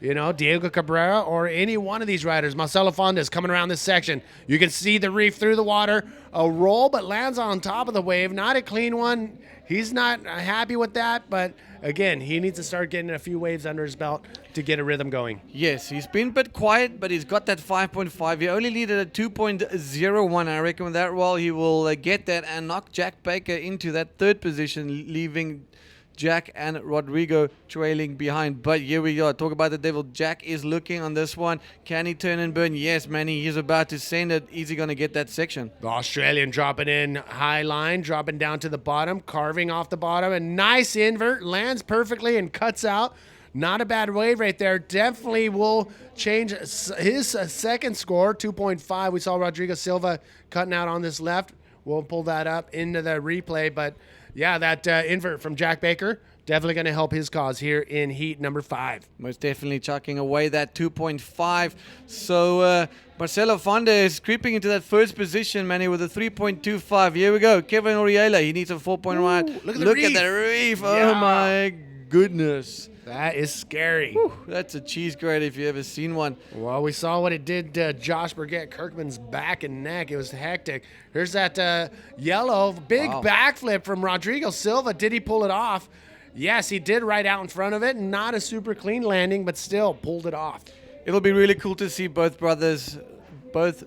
Diego Cabrera or any one of these riders. Marcelo Fonda is coming around this section. You can see the reef through the water. A roll, but lands on top of the wave. Not a clean one. He's not happy with that, but again, he needs to start getting a few waves under his belt to get a rhythm going. Yes, he's been a bit quiet, but he's got that 5.5. He only needed a 2.01. I reckon with that roll, he will get that and knock Jack Baker into that 3rd position, leaving Jack and Rodrigo trailing behind. But here we go. Talk about the devil. Jack is looking on this one. Can he turn and burn? Yes, Manny. He's about to send it. Is he going to get that section? The Australian dropping in high line, dropping down to the bottom, carving off the bottom. A nice invert. Lands perfectly and cuts out. Not a bad wave right there. Definitely will change his second score, 2.5. We saw Rodrigo Silva cutting out on this left. We'll pull that up into the replay, but yeah, that invert from Jack Baker, definitely going to help his cause here in heat number 5. Most definitely chucking away that 2.5. So Marcelo Fonda is creeping into that 1st position, Manny, with a 3.25. Here we go. Kevin Oriela, he needs a 4.1. Look at the reef. Yeah. Oh, my goodness. That is scary. Whew, that's a cheese grater if you ever seen one. Well, we saw what it did to Josh Burgett Kirkman's back and neck. It was hectic. Here's that yellow big backflip from Rodrigo Silva. Did he pull it off? Yes, he did right out in front of it. Not a super clean landing, but still pulled it off. It'll be really cool to see both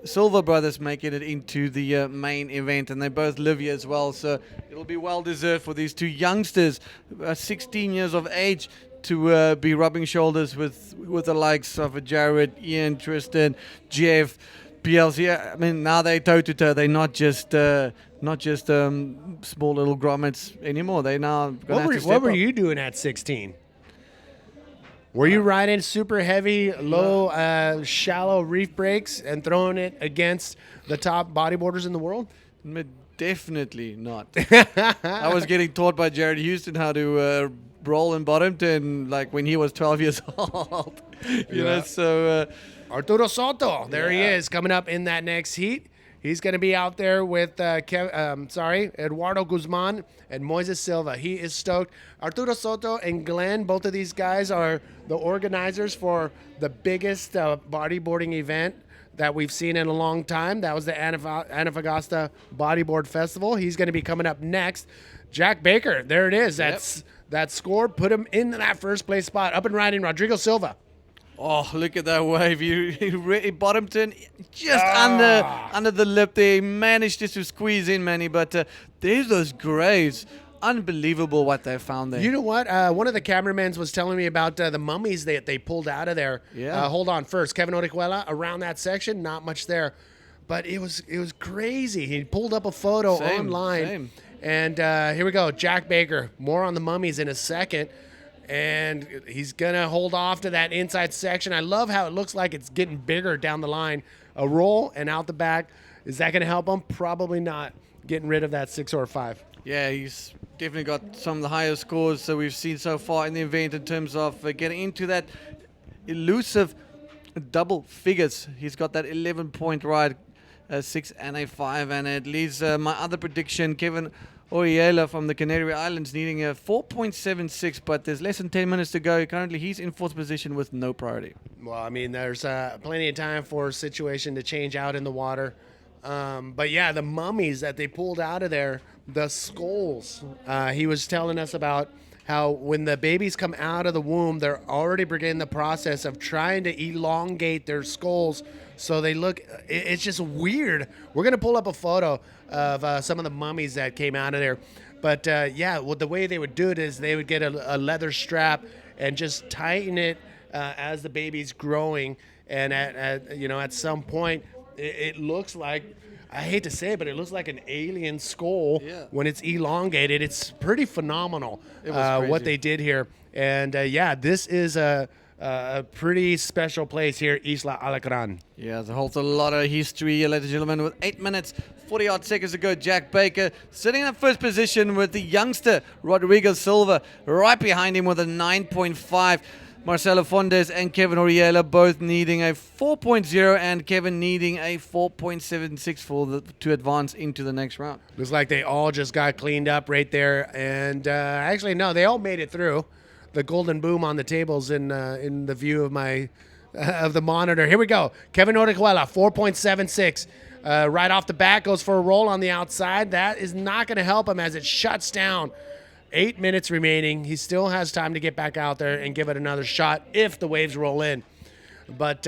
Silva brothers making it into the main event, and they both live here as well. So it'll be well deserved for these two youngsters, 16 years of age, to be rubbing shoulders with the likes of Jared, Ian, Tristan, Jeff, PLC. I mean, now they toe to toe. They're not just small little grommets anymore. They now What were you doing at 16? Were you riding super heavy, low, shallow reef breaks and throwing it against the top bodyboarders in the world? Definitely not. I was getting taught by Jared Houston how to roll in bottom turn like when he was 12 years old. you know, so Arturo Soto, there he is, coming up in that next heat. He's going to be out there with Eduardo Guzman and Moises Silva. He is stoked. Arturo Soto and Glenn, both of these guys are the organizers for the biggest bodyboarding event that we've seen in a long time. That was the Antofagasta Bodyboard Festival. He's going to be coming up next. Jack Baker, there it is. That score put him in that 1st place spot. Up and riding Rodrigo Silva. Oh, look at that wave. He bottom turn just under the lip there. He managed just to squeeze in, Manny. But there's those graves. Unbelievable what they found there. You know what? One of the cameramans was telling me about the mummies that they pulled out of there. Yeah. Hold on first. Kevin Orihuela, around that section, not much there. But it was crazy. He pulled up a photo online. Same. And here we go. Jack Baker. More on the mummies in a second. And he's going to hold off to that inside section. I love how it looks like it's getting bigger down the line. A roll and out the back. Is that going to help him? Probably not. Getting rid of that 6 or 5. Yeah, he's definitely got some of the highest scores that we've seen so far in the event in terms of getting into that elusive double figures. He's got that 11-point ride, 6 and a 5. And it leaves my other prediction, Kevin Oriela from the Canary Islands, needing a 4.76, but there's less than 10 minutes to go. Currently, he's in 4th position with no priority. Well, I mean, there's plenty of time for a situation to change out in the water. But yeah, the mummies that they pulled out of there, the skulls. He was telling us about how when the babies come out of the womb, they're already beginning the process of trying to elongate their skulls so they look, it's just weird. We're going to pull up a photo of some of the mummies that came out of there. But yeah, well, the way they would do it is they would get a leather strap and just tighten it as the baby's growing. And at some point, it looks like, I hate to say it, but it looks like an alien skull when it's elongated. It's pretty phenomenal what they did here. And this is a pretty special place here, Isla Alacran. Yeah, it holds a lot of history, ladies and gentlemen. With 8 minutes, 40-odd seconds to go, Jack Baker sitting in first position with the youngster, Rodrigo Silva, right behind him with a 9.5. Marcelo Fondes and Kevin Oriela both needing a 4.0 and Kevin needing a 4.76 to advance into the next round. Looks like they all just got cleaned up right there. And actually, no, they all made it through. The golden boom on the tables in the view of my of the monitor. Here we go. Kevin Orihuela, 4.76. Right off the bat, goes for a roll on the outside. That is not going to help him as it shuts down. 8 minutes remaining. He still has time to get back out there and give it another shot if the waves roll in. But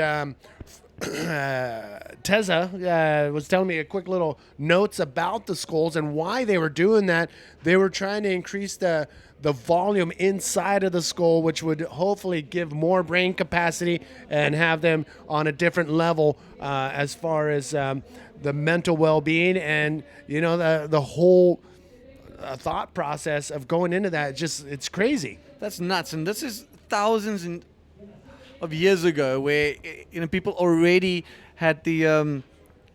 Teza was telling me a quick little notes about the skulls and why they were doing that. They were trying to increase the volume inside of the skull, which would hopefully give more brain capacity and have them on a different level as far as the mental well-being and, the whole thought process of going into that. It's crazy. That's nuts. And this is thousands of years ago where, people already had the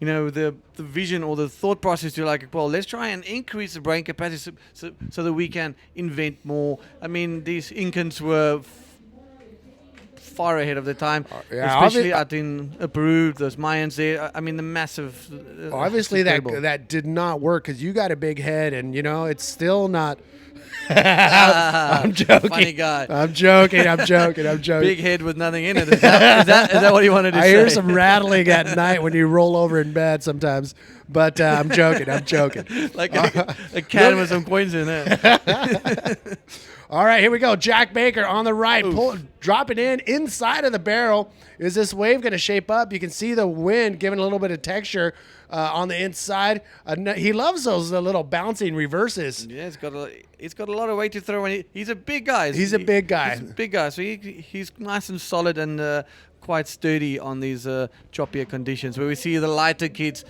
the vision or the thought process to let's try and increase the brain capacity so that we can invent more. I mean, these Incans were far ahead of the time, especially out in Peru, those Mayans there. I mean, the massive... obviously, that did not work because you got a big head and, it's still not... I'm joking. Funny guy. I'm joking. Big head with nothing in it. Is that what you wanted to say? I hear some rattling at night when you roll over in bed sometimes. But I'm joking. Like a can with some coins in it. All right, here we go. Jack Baker on the right, dropping inside of the barrel. Is this wave going to shape up? You can see the wind giving a little bit of texture on the inside. He loves those little bouncing reverses. Yeah, he's got a lot of weight to throw. And he's a big guy. He's a big guy. So he's nice and solid and quite sturdy on these choppier conditions where we see the lighter kids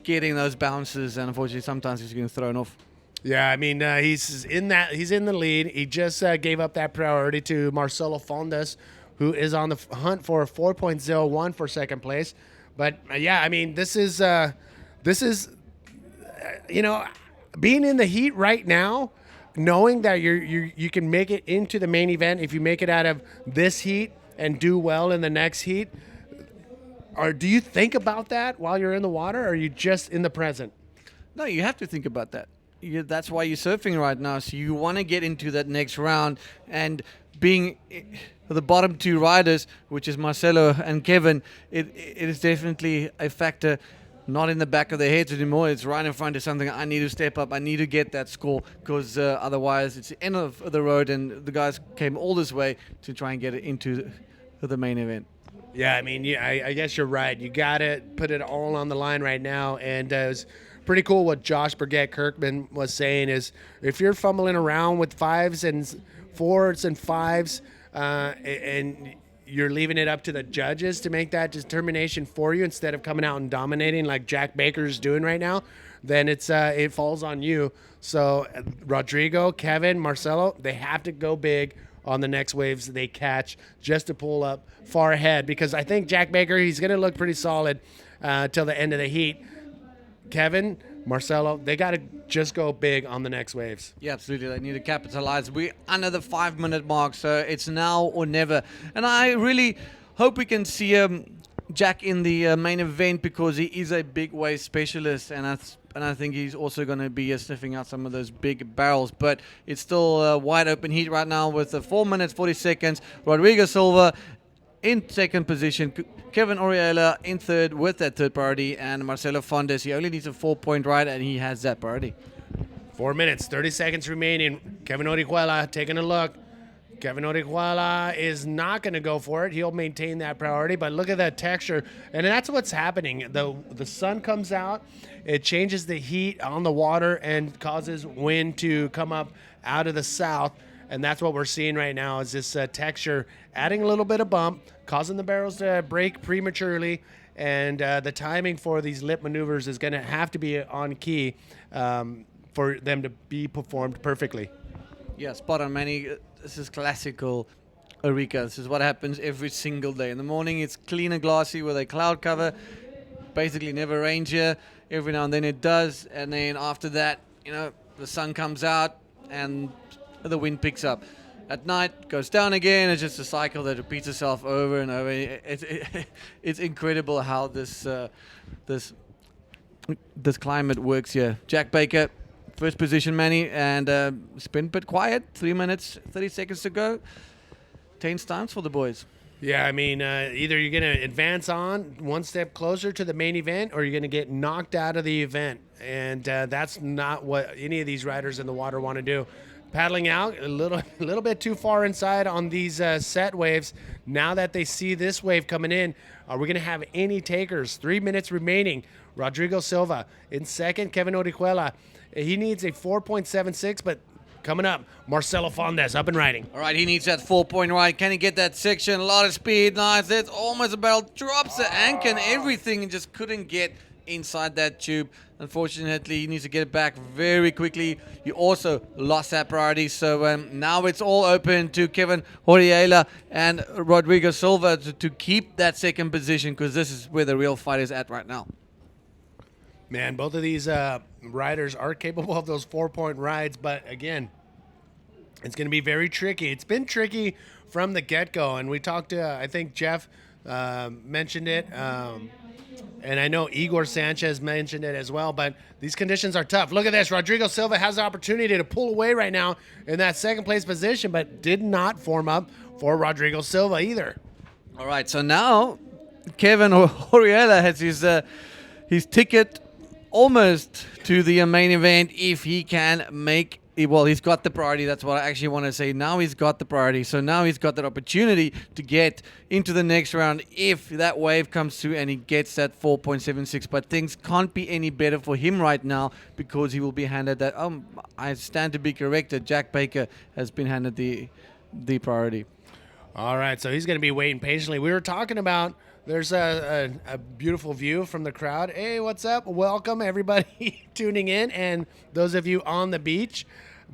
getting those bounces, and unfortunately sometimes he's getting thrown off. Yeah, I mean, he's in the lead. He just gave up that priority to Marcelo Fondes, who is on the hunt for a 4.01 for second place. But I mean, this is being in the heat right now, knowing that you can make it into the main event if you make it out of this heat and do well in the next heat. Or do you think about that while you're in the water, or are you just in the present? No, you have to think about that. That's why you're surfing right now. So you want to get into that next round, and being the bottom two riders, which is Marcelo and Kevin, it is definitely a factor. Not in the back of their heads anymore. It's right in front of something. I need to step up. I need to get that score because otherwise it's the end of the road, and the guys came all this way to try and get it into the main event. Yeah, I mean, I guess you're right. You got to put it all on the line right now, and it was pretty cool what Josh Burgett-Kirkman was saying is if you're fumbling around with 5s and 4s and 5s and you're leaving it up to the judges to make that determination for you instead of coming out and dominating like Jack Baker's doing right now, then it falls on you. So Rodrigo, Kevin, Marcelo, they have to go big on the next waves they catch just to pull up far ahead, because I think Jack Baker, he's going to look pretty solid till the end of the heat. Kevin, Marcelo, they got to just go big on the next waves. Yeah, absolutely. They need to capitalize. We're under the 5-minute mark, so it's now or never. And I really hope we can see Jack in the main event, because he is a big wave specialist, and I think he's also going to be sniffing out some of those big barrels. But it's still a wide open heat right now with 4 minutes, 40 seconds. Rodrigo Silva in second position, Kevin Oriela in third with that third priority, and Marcelo Fondes, he only needs a 4-point ride, and he has that priority. 4 minutes, 30 seconds remaining. Kevin Orihuela taking a look. Kevin Orihuela is not going to go for it. He'll maintain that priority, but look at that texture. And that's what's happening. The sun comes out, it changes the heat on the water and causes wind to come up out of the south. And that's what we're seeing right now is this texture adding a little bit of bump, causing the barrels to break prematurely. And the timing for these lip maneuvers is going to have to be on key for them to be performed perfectly. Yeah, spot on, Manny. This is classical ARICA. This is what happens every single day. In the morning, it's clean and glassy with a cloud cover. Basically never rains here. Every now and then it does. And then after that, the sun comes out and the wind picks up. At night, goes down again. It's just a cycle that repeats itself over and over. It's incredible how this climate works here. Jack Baker, first position, Manny, and it's been a bit quiet. 3 minutes, 30 seconds to go. 10 stunts for the boys. Yeah, I mean, either you're going to advance on one step closer to the main event or you're going to get knocked out of the event. And that's not what any of these riders in the water want to do. Paddling out a little bit too far inside on these set waves. Now that they see this wave coming in, are we going to have any takers? 3 minutes remaining. Rodrigo Silva in second. Kevin Orihuela. He needs a 4.76, but coming up, Marcelo Fondes up and riding. All right, he needs that 4-point ride. Can he get that section? A lot of speed. Nice. That's almost a barrel. Drops the anchor and everything and just couldn't get inside that tube. Unfortunately, he needs to get it back very quickly. He also lost that priority. So now it's all open to Kevin Orihuela and Rodrigo Silva to keep that second position because this is where the real fight is at right now. Man, both of these riders are capable of those 4-point rides, but again, it's going to be very tricky. It's been tricky from the get-go, and we talked to, I think Jeff mentioned it, and I know Igor Sanchez mentioned it as well, but these conditions are tough. Look at this. Rodrigo Silva has the opportunity to pull away right now in that second-place position, but did not form up for Rodrigo Silva either. All right, so now Kevin Orihuela has his ticket almost to the main event if he can make it. Well, he's got the priority. That's what I actually want to say. Now he's got the priority. So now he's got that opportunity to get into the next round if that wave comes through and he gets that 4.76. But things can't be any better for him right now because he will be handed that. I stand to be corrected. Jack Baker has been handed the priority. All right, so he's going to be waiting patiently. We were talking about there's a beautiful view from the crowd. Hey, what's up? Welcome, everybody tuning in and those of you on the beach.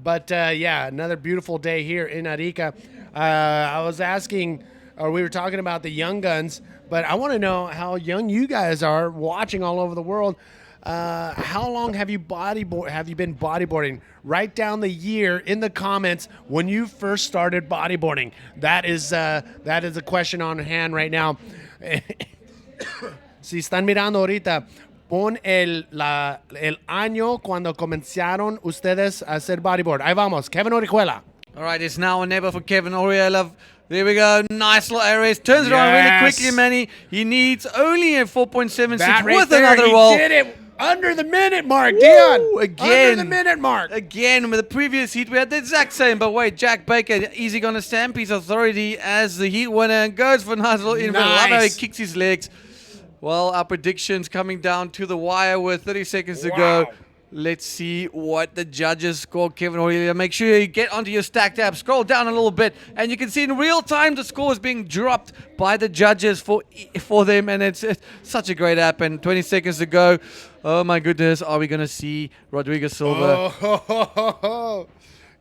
But, yeah, another beautiful day here in Arica. I was asking, or we were talking about the young guns, but I want to know how young you guys are watching all over the world. How long have you been bodyboarding? Write down the year in the comments when you first started bodyboarding. That is a question on hand right now. Si están mirando ahorita, pon el año cuando comenzaron ustedes a hacer bodyboard. Ahí vamos, Kevin Orihuela. All right, it's now or never for Kevin Orihuela. There we go. Nice little ARS. Turns it on really quickly, Manny. He needs only a 4.76 right with there, another roll. He did it under the minute mark, Dion. Again. Under the minute mark. Again, with the previous heat, we had the exact same. But wait, Jack Baker, easy going to stamp his authority as the heat winner and goes for a nice little inverted. I love how he kicks his legs. Well, our predictions coming down to the wire with 30 seconds to go. Let's see what the judges score. Kevin Orihuela, make sure you get onto your stacked app. Scroll down a little bit, and you can see in real time the score is being dropped by the judges for them, and it's such a great app. And 20 seconds to go. Oh my goodness, are we going to see Rodrigo Silva?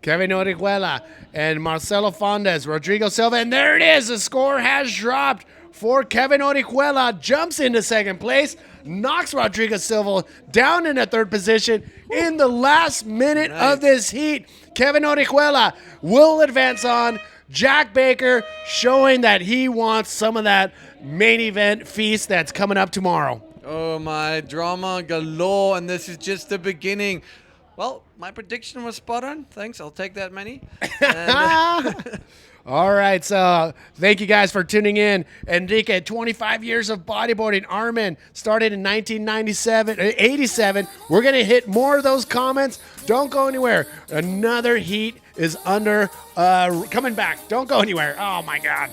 Kevin Orihuela and Marcelo Fondes, Rodrigo Silva, and there it is. The score has dropped for Kevin Orihuela. Jumps into second place, knocks Rodrigo Silva down in a third position in the last minute of this heat. Kevin Orihuela will advance on. Jack Baker showing that he wants some of that main event feast that's coming up tomorrow. Oh my, drama galore, and this is just the beginning. Well, my prediction was spot on. Thanks, I'll take that, Manny. All right, so thank you guys for tuning in. Enrique, 25 years of bodyboarding. Armin started in 87. We're going to hit more of those comments. Don't go anywhere. Another heat is under, coming back. Don't go anywhere. Oh my God.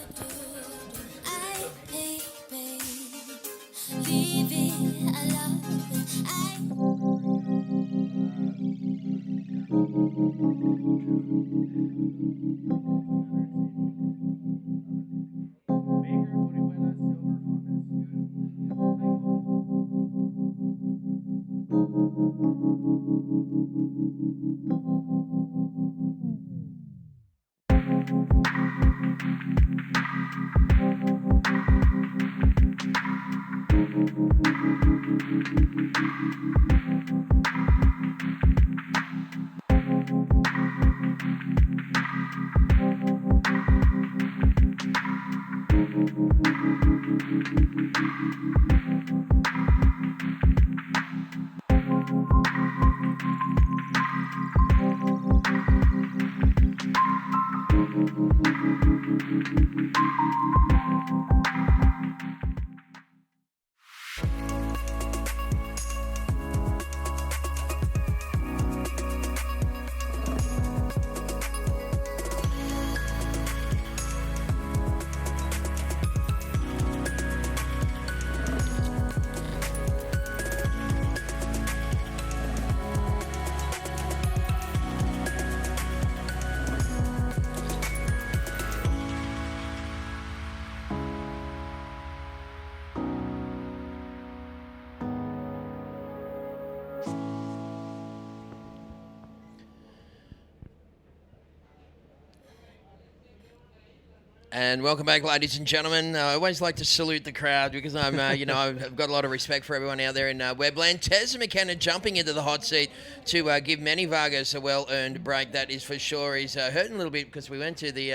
And welcome back, ladies and gentlemen. I always like to salute the crowd because I'm, I've got a lot of respect for everyone out there in Webland. Tez McKenna jumping into the hot seat to give Manny Vargas a well-earned break. That is for sure. He's hurting a little bit because we went to the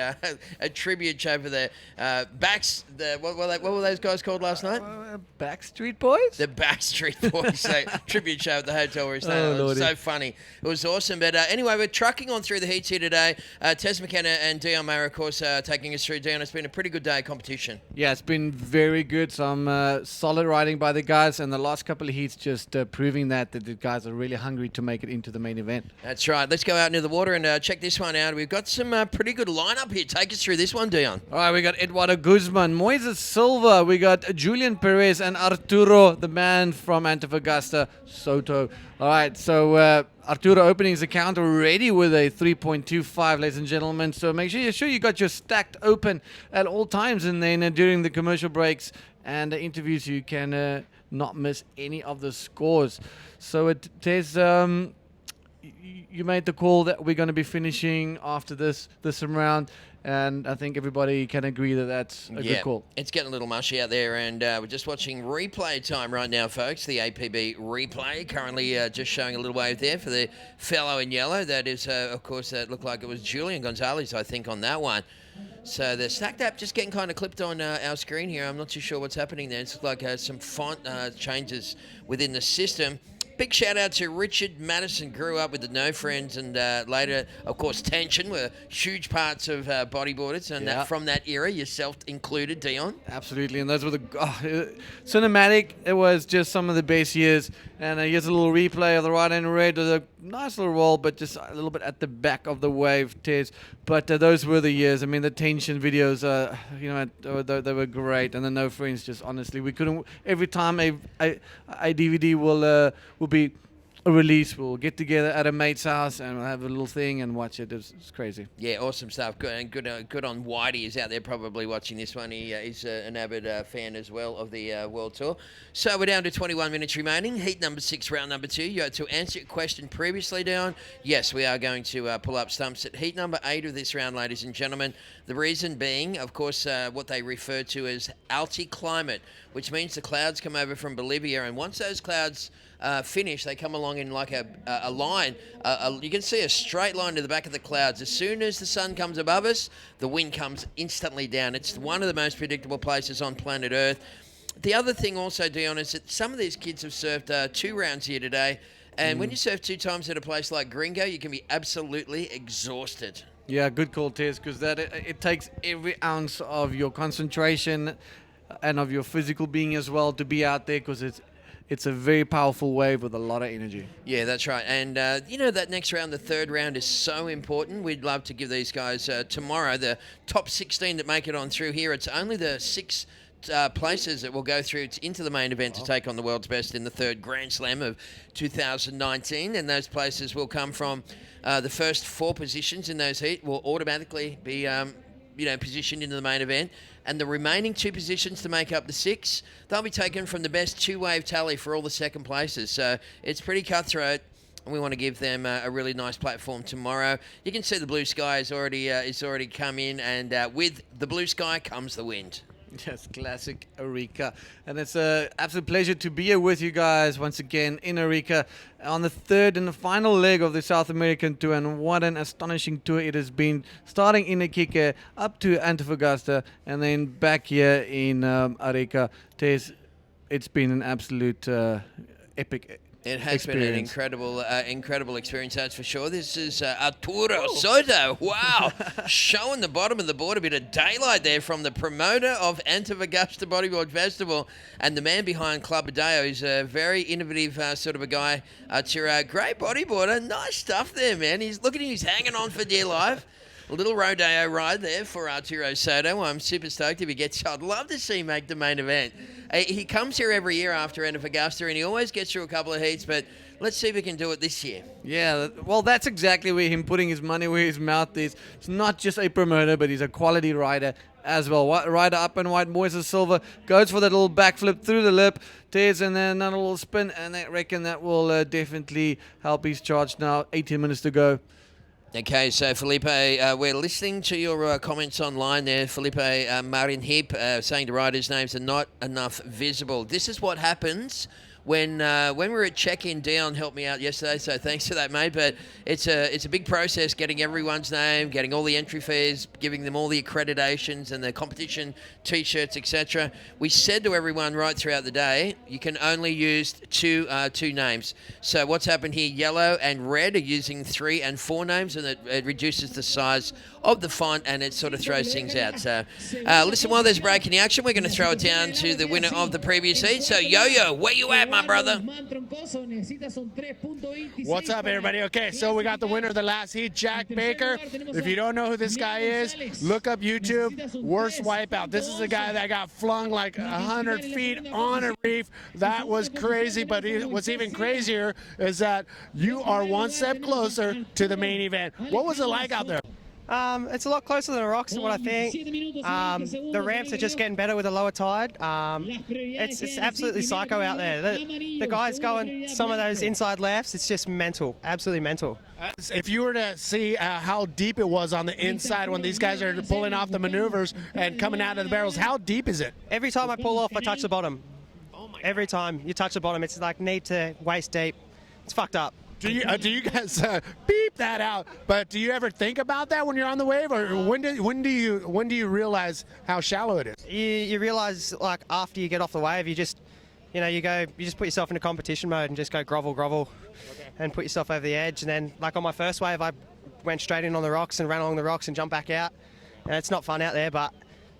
a tribute show for the what were those guys called last night? Backstreet Boys? The Backstreet Boys. So tribute show at the hotel where he's staying. It was so funny. It was awesome. But anyway, we're trucking on through the heats here today. Tez McKenna and Dion Mayer, of course, taking us through. Dion, it's been a pretty good day of competition. Yeah, it's been very good. Some solid riding by the guys, and the last couple of heats just proving that the guys are really hungry to make it into the main event. That's right. Let's go out into the water and check this one out. We've got some pretty good lineup here. Take us through this one, Dion. All right, we got Eduardo Guzman, Moises Silva, we got Julian Perez, and Arturo, the man from Antofagasta, Soto. All right, so Arturo opening his account already with a 3.25, ladies and gentlemen. So make sure you got your stacked open at all times, and then during the commercial breaks and the interviews, you can not miss any of the scores. So Tez, you made the call that we're going to be finishing after this round. And I think everybody can agree that that's a good call. It's getting a little mushy out there, and we're just watching replay time right now, folks. The APB replay currently just showing a little wave there for the fellow in yellow. That is, of course, that looked like it was Julian Gonzalez, I think, on that one. So the stacked app just getting kind of clipped on our screen here. I'm not too sure what's happening there. It's like some font changes within the system. Big shout out to Richard Madison, grew up with the No Friends, and later, of course, Tension were huge parts of bodyboarders, and that, from that era, yourself included, Dion. Absolutely, and those were the cinematic. It was just some of the best years, and here's a little replay of the right hand red with a nice little roll, but just a little bit at the back of the wave, Tez. But those were the years. I mean, the Tension videos, they were great, and the No Friends, just honestly, we couldn't. Every time a DVD will be a release, we'll get together at a mate's house and we'll have a little thing and watch it. It's crazy. Yeah, awesome stuff. Good, and good on Whitey. He's out there probably watching this one. He's an avid fan as well of the World Tour. So we're down to 21 minutes remaining. Heat number 6, round number 2. To answer your question previously, down. Yes, we are going to pull up stumps at heat number 8 of this round, ladies and gentlemen. The reason being, of course, what they refer to as alti-climate, which means the clouds come over from Bolivia, and once those clouds finish, they come along in like a line. You can see a straight line to the back of the clouds. As soon as the sun comes above us, the wind comes instantly down. It's one of the most predictable places on planet Earth. The other thing also, Dion, is that some of these kids have surfed 2 rounds here today, and when you surf 2 times at a place like Gringo, you can be absolutely exhausted. Yeah, good call, Tez, because it takes every ounce of your concentration and of your physical being as well to be out there, because it's a very powerful wave with a lot of energy. Yeah, that's right. And, that next round, the third round, is so important. We'd love to give these guys tomorrow, the top 16 that make it on through here. It's only the 6 places that will go through into the main event to take on the world's best in the third Grand Slam of 2019. And those places will come from the first 4 positions in those heat will automatically be positioned into the main event, and the remaining 2 positions to make up the 6, they'll be taken from the best 2-wave tally for all the second places. So it's pretty cutthroat, and we want to give them a really nice platform tomorrow. You can see the blue sky is already come in, and with the blue sky comes the wind. Yes, classic ARICA. And it's an absolute pleasure to be here with you guys once again in ARICA on the third and the final leg of the South American tour. And what an astonishing tour it has been, starting in Iquique up to Antofagasta and then back here in ARICA. Tess, it's been an absolute epic It has experience. been an incredible experience, that's for sure. This is Arturo Soto. Wow. Showing the bottom of the board, a bit of daylight there from the promoter of Antofagasta Bodyboard Festival and the man behind Club Adeo. He's a very innovative sort of a guy. Arturo, great bodyboarder. Nice stuff there, man. He's hanging on for dear life. A little rodeo ride there for Arturo Soto. I'm super stoked if he gets. I'd love to see him make the main event. He comes here every year after Antofagasta, and he always gets through a couple of heats, but let's see if we can do it this year. Yeah, well, that's exactly where him putting his money where his mouth is. It's not just a promoter, but he's a quality rider as well. Rider up and white, Moises Silva goes for that little backflip through the lip, tears, and then another little spin, and I reckon that will definitely help his charge now. 18 minutes to go. Okay, so Felipe, we're listening to your comments online there. Felipe Marinhip saying the riders' names are not enough visible. This is what happens when we were at check-in. Dion helped me out yesterday, so thanks for that, mate. But it's a big process getting everyone's name, getting all the entry fees, giving them all the accreditations and the competition T-shirts, etc. We said to everyone right throughout the day, you can only use two names. So what's happened here? Yellow and red are using 3 and 4 names, and it reduces the size of the font, and it sort of throws things out. So listen, while there's a break in the action, we're going to throw it down to the winner of the previous heat. So Yo-Yo, where you at, my brother? What's up, everybody? Okay, so we got the winner of the last heat, Jack Baker. If you don't know who this guy is, look up YouTube, worst wipeout. This is a guy that got flung like 100 feet on a reef. That was crazy, but what's even crazier is that you are one step closer to the main event. What was it like out there? It's a lot closer than the rocks than what I think. The ramps are just getting better with a lower tide. It's absolutely psycho out there. The guys going some of those inside lefts, it's just mental, absolutely mental. If you were to see how deep it was on the inside when these guys are pulling off the maneuvers and coming out of the barrels, how deep is it? Every time I pull off, I touch the bottom. Every time you touch the bottom, it's like knee to waist deep. It's fucked up. Do you guys beep that out? But do you ever think about that when you're on the wave, or when do you realize how shallow it is? You realize, like, after you get off the wave, you just put yourself into competition mode and just go grovel, and put yourself over the edge. And then, like on my first wave, I went straight in on the rocks and ran along the rocks and jumped back out. And it's not fun out there, but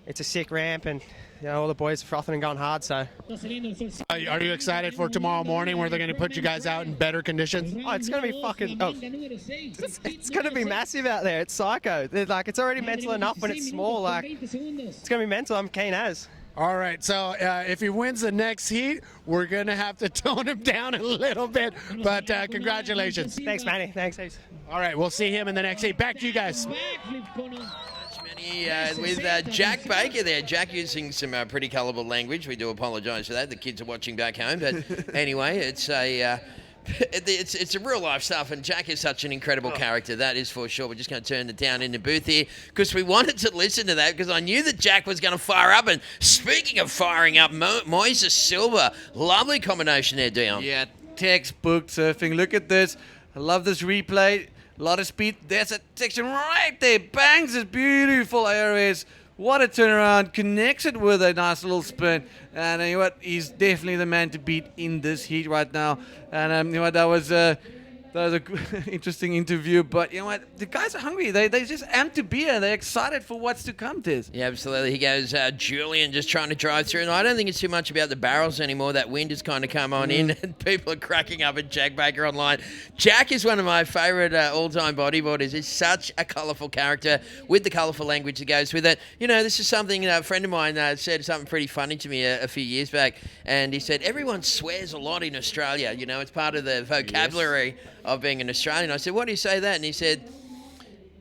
it's a sick ramp, and all the boys are frothing and going hard. So, are you excited for tomorrow morning, where they're going to put you guys out in better conditions? Oh, it's going to be fucking. Oh, it's going to be massive out there. It's psycho. It's already mental enough when it's small. Like, it's going to be mental. I'm keen as. All right, so if he wins the next heat, we're going to have to tone him down a little bit, but congratulations. Thanks, Manny. Thanks, heaps. All right, we'll see him in the next heat. Back to you guys. With Jack Baker there. Jack using some pretty colourful language. We do apologise for that. The kids are watching back home. But anyway, it's a real life stuff, and Jack is such an incredible character, that is for sure. We're just going to turn it down in the booth here because we wanted to listen to that because I knew that Jack was going to fire up. And speaking of firing up, Moises Silva, lovely combination there, Dion. Yeah, textbook surfing. Look at this. I love this replay. A lot of speed. There's a section right there. Bangs this beautiful ARS. What a turnaround. Connects it with a nice little spin. And you know what? He's definitely the man to beat in this heat right now. And you know what? That was a interesting interview. But you know what? The guys are hungry. They just amped to beer. They're excited for what's to come, Tiz. Yeah, absolutely. He goes, Julian just trying to drive through. And I don't think it's too much about the barrels anymore. That wind has kind of come on in, and people are cracking up at Jack Baker online. Jack is one of my favourite all-time bodyboarders. He's such a colourful character with the colourful language that goes with it. You know, this is something a friend of mine said something pretty funny to me a few years back. And he said, everyone swears a lot in Australia. You know, it's part of the vocabulary of being an Australian. I said, why do you say that? And he said,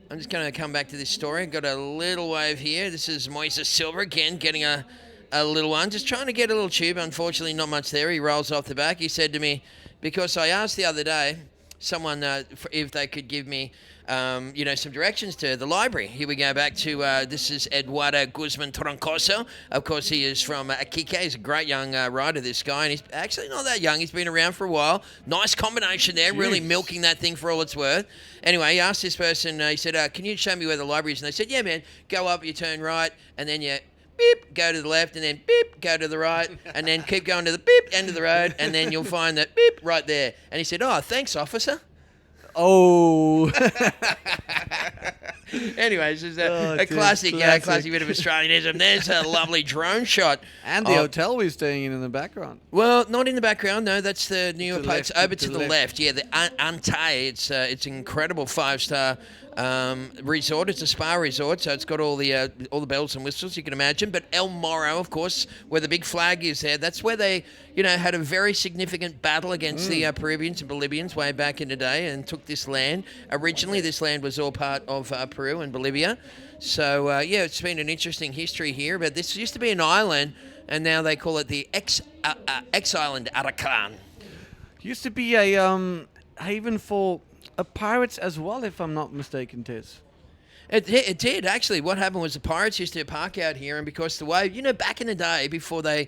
I'm just going to come back to this story. I've got a little wave here. This is Moises Silva again, getting a little one. Just trying to get a little tube. Unfortunately, not much there. He rolls off the back. He said to me, because I asked the other day someone if they could give me some directions to the library. Here we go back to, this is Eduardo Guzman Troncoso. Of course, he is from Iquique. He's a great young rider, this guy, and he's actually not that young. He's been around for a while. Nice combination there, really milking that thing for all it's worth. Anyway, he asked this person, he said, can you show me where the library is? And they said, yeah, man, go up, you turn right, and then you beep, go to the left, and then beep, go to the right, and then keep going to the beep, end of the road, and then you'll find that beep right there. And he said, oh, thanks, officer. Oh. Anyways, there's a classic bit of Australianism. There's a lovely drone shot. And the hotel we're staying in the background. Well, not in the background, no. That's the New York Post. Over to the left. Yeah, the Antay. It's an incredible 5-star resort. It's a spa resort, so it's got all the bells and whistles you can imagine. But El Morro, of course, where the big flag is there, that's where they, had a very significant battle against the Peruvians and Bolivians way back in the day and took this land. Originally, this land was all part of Peru and Bolivia. So, it's been an interesting history here. But this used to be an island, and now they call it the ex-island ARICA. Used to be a haven for pirates as well, if I'm not mistaken, Tez. It did, actually. What happened was the pirates used to park out here, and because the wave, back in the day, before they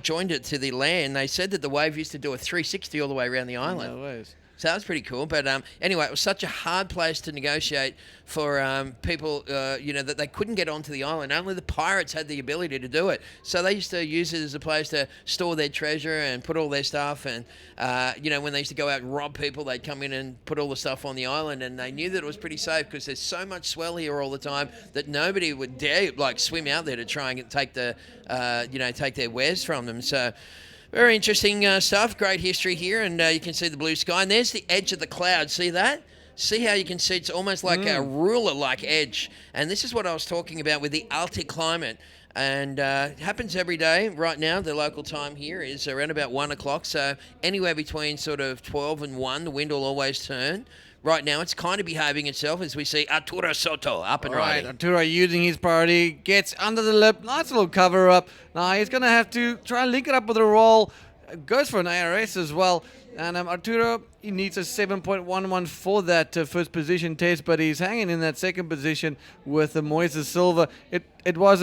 joined it to the land, they said that the wave used to do a 360 all the way around the island. No ways. So that was pretty cool. But anyway, it was such a hard place to negotiate for people, that they couldn't get onto the island. Only the pirates had the ability to do it. So they used to use it as a place to store their treasure and put all their stuff. And, when they used to go out and rob people, they'd come in and put all the stuff on the island. And they knew that it was pretty safe because there's so much swell here all the time that nobody would dare, swim out there to try and take take their wares from them. So very interesting stuff. Great history here, and you can see the blue sky. And there's the edge of the cloud. See that? See how you can see it's almost like a ruler-like edge. And this is what I was talking about with the Arctic climate. And it happens every day. Right now, the local time here is around about 1 o'clock. So anywhere between sort of 12 and 1, the wind will always turn. Right now, it's kind of behaving itself as we see Arturo Soto up and riding. Arturo using his priority, gets under the lip, nice little cover up. Now he's going to have to try and link it up with a roll. Goes for an ARS as well. And Arturo, he needs a 7.11 for that first position test, but he's hanging in that second position with Moises Silva. It was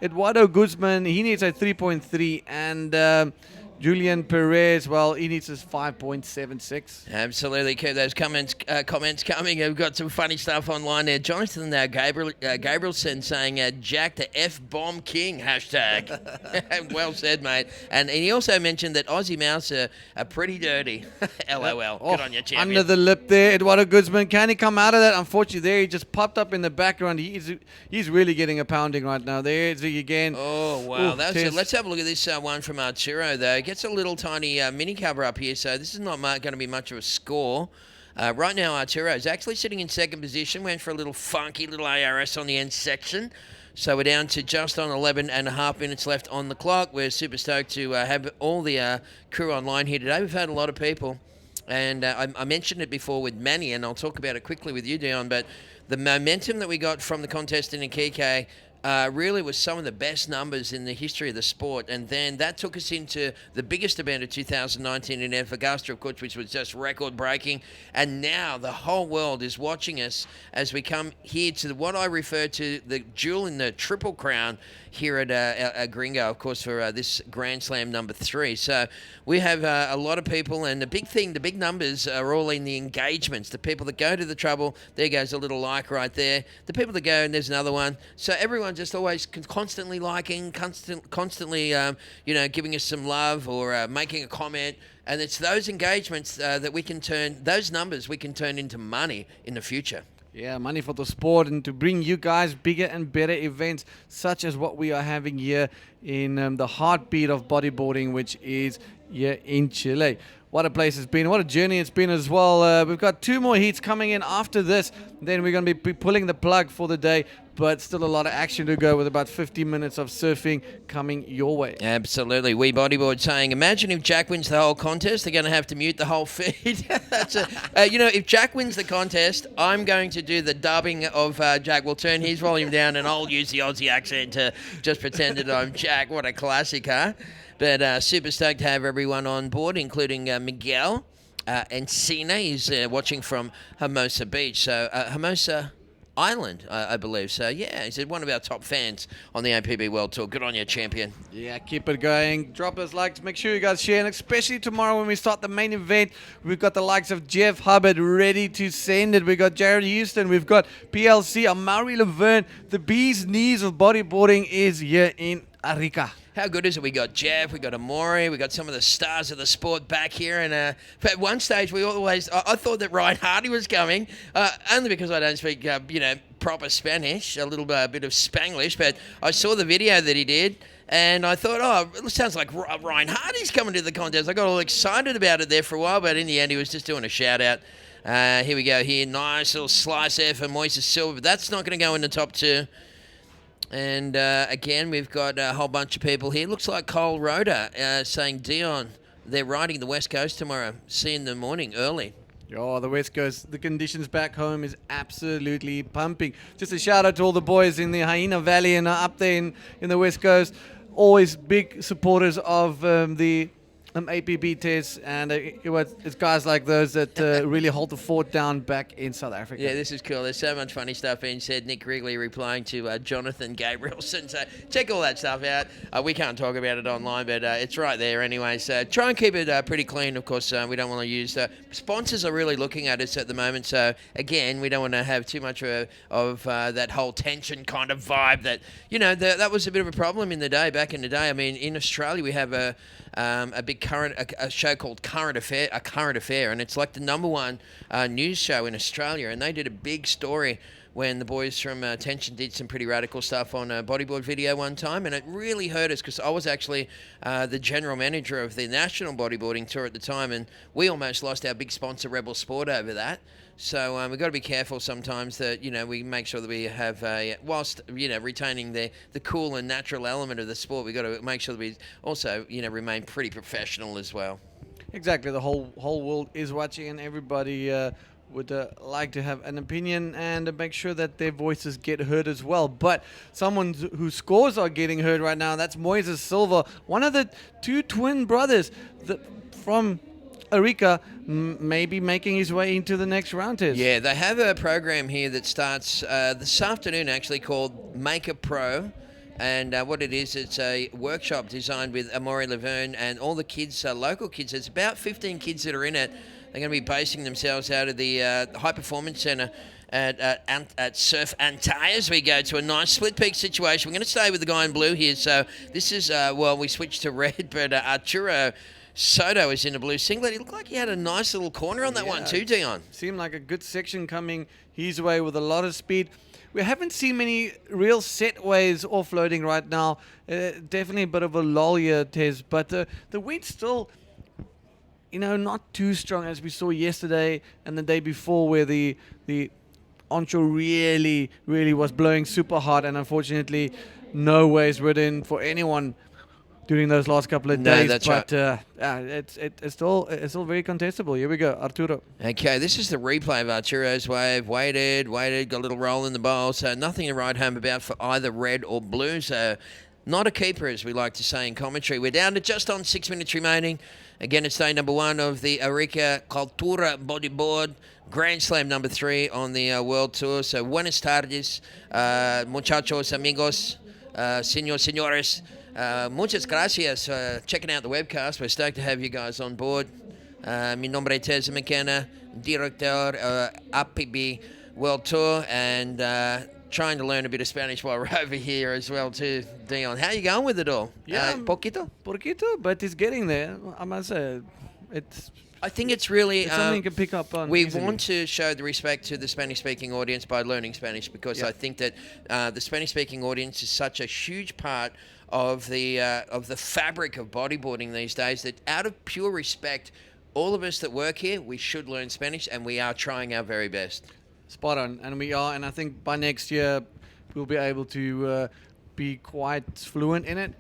Eduardo Guzman, he needs a 3.3, and Julian Perez, well, he needs his 5.76. Absolutely. Keep those comments coming. We've got some funny stuff online there. Jonathan Gabrielson saying, Jack the F-bomb king, hashtag. Well said, mate. And he also mentioned that Aussie Mouse are pretty dirty. LOL. Good on you, champion. Under the lip there, Eduardo Guzman. Can he come out of that? Unfortunately, there he just popped up in the background. He's really getting a pounding right now. There's he again. Oh, wow. Let's have a look at this one from Arturo, though. Gets a little tiny mini cover up here, so this is not going to be much of a score. Right now, Arturo is actually sitting in second position. Went for a little funky little ARS on the end section. So we're down to just on 11.5 minutes left on the clock. We're super stoked to have all the crew online here today. We've had a lot of people, and I mentioned it before with Manny, and I'll talk about it quickly with you, Dion, but the momentum that we got from the contest in Iquique really was some of the best numbers in the history of the sport. And then that took us into the biggest event of 2019 in Antofagasta, of course, which was just record-breaking. And now the whole world is watching us as we come here to what I refer to the jewel in the Triple Crown here at Gringo, of course, for this Grand Slam number 3. So we have a lot of people, and the big numbers are all in the engagements. The people that go to the trouble, there goes a little like right there. The people that go, and there's another one. So everyone's just always constantly liking, constantly, giving us some love or making a comment. And it's those engagements that we can turn, those numbers we can turn into money in the future. Yeah, money for the sport and to bring you guys bigger and better events such as what we are having here in the heartbeat of bodyboarding, which is here in Chile. What a place it's been. What a journey it's been as well. We've got 2 more heats coming in after this. Then we're going to be pulling the plug for the day. But still a lot of action to go with about 50 minutes of surfing coming your way. Absolutely. We Bodyboard saying, imagine if Jack wins the whole contest, they're going to have to mute the whole feed. If Jack wins the contest, I'm going to do the dubbing of Jack. We'll turn his volume down and I'll use the Aussie accent to just pretend that I'm Jack. What a classic, huh? But super stoked to have everyone on board, including Miguel and Sina. He's watching from Hermosa Beach. So Hermosa Island, I believe. So, yeah, he's one of our top fans on the APB World Tour. Good on you, champion. Yeah, keep it going. Drop us likes. Make sure you guys share. And especially tomorrow when we start the main event, we've got the likes of Jeff Hubbard ready to send it. We've got Jared Houston. We've got PLC, Amari Laverne. The bee's knees of bodyboarding is here in ARICA. How good is it? We got Jeff, we got Amori, we got some of the stars of the sport back here. And at one stage, I thought that Ryan Hardy was coming, only because I don't speak, proper Spanish, a little bit of Spanglish. But I saw the video that he did, and I thought, it sounds like Ryan Hardy's coming to the contest. I got all excited about it there for a while, but in the end, he was just doing a shout out. Here we go. Here, nice little slice there for Moises Silva, but that's not going to go in the top 2. And again, we've got a whole bunch of people here. Looks like Cole Rhoda saying, Dion, they're riding the West Coast tomorrow. See you in the morning, early. Oh, the West Coast, the conditions back home is absolutely pumping. Just a shout out to all the boys in the Hyena Valley and up there in the West Coast. Always big supporters of the APB tests, and it's guys like those that really hold the fort down back in South Africa. Yeah, this is cool. There's so much funny stuff being said. Nick Wrigley replying to Jonathan Gabrielson. So check all that stuff out. We can't talk about it online, but it's right there anyway. So try and keep it pretty clean. Of course, we don't want to use... sponsors are really looking at us at the moment. So again, we don't want to have too much of that whole tension kind of vibe that, that was a bit of a problem back in the day. I mean, in Australia, we have a big a show called Current Affair, and it's like the #1 news show in Australia, and they did a big story when the boys from Tension did some pretty radical stuff on a bodyboard video one time, and it really hurt us because I was actually the general manager of the National Bodyboarding Tour at the time, and we almost lost our big sponsor Rebel Sport over that. So we've got to be careful sometimes that, we make sure that we have, whilst, retaining the cool and natural element of the sport, we've got to make sure that we also, remain pretty professional as well. Exactly. The whole world is watching, and everybody would like to have an opinion and make sure that their voices get heard as well. But someone whose scores are getting heard right now, that's Moises Silva, one of the 2 twin brothers from ARICA, maybe making his way into the next round test. Yeah, they have a program here that starts this afternoon, actually, called Make a Pro. And what it is, it's a workshop designed with Amori Laverne and all the kids, local kids. There's about 15 kids that are in it. They're going to be basing themselves out of the High Performance Centre at Surf Antai as we go to a nice split peak situation. We're going to stay with the guy in blue here. So this is, we switched to red, but Arturo Soto is in a blue singlet. He looked like he had a nice little corner on that one too, Dion. Seemed like a good section coming his way with a lot of speed. We haven't seen many real set waves offloading right now. Definitely a bit of a lull here, Tez. But the wind's still, not too strong as we saw yesterday and the day before, where the onshore really was blowing super hard. And unfortunately, no waves ridden for anyone during those last couple of days. That's but right. It's still very contestable. Here we go, Arturo. Okay, this is the replay of Arturo's wave. Waited, got a little roll in the bowl. So nothing to write home about for either red or blue. So not a keeper, as we like to say in commentary. We're down to just on 6 minutes remaining. Again, it's day #1 of the ARICA CULTURA Bodyboard Grand Slam #3 on the World Tour. So buenas tardes, muchachos, amigos, señores. Muchas gracias for checking out the webcast. We're stoked to have you guys on board. Mi nombre es Teza McKenna, director APB World Tour, and trying to learn a bit of Spanish while we're over here as well too, Dion. How you going with it all? Yeah, poquito? but it's getting there. I must say, I think it's really it's something you can pick up on. We easily. want to show the respect to the Spanish-speaking audience by learning Spanish, because I think that the Spanish-speaking audience is such a huge part of the fabric of bodyboarding these days, that out of pure respect, all of us that work here, we should learn Spanish, and we are trying our very best. Spot on, and we are, and I think by next year we'll be able to be quite fluent in it,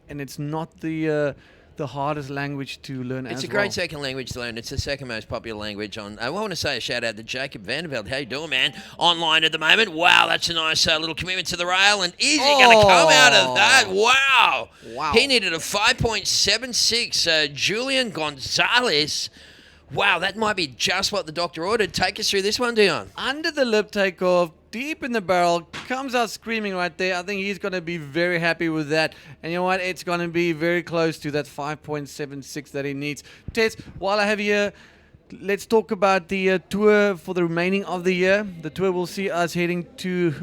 and it's not the hardest language to learn. It's as a great well. second language to learn. It's the second most popular language on. I want to say a shout out to Jacob Vanderveld. How you doing, man? Online at the moment. Wow, that's a nice little commitment to the rail, and is he going to come out of that? Wow. He needed a 5.76. Julian Gonzalez. Wow, that might be just what the doctor ordered. Take us through this one, Dion. Under the lip takeoff, deep in the barrel, comes out screaming right there. I think he's going to be very happy with that. And you know what? It's going to be very close to that 5.76 that he needs. Tess, while I have you here, let's talk about the tour for the remaining of the year. The tour will see us heading to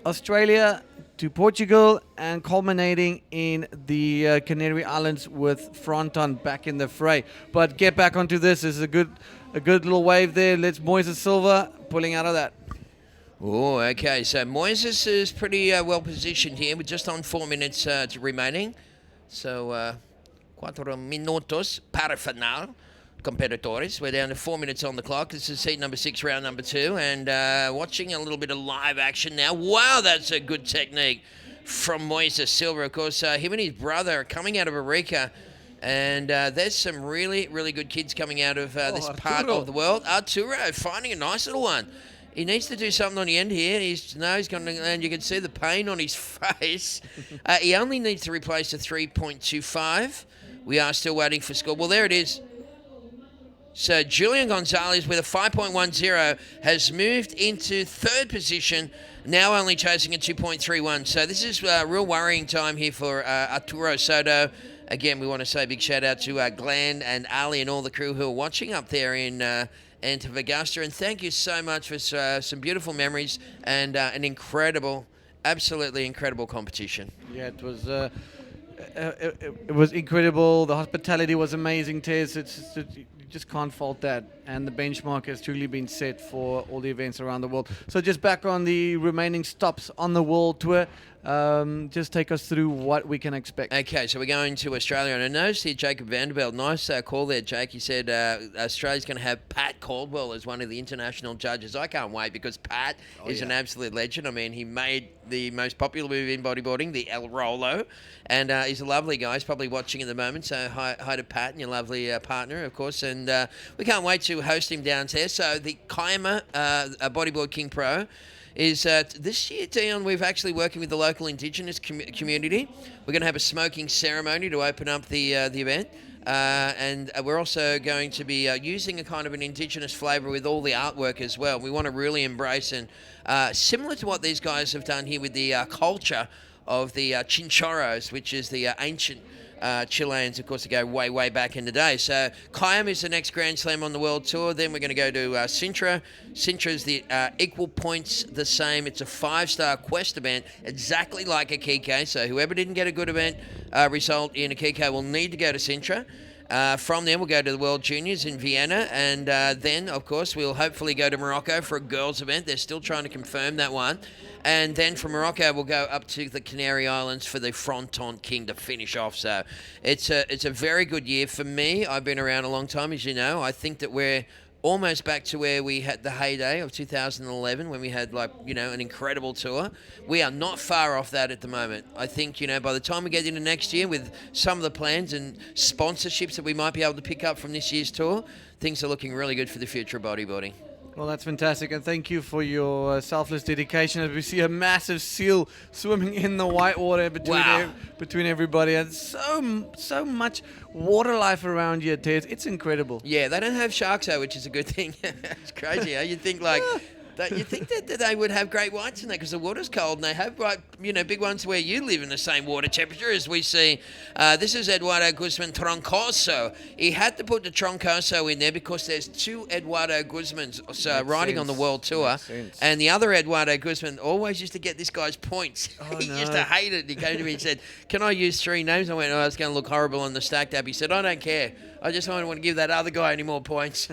Australia, to Portugal, and culminating in the Canary Islands with Fronton back in the fray. But get back onto this. This is a good little wave there. Let's Moises Silva pulling out of that. Oh, okay. So Moises is pretty well positioned here with just on 4 minutes remaining. So 4 minutos para final. Competitores. We're down to 4 minutes on the clock. This is seat number 6, round number 2, and watching a little bit of live action now. Wow, that's a good technique from Moises Silva. Of course, him and his brother are coming out of ARICA, and there's some really, really good kids coming out of this part of the world. Arturo finding a nice little one. He needs to do something on the end here. He's going to, and you can see the pain on his face. He only needs to replace a 3.25. We are still waiting for score. Well, there it is. So Julian Gonzalez with a 5.10 has moved into third position, now only chasing a 2.31. So this is a real worrying time here for Arturo Soto. Again, we want to say a big shout out to Glenn and Ali and all the crew who are watching up there in Antofagasta. And thank you so much for some beautiful memories and an incredible, absolutely incredible competition. Yeah, it was... it was incredible. The hospitality was amazing, Tez. You just can't fault that. And the benchmark has truly been set for all the events around the world. So just back on the remaining stops on the world tour, just take us through what we can expect. Okay, so we're going to Australia. And I noticed here Jacob Vanderveld, nice call there, Jake. He said Australia's going to have Pat Caldwell as one of the international judges. I can't wait because Pat is an absolute legend. I mean, he made the most popular movie in bodyboarding, the El Rolo. And he's a lovely guy. He's probably watching at the moment. So hi to Pat and your lovely partner, of course. And we can't wait to host him down there. So the Kaima Bodyboard King Pro is this year, Dion, we've actually working with the local Indigenous community. We're going to have a smoking ceremony to open up the event. And we're also going to be using a kind of an Indigenous flavour with all the artwork as well. We want to really embrace and similar to what these guys have done here with the culture of the Chinchorros, which is the ancient Chileans, of course, to go way, way back in the day. So Cayam is the next Grand Slam on the World Tour. Then we're going to go to Sintra. Sintra is the equal points the same. It's a 5-star quest event, exactly like a Kike. So whoever didn't get a good event result in a Kike will need to go to Sintra. From there, we'll go to the World Juniors in Vienna, and then, of course, we'll hopefully go to Morocco for a girls' event. They're still trying to confirm that one. And then from Morocco, we'll go up to the Canary Islands for the Fronton King to finish off. So it's a very good year for me. I've been around a long time, as you know. I think that we're almost back to where we had the heyday of 2011 when we had, an incredible tour. We are not far off that at the moment. I think, by the time we get into next year with some of the plans and sponsorships that we might be able to pick up from this year's tour, things are looking really good for the future of bodyboarding. Well, that's fantastic, and thank you for your selfless dedication as we see a massive seal swimming in the white water between everybody. And so much water life around here, Ted. It's incredible. Yeah, they don't have sharks, though, which is a good thing. It's crazy, huh? You'd think, You think that they would have great whites in there because the water's cold, and they have big ones where you live in the same water temperature as we see. This is Eduardo Guzman Troncoso. He had to put the Troncoso in there because there's two Eduardo Guzmans riding on the World Tour, and the other Eduardo Guzman always used to get this guy's points. He used to hate it. He came to me and said, "Can I use 3 names?" I went, "Oh, it's going to look horrible on the stacked app." He said, "I don't care. I just don't want to give that other guy any more points."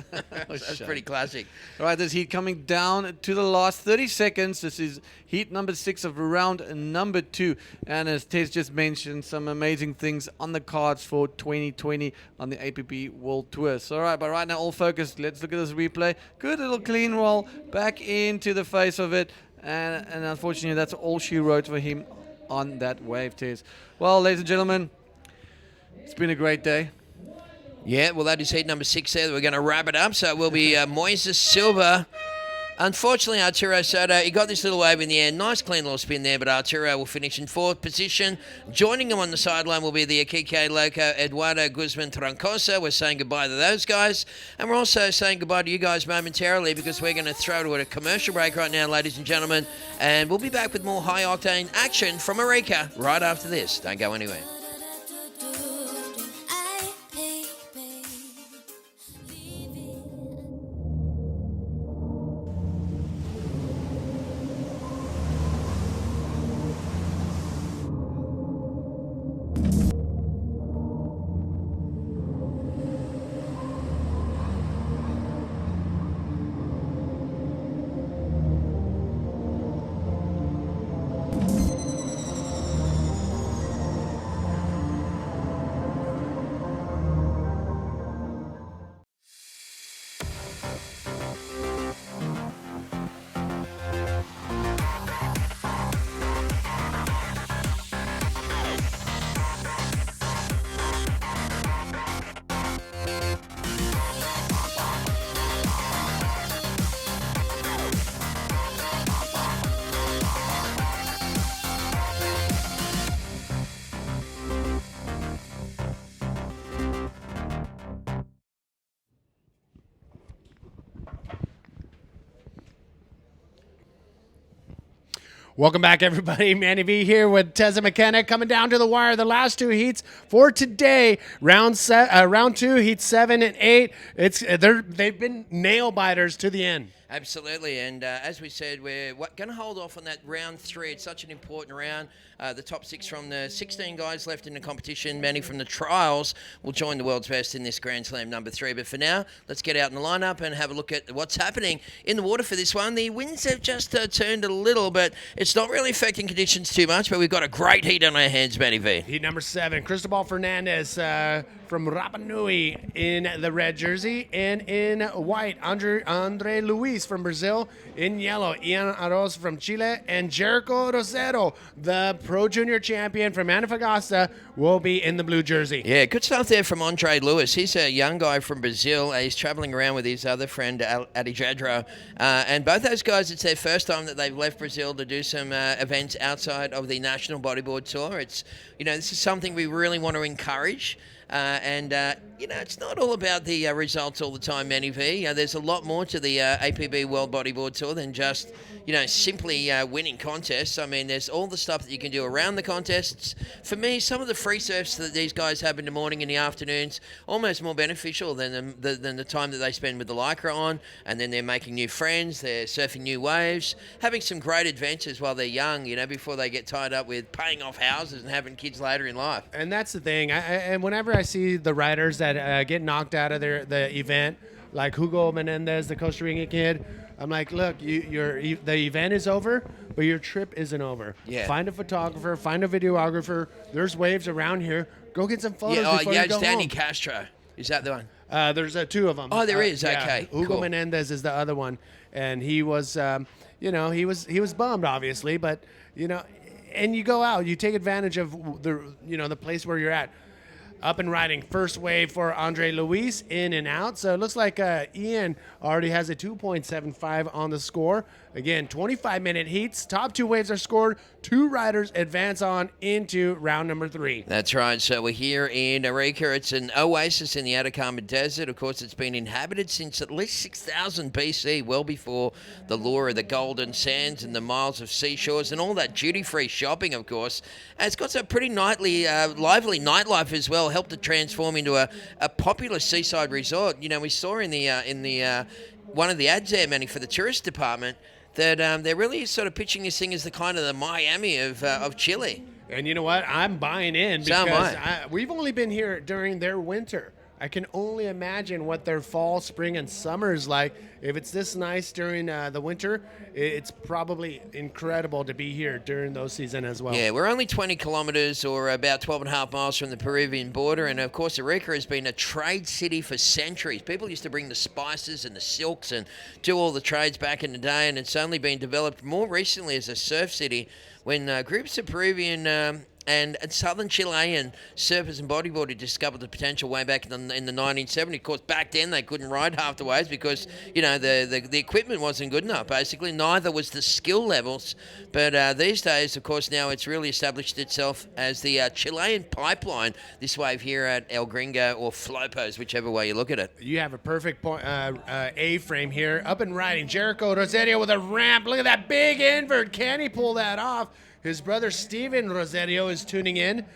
That's pretty classic. All right, this heat coming down to the last 30 seconds. This is heat number 6 of round number 2. And as Tez just mentioned, some amazing things on the cards for 2020 on the APB World Tour. So, all right, but right now, all focused. Let's look at this replay. Good little clean roll back into the face of it. And unfortunately, that's all she wrote for him on that wave, Tez. Well, ladies and gentlemen, it's been a great day. Yeah, well, that is heat number 6 there. We're going to wrap it up. So it will be Moises Silva. Unfortunately, Arturo Soto, he got this little wave in the air. Nice clean little spin there, but Arturo will finish in 4th position. Joining him on the sideline will be the Iquique Loco Eduardo Guzman Troncoso. We're saying goodbye to those guys. And we're also saying goodbye to you guys momentarily because we're going to throw to a commercial break right now, ladies and gentlemen. And we'll be back with more high-octane action from ARICA right after this. Don't go anywhere. Welcome back, everybody. Manny V here with Tezza McKenna coming down to the wire. The last 2 heats for today, round 2, heat 7 and 8. They've been nail biters to the end. Absolutely, and as we said, we're going to hold off on that round 3. It's such an important round. The top 6 from the 16 guys left in the competition, many from the trials, will join the world's best in this Grand Slam number 3. But for now, let's get out in the lineup and have a look at what's happening in the water for this one. The winds have just turned a little, but it's not really affecting conditions too much. But we've got a great heat on our hands, Manny V. Heat number 7, Cristobal Fernandez from Rapa Nui in the red jersey, and in white, Andre Luis from Brazil. In yellow, Ian Aros from Chile, and Jericho Rosero, the Pro Junior champion from Antofagasta, will be in the blue jersey. Yeah, good stuff there from Andre Luis. He's a young guy from Brazil. He's traveling around with his other friend, Adi Jadro. And both those guys, it's their first time that they've left Brazil to do some events outside of the National Bodyboard Tour. It's, this is something we really want to encourage. It's not all about the results all the time, Manny V. There's a lot more to the APB World Bodyboard Tour than just, simply winning contests. I mean, there's all the stuff that you can do around the contests. For me, some of the free surfs that these guys have in the morning and the afternoons, almost more beneficial than the time that they spend with the Lycra on. And then they're making new friends, they're surfing new waves, having some great adventures while they're young, before they get tied up with paying off houses and having kids later in life. And that's the thing. And whenever I see the riders that get knocked out of the event, like Hugo Menendez, the Costa Rican kid, I'm like, look, the event is over, but your trip isn't over. Yeah. Find a photographer, find a videographer. There's waves around here. Go get some photos before you go Danny home. Castro. Is that the one? There's 2 of them. Oh, there is. Yeah. Okay. Hugo Cool. Menendez is the other one, and he was, he was bummed, obviously, but and you go out, you take advantage of the place where you're at. Up and riding. First wave for Andre Luis, in and out. So it looks like Ian already has a 2.75 on the score. Again, 25-minute heats. Top 2 waves are scored. 2 riders advance on into round number 3. That's right. So we're here in ARICA. It's an oasis in the Atacama Desert. Of course, it's been inhabited since at least 6000 BC, well before the lure of the golden sands and the miles of seashores and all that duty-free shopping, of course. And it's got some pretty lively nightlife as well, helped to transform into a popular seaside resort. You know, we saw in the one of the ads there, Manny, for the tourist department, that they're really sort of pitching this thing as the kind of the Miami of Chile. And you know what? I'm buying in So because am we've only been here during their winter. I can only imagine what their fall, spring, and summer is like. If it's this nice during the winter, it's probably incredible to be here during those seasons as well. Yeah, we're only 20 kilometers or about 12 and a half miles from the Peruvian border. And, of course, ARICA has been a trade city for centuries. People used to bring the spices and the silks and do all the trades back in the day. And it's only been developed more recently as a surf city when groups of Peruvian and southern Chilean surfers and bodyboarders discovered the potential way back in the 1970s. Of course, back then they couldn't ride half the waves because, you know, the equipment wasn't good enough, basically. Neither was the skill levels. But these days, of course, now it's really established itself as the Chilean pipeline, this wave here at El Gringo or Flopos, whichever way you look at it. You have a perfect point, A-frame here. Up and riding. Jericho Rosario with a ramp. Look at that big invert. Can he pull that off? His brother Steven Rosario is tuning in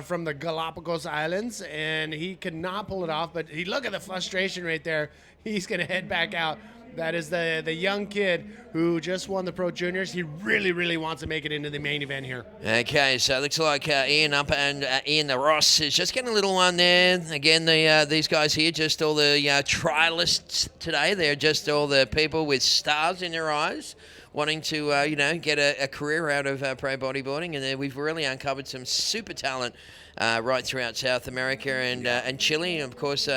from the Galapagos Islands, and he cannot pull it off. But look at the frustration right there. He's going to head back out. That is the young kid who just won the Pro Juniors. He really, really wants to make it into the main event here. Okay, so it looks like Ian up and Ian the Ross is just getting a little one there. Again, these guys here, just all the trialists today. They're just all the people with stars in their eyes, wanting to, get a career out of pro bodyboarding. And we've really uncovered some super talent right throughout South America and Chile. And, of course,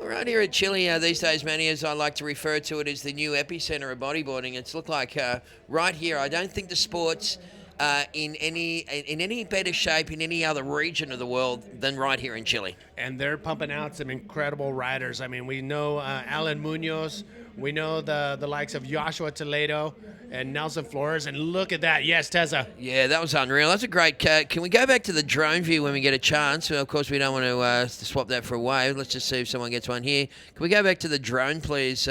right here at Chile these days, Manny, as I like to refer to it, as the new epicenter of bodyboarding. It's looked like right here. I don't think the sport's in any better shape in any other region of the world than right here in Chile. And they're pumping out some incredible riders. I mean, we know Alan Munoz. We know the likes of Joshua Toledo and Nelson Flores. And look at that. Yes, Tessa. Yeah, that was unreal. That's a great cut. Can we go back to the drone view when we get a chance? Well, of course, we don't want to swap that for a wave. Let's just see if someone gets one here. Can we go back to the drone, please,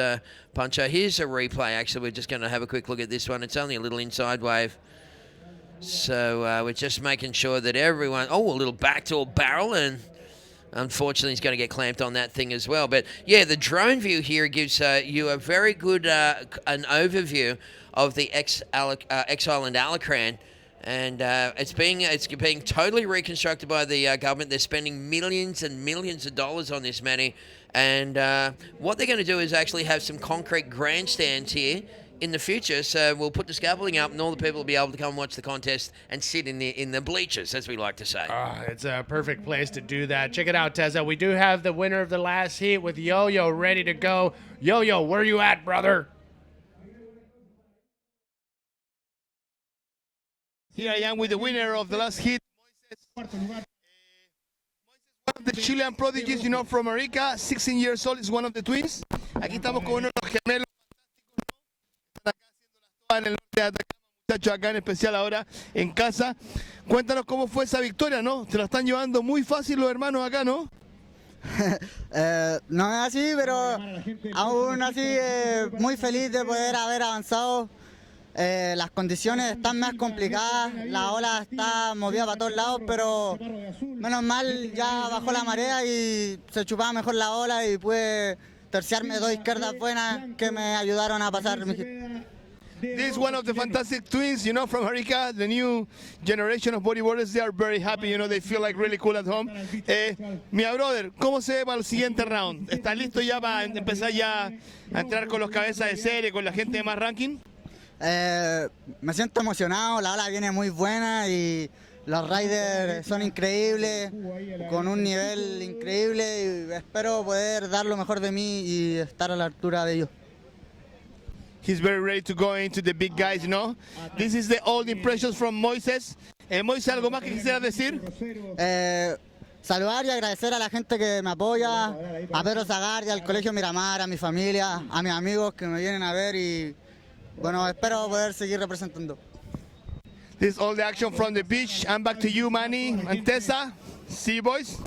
Pancho? Here's a replay, actually. We're just going to have a quick look at this one. It's only a little inside wave. So we're just making sure that everyone... Oh, a little backdoor barrel, and unfortunately he's going to get clamped on that thing as well. But, yeah, the drone view here gives you a very good an overview of the X-Island Alacran. And it's being totally reconstructed by the government. They're spending millions and millions of dollars on this, Manny. And what they're going to do is actually have some concrete grandstands here in the future. So we'll put the scaffolding up and all the people will be able to come and watch the contest and sit in the bleachers, as we like to say. It's a perfect place to do that. Check it out, Tessa. We do have the winner of the last heat with Yo-Yo ready to go. Yo-Yo, where you at, brother? Here I am with the winner of the last heat, Moises. One of the Chilean prodigies, from ARICA, 16 years old, is one of the twins. Aquí estamos con uno de los gemelos fantásticos, ¿no? Están acá haciendo las todas en el norte de Atacama, muchachos, acá en especial ahora en casa. Cuéntanos cómo fue esa victoria, ¿no? Se la están llevando muy fácil los hermanos acá, ¿no? No es así, pero aún así muy feliz de poder haber avanzado. Las condiciones están más complicadas, la ola está movida para todos lados, pero menos mal ya bajó la marea y se chupaba mejor la ola y pude terciarme 2 izquierdas buenas que me ayudaron a pasar mi hit. This is one of the fantastic twins, from ARICA, the new generation of bodyboarders. They are very happy, they feel like really cool at home. Mi brother, ¿cómo se ve para el siguiente round? ¿Estás listo ya para empezar ya a entrar con los cabezas de serie, con la gente de más ranking? Me siento emocionado, la ola viene muy buena y los riders son increíbles, con un nivel increíble y espero poder dar lo mejor de mí y estar a la altura de ellos. He's very ready to go into the big guys, This is the old impressions from Moises. Moises, ¿algo más que quisieras decir? Saludar y agradecer a la gente que me apoya, a Pedro Zagardia, al Colegio Miramar, a mi familia, a mis amigos que me vienen a ver y bueno, espero poder seguir representando. This is all the action from the beach. I'm back to you, Manny and Tessa. See you, boys.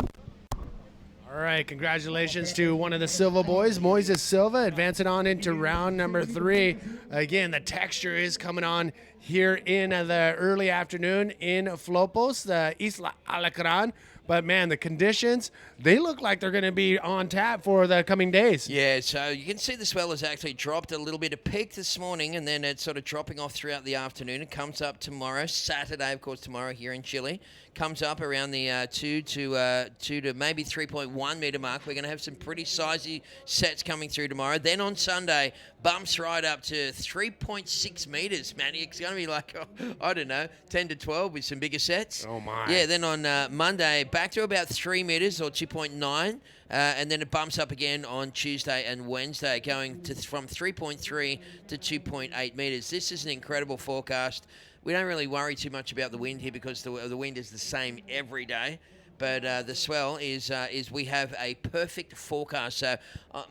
All right, congratulations to one of the Silva boys, Moises Silva, advancing on into round number 3. Again, the texture is coming on here in the early afternoon in Flopos, the Isla Alacran. But, man, the conditions, they look like they're going to be on tap for the coming days. Yeah, so you can see the swell has actually dropped a little bit. It peaked this morning, and then it's sort of dropping off throughout the afternoon. It comes up tomorrow, Saturday, of course, tomorrow here in Chile. Comes up around the 2 to maybe 3.1 metre mark. We're going to have some pretty sizey sets coming through tomorrow. Then on Sunday, bumps right up to 3.6 metres, man. It's going to be like, I don't know, 10 to 12 with some bigger sets. Oh, my. Yeah, then on Monday, back to about 3 metres or 2.9. And then it bumps up again on Tuesday and Wednesday, going to from 3.3 to 2.8 metres. This is an incredible forecast. We don't really worry too much about the wind here because the wind is the same every day. But the swell is we have a perfect forecast. So,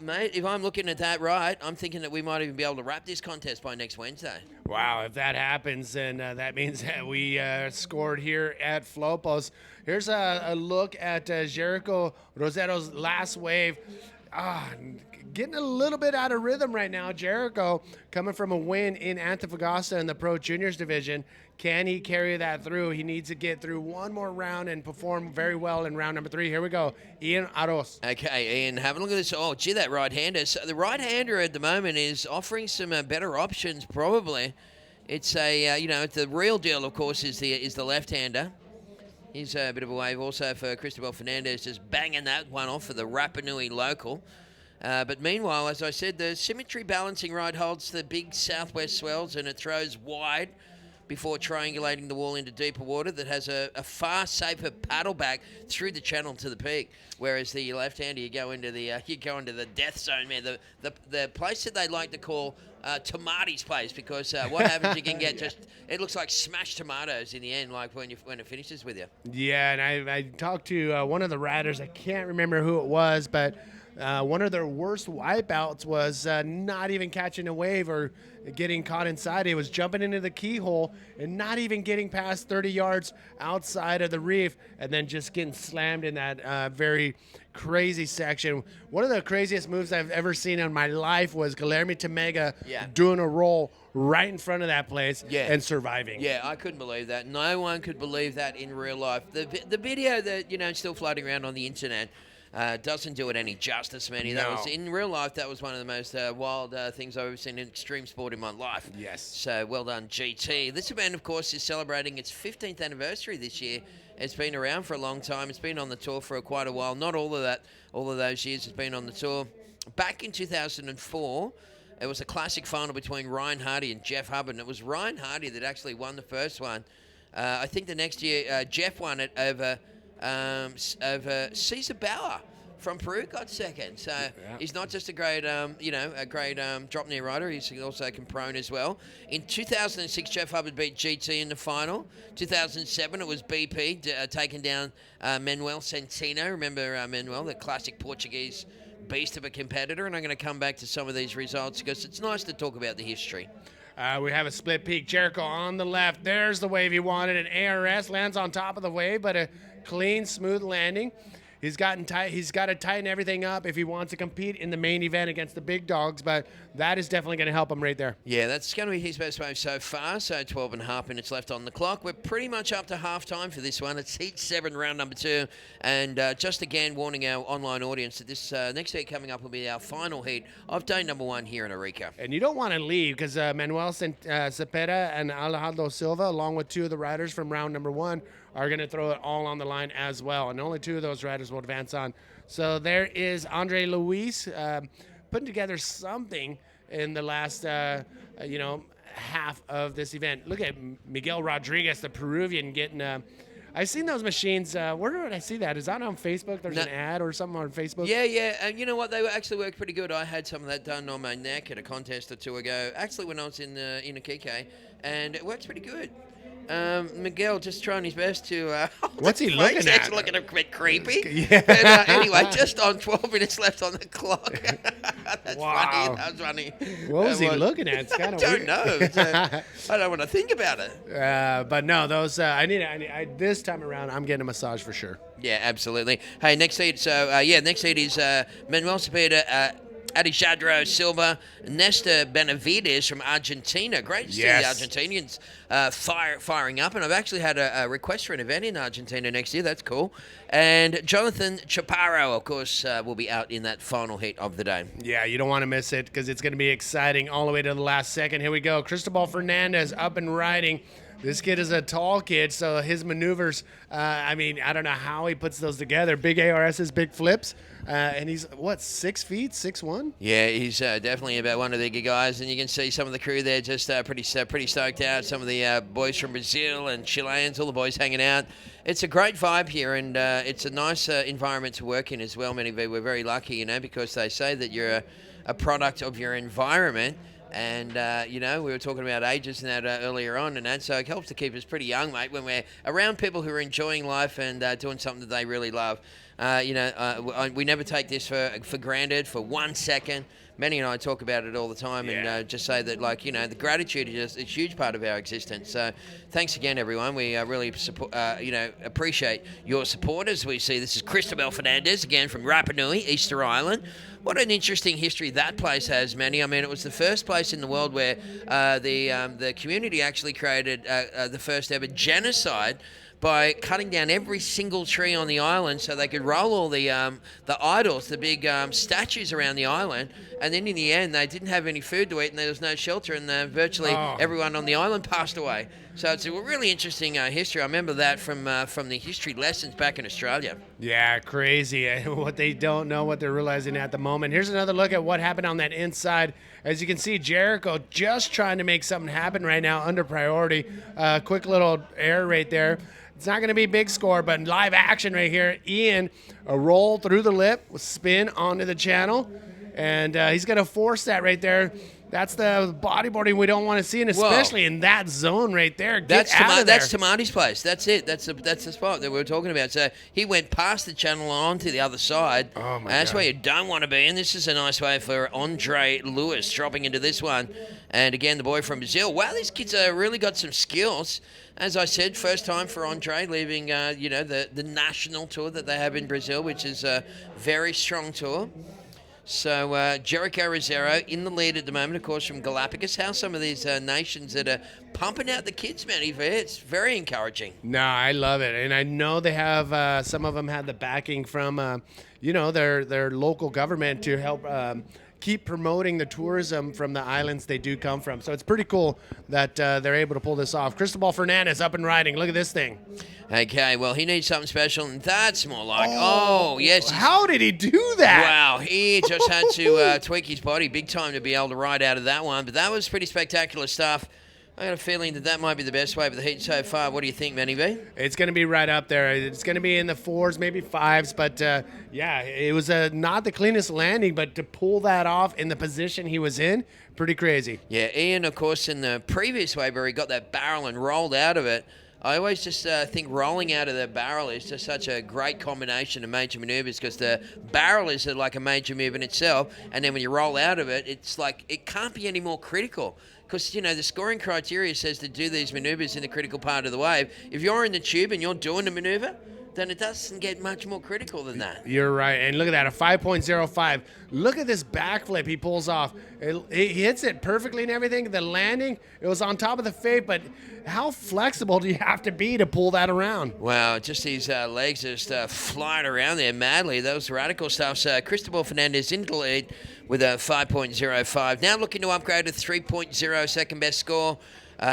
mate, if I'm looking at that right, I'm thinking that we might even be able to wrap this contest by next Wednesday. Wow, if that happens, then that means that we scored here at Flopos. Here's a look at Jericho Rosero's last wave. Getting a little bit out of rhythm right now. Jericho coming from a win in Antofagasta in the Pro Juniors division. Can he carry that through? He needs to get through one more round and perform very well in round number 3. Here we go. Ian Aros. Okay, Ian, have a look at this. Oh, gee, that right-hander. So the right-hander at the moment is offering some better options, probably. It's a, the real deal, of course, is the left-hander. He's a bit of a wave also for Cristobal Fernandez, just banging that one off for the Rapa Nui local. But meanwhile, as I said, the symmetry balancing right holds the big southwest swells and it throws wide before triangulating the wall into deeper water that has a far safer paddle back through the channel to the peak. Whereas the left-hander, you go into the death zone, man. The place that they like to call Tomati's place, because what happens, you can get it looks like smashed tomatoes in the end, like when it finishes with you. Yeah, and I talked to one of the riders. I can't remember who it was, but one of their worst wipeouts was not even catching a wave or getting caught inside. It was jumping into the keyhole and not even getting past 30 yards outside of the reef, and then just getting slammed in that very crazy section. One of the craziest moves I've ever seen in my life was Guilherme Temega doing a roll right in front of that place and surviving. Yeah, I couldn't believe that. No one could believe that in real life. The video that, still floating around on the internet doesn't do it any justice, man. No. In real life, that was one of the most wild things I've ever seen in extreme sport in my life. Yes. So well done, GT. This event, of course, is celebrating its 15th anniversary this year. It's been around for a long time. It's been on the tour for quite a while. Not all of those years it's been on the tour. Back in 2004, it was a classic final between Ryan Hardy and Jeff Hubbard. And it was Ryan Hardy that actually won the first one. I think the next year, Jeff won it over Cesar Bauer from Peru, got second. So he's not just a great, drop near rider. He's also comprone as well. In 2006, Jeff Hubbard beat GT in the final. 2007, it was BP taking down Manuel Centeno. Remember Manuel, the classic Portuguese beast of a competitor. And I'm going to come back to some of these results because it's nice to talk about the history. We have a split peak. Jericho on the left. There's the wave he wanted. An ARS lands on top of the wave, but a clean, smooth landing. He's got to tighten everything up if he wants to compete in the main event against the big dogs, but that is definitely going to help him right there. Yeah, that's going to be his best wave so far, so 12 and a half minutes left on the clock. We're pretty much up to half-time for this one. It's Heat 7, round number 2, and just again warning our online audience that this next heat coming up will be our final heat of day number 1 here in ARICA. And you don't want to leave because Manuel Cepeda and Alejandro Silva, along with 2 of the riders from round number 1, are going to throw it all on the line as well. And only 2 of those riders will advance on. So there is Andre Luis putting together something in the last, half of this event. Look at Miguel Rodriguez, the Peruvian, getting... I've seen those machines. Where did I see that? Is that on Facebook? There's an ad or something on Facebook? Yeah. And you know what? They actually worked pretty good. I had some of that done on my neck at a contest or 2 ago. Actually, when I was in Iquique, and it works pretty good. Miguel just trying his best to. What's he looking at? He's looking a bit creepy. Yeah. But, anyway, just on 12 minutes left on the clock. That's Wow. funny. That's funny. What was he looking at? It's kind of I weird. don't know. I don't want to think about it. But no, those I this time around I'm getting a massage for sure. Yeah, absolutely. Hey, next seed. So, next seed is Manuel Cepeda, Alejandro Silva, Nestor Benavides from Argentina. Great to see the Argentinians firing up. And I've actually had a request for an event in Argentina next year. That's cool. And Jonathan Chaparro, of course, will be out in that final heat of the day. Yeah, you don't want to miss it because it's going to be exciting all the way to the last second. Here we go. Cristobal Fernandez up and riding. This kid is a tall kid, so his maneuvers, I don't know how he puts those together. Big ARSs, big flips. And he's, 6 feet, 6'1"? Yeah, he's definitely about one of the guys. And you can see some of the crew there just pretty stoked out. Some of the boys from Brazil and Chileans, all the boys hanging out. It's a great vibe here, and it's a nice environment to work in as well, many of you. We're very lucky, because they say that you're a product of your environment. And, we were talking about ages and that earlier on and that, so it helps to keep us pretty young, mate, when we're around people who are enjoying life and doing something that they really love. We never take this for granted for 1 second. Manny and I talk about it all the time and just say that, the gratitude is a huge part of our existence. So thanks again, everyone. We really appreciate your support as we see. This is Cristobal Fernandez, again, from Rapa Nui, Easter Island. What an interesting history that place has, Manny. It was the first place in the world where the community actually created the first ever genocide by cutting down every single tree on the island so they could roll all the idols, the big statues around the island. And then in the end, they didn't have any food to eat and there was no shelter, and virtually everyone on the island passed away. So it's a really interesting history. I remember that from the history lessons back in Australia. Yeah, crazy. What they don't know, what they're realizing at the moment. Here's another look at what happened on that inside. As you can see, Jericho just trying to make something happen right now under priority. Quick little error right there. It's not going to be a big score, but live action right here. Ian, a roll through the lip, spin onto the channel, and he's going to force that right there. That's the bodyboarding we don't want to see, and especially in that zone right there. Get out of there. That's Tamati's place. That's it. That's the spot that we were talking about. So he went past the channel on to the other side. Oh, my That's God. where you don't want to be, and this is a nice way for Andre Lewis dropping into this one. And again, the boy from Brazil. Wow, these kids really got some skills. As I said, first time for Andre leaving, the national tour that they have in Brazil, which is a very strong tour. So Jericho Rosero in the lead at the moment, of course, from Galapagos. How some of these nations that are pumping out the kids, man, it's very encouraging. No, I love it. And I know they have, some of them had the backing from, their local government to help keep promoting the tourism from the islands they do come from. So it's pretty cool that they're able to pull this off. Cristobal Fernandez up and riding. Look at this thing. Okay, well, he needs something special, and that's more like, yes. How did he do that? Wow, he just had to tweak his body big time to be able to ride out of that one. But that was pretty spectacular stuff. I got a feeling that might be the best way for the heat so far. What do you think, Manny B? It's going to be right up there. It's going to be in the 4s, maybe 5s. But, it was not the cleanest landing, but to pull that off in the position he was in, pretty crazy. Yeah, Ian, of course, in the previous wave where he got that barrel and rolled out of it, I always just think rolling out of the barrel is just such a great combination of major maneuvers, because the barrel is like a major move in itself, and then when you roll out of it, it's like it can't be any more critical. Because, the scoring criteria says to do these maneuvers in the critical part of the wave. If you're in the tube and you're doing the maneuver, then it doesn't get much more critical than that. You're right. And look at that, a 5.05. Look at this backflip he pulls off. He hits it perfectly and everything. The landing, it was on top of the fake, but how flexible do you have to be to pull that around? Wow, just these legs just flying around there madly. That was radical stuff. So Cristobal Fernandez into the lead with a 5.05. Now looking to upgrade to 3.0, second best score.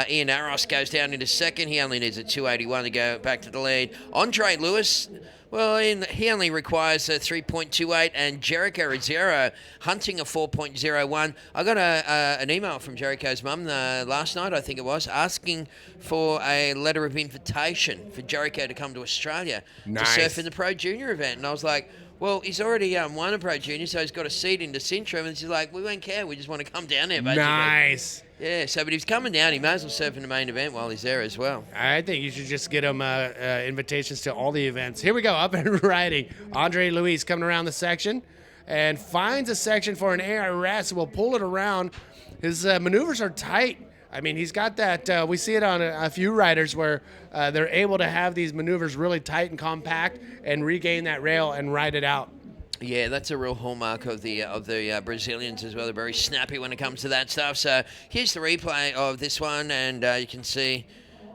Ian Aros goes down into second. He only needs a 281 to go back to the lead. Andre Lewis, well, he only requires a 3.28, and Jericho Rosero hunting a 4.01. I got an email from Jericho's mum last night, I think it was, asking for a letter of invitation for Jericho to come to Australia to surf in the Pro Junior event. And I was like, well, he's already won a Pro Junior, so he's got a seat in the Centrum. And she's like, we won't care. We just want to come down there, basically. Nice. Yeah, so but he's coming down. He may as well surf in the main event while he's there as well. I think you should just get him invitations to all the events. Here we go, up and riding. Andre Luis coming around the section and finds a section for an ARS. Will pull it around. His maneuvers are tight. I mean, he's got that. We see it on a few riders where they're able to have these maneuvers really tight and compact and regain that rail and ride it out. Yeah, that's a real hallmark of the Brazilians as well. They're very snappy when it comes to that stuff. So here's the replay of this one, and you can see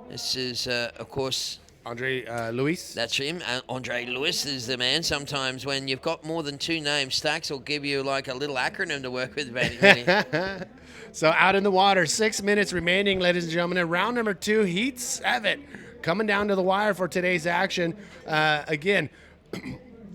this is, of course, Andre Luis. That's him. Andre Luis is the man. Sometimes when you've got more than two names, Stacks will give you like a little acronym to work with. So out in the water, 6 minutes remaining, ladies and gentlemen. In round number 2, Heat 7, coming down to the wire for today's action. Again,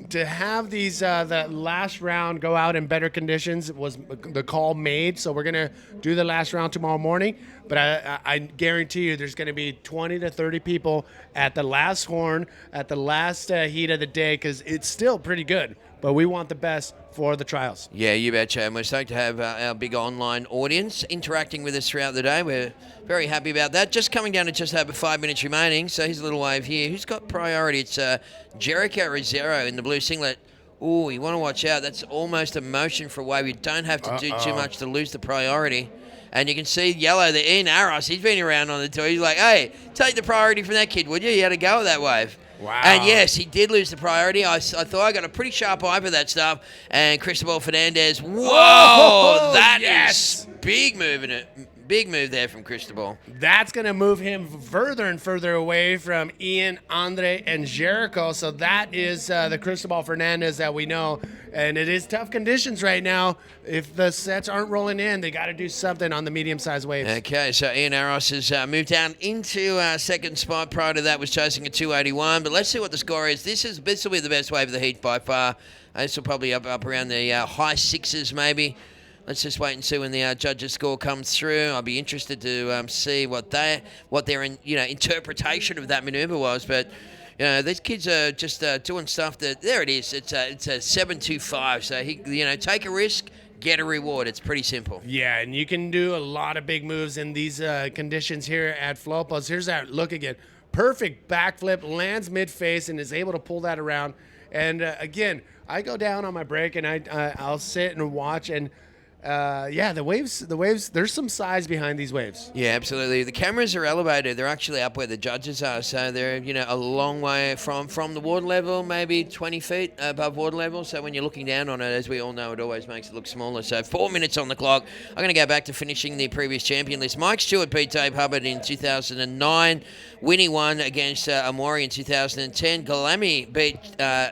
to have these the last round go out in better conditions was the call made. So we're gonna do the last round tomorrow morning. But I guarantee you, there's gonna be 20 to 30 people at the last horn, at the last heat of the day, because it's still pretty good. But we want the best for the trials. Yeah, you betcha. And we're stoked to have our big online audience interacting with us throughout the day. We're very happy about that. Just coming down to just over 5 minutes remaining. So here's a little wave here. Who's got priority? It's Jericho Rosero in the blue singlet. Ooh, you want to watch out. That's almost a motion for a wave. You don't have to do too much to lose the priority. And you can see yellow, the Ian Aros. He's been around on the tour. He's like, hey, take the priority from that kid, would you? You had to go with that wave. Wow. And yes, he did lose the priority. I thought I got a pretty sharp eye for that stuff. And Cristobal Fernandez, whoa, that is big move in it. Big move there from Cristobal. That's going to move him further and further away from Ian, Andre, and Jericho. So that is the Cristobal Fernandez that we know. And it is tough conditions right now. If the sets aren't rolling in, they got to do something on the medium-sized waves. Okay, so Ian Aros has moved down into second spot. Prior to that was chasing a 281. But let's see what the score is. This will be the best wave of the heat by far. This will probably up around the high sixes maybe. Let's just wait and see when the judges' score comes through. I'll be interested to see what their interpretation of that maneuver was. But these kids are just doing stuff that there it is. It's a 7.25. So take a risk, get a reward. It's pretty simple. Yeah, and you can do a lot of big moves in these conditions here at Flopos. Here's that look again. Perfect backflip, lands mid-face, and is able to pull that around. And again, I go down on my break and I'll sit and watch and. The waves, there's some size behind these waves. Yeah, absolutely. The cameras are elevated. They're actually up where the judges are. So they're, a long way from the water level, maybe 20 feet above water level. So when you're looking down on it, as we all know, it always makes it look smaller. So 4 minutes on the clock. I'm going to go back to finishing the previous champion list. Mike Stewart beat Dave Hubbard in 2009. Winnie won against Amori in 2010. Galami beat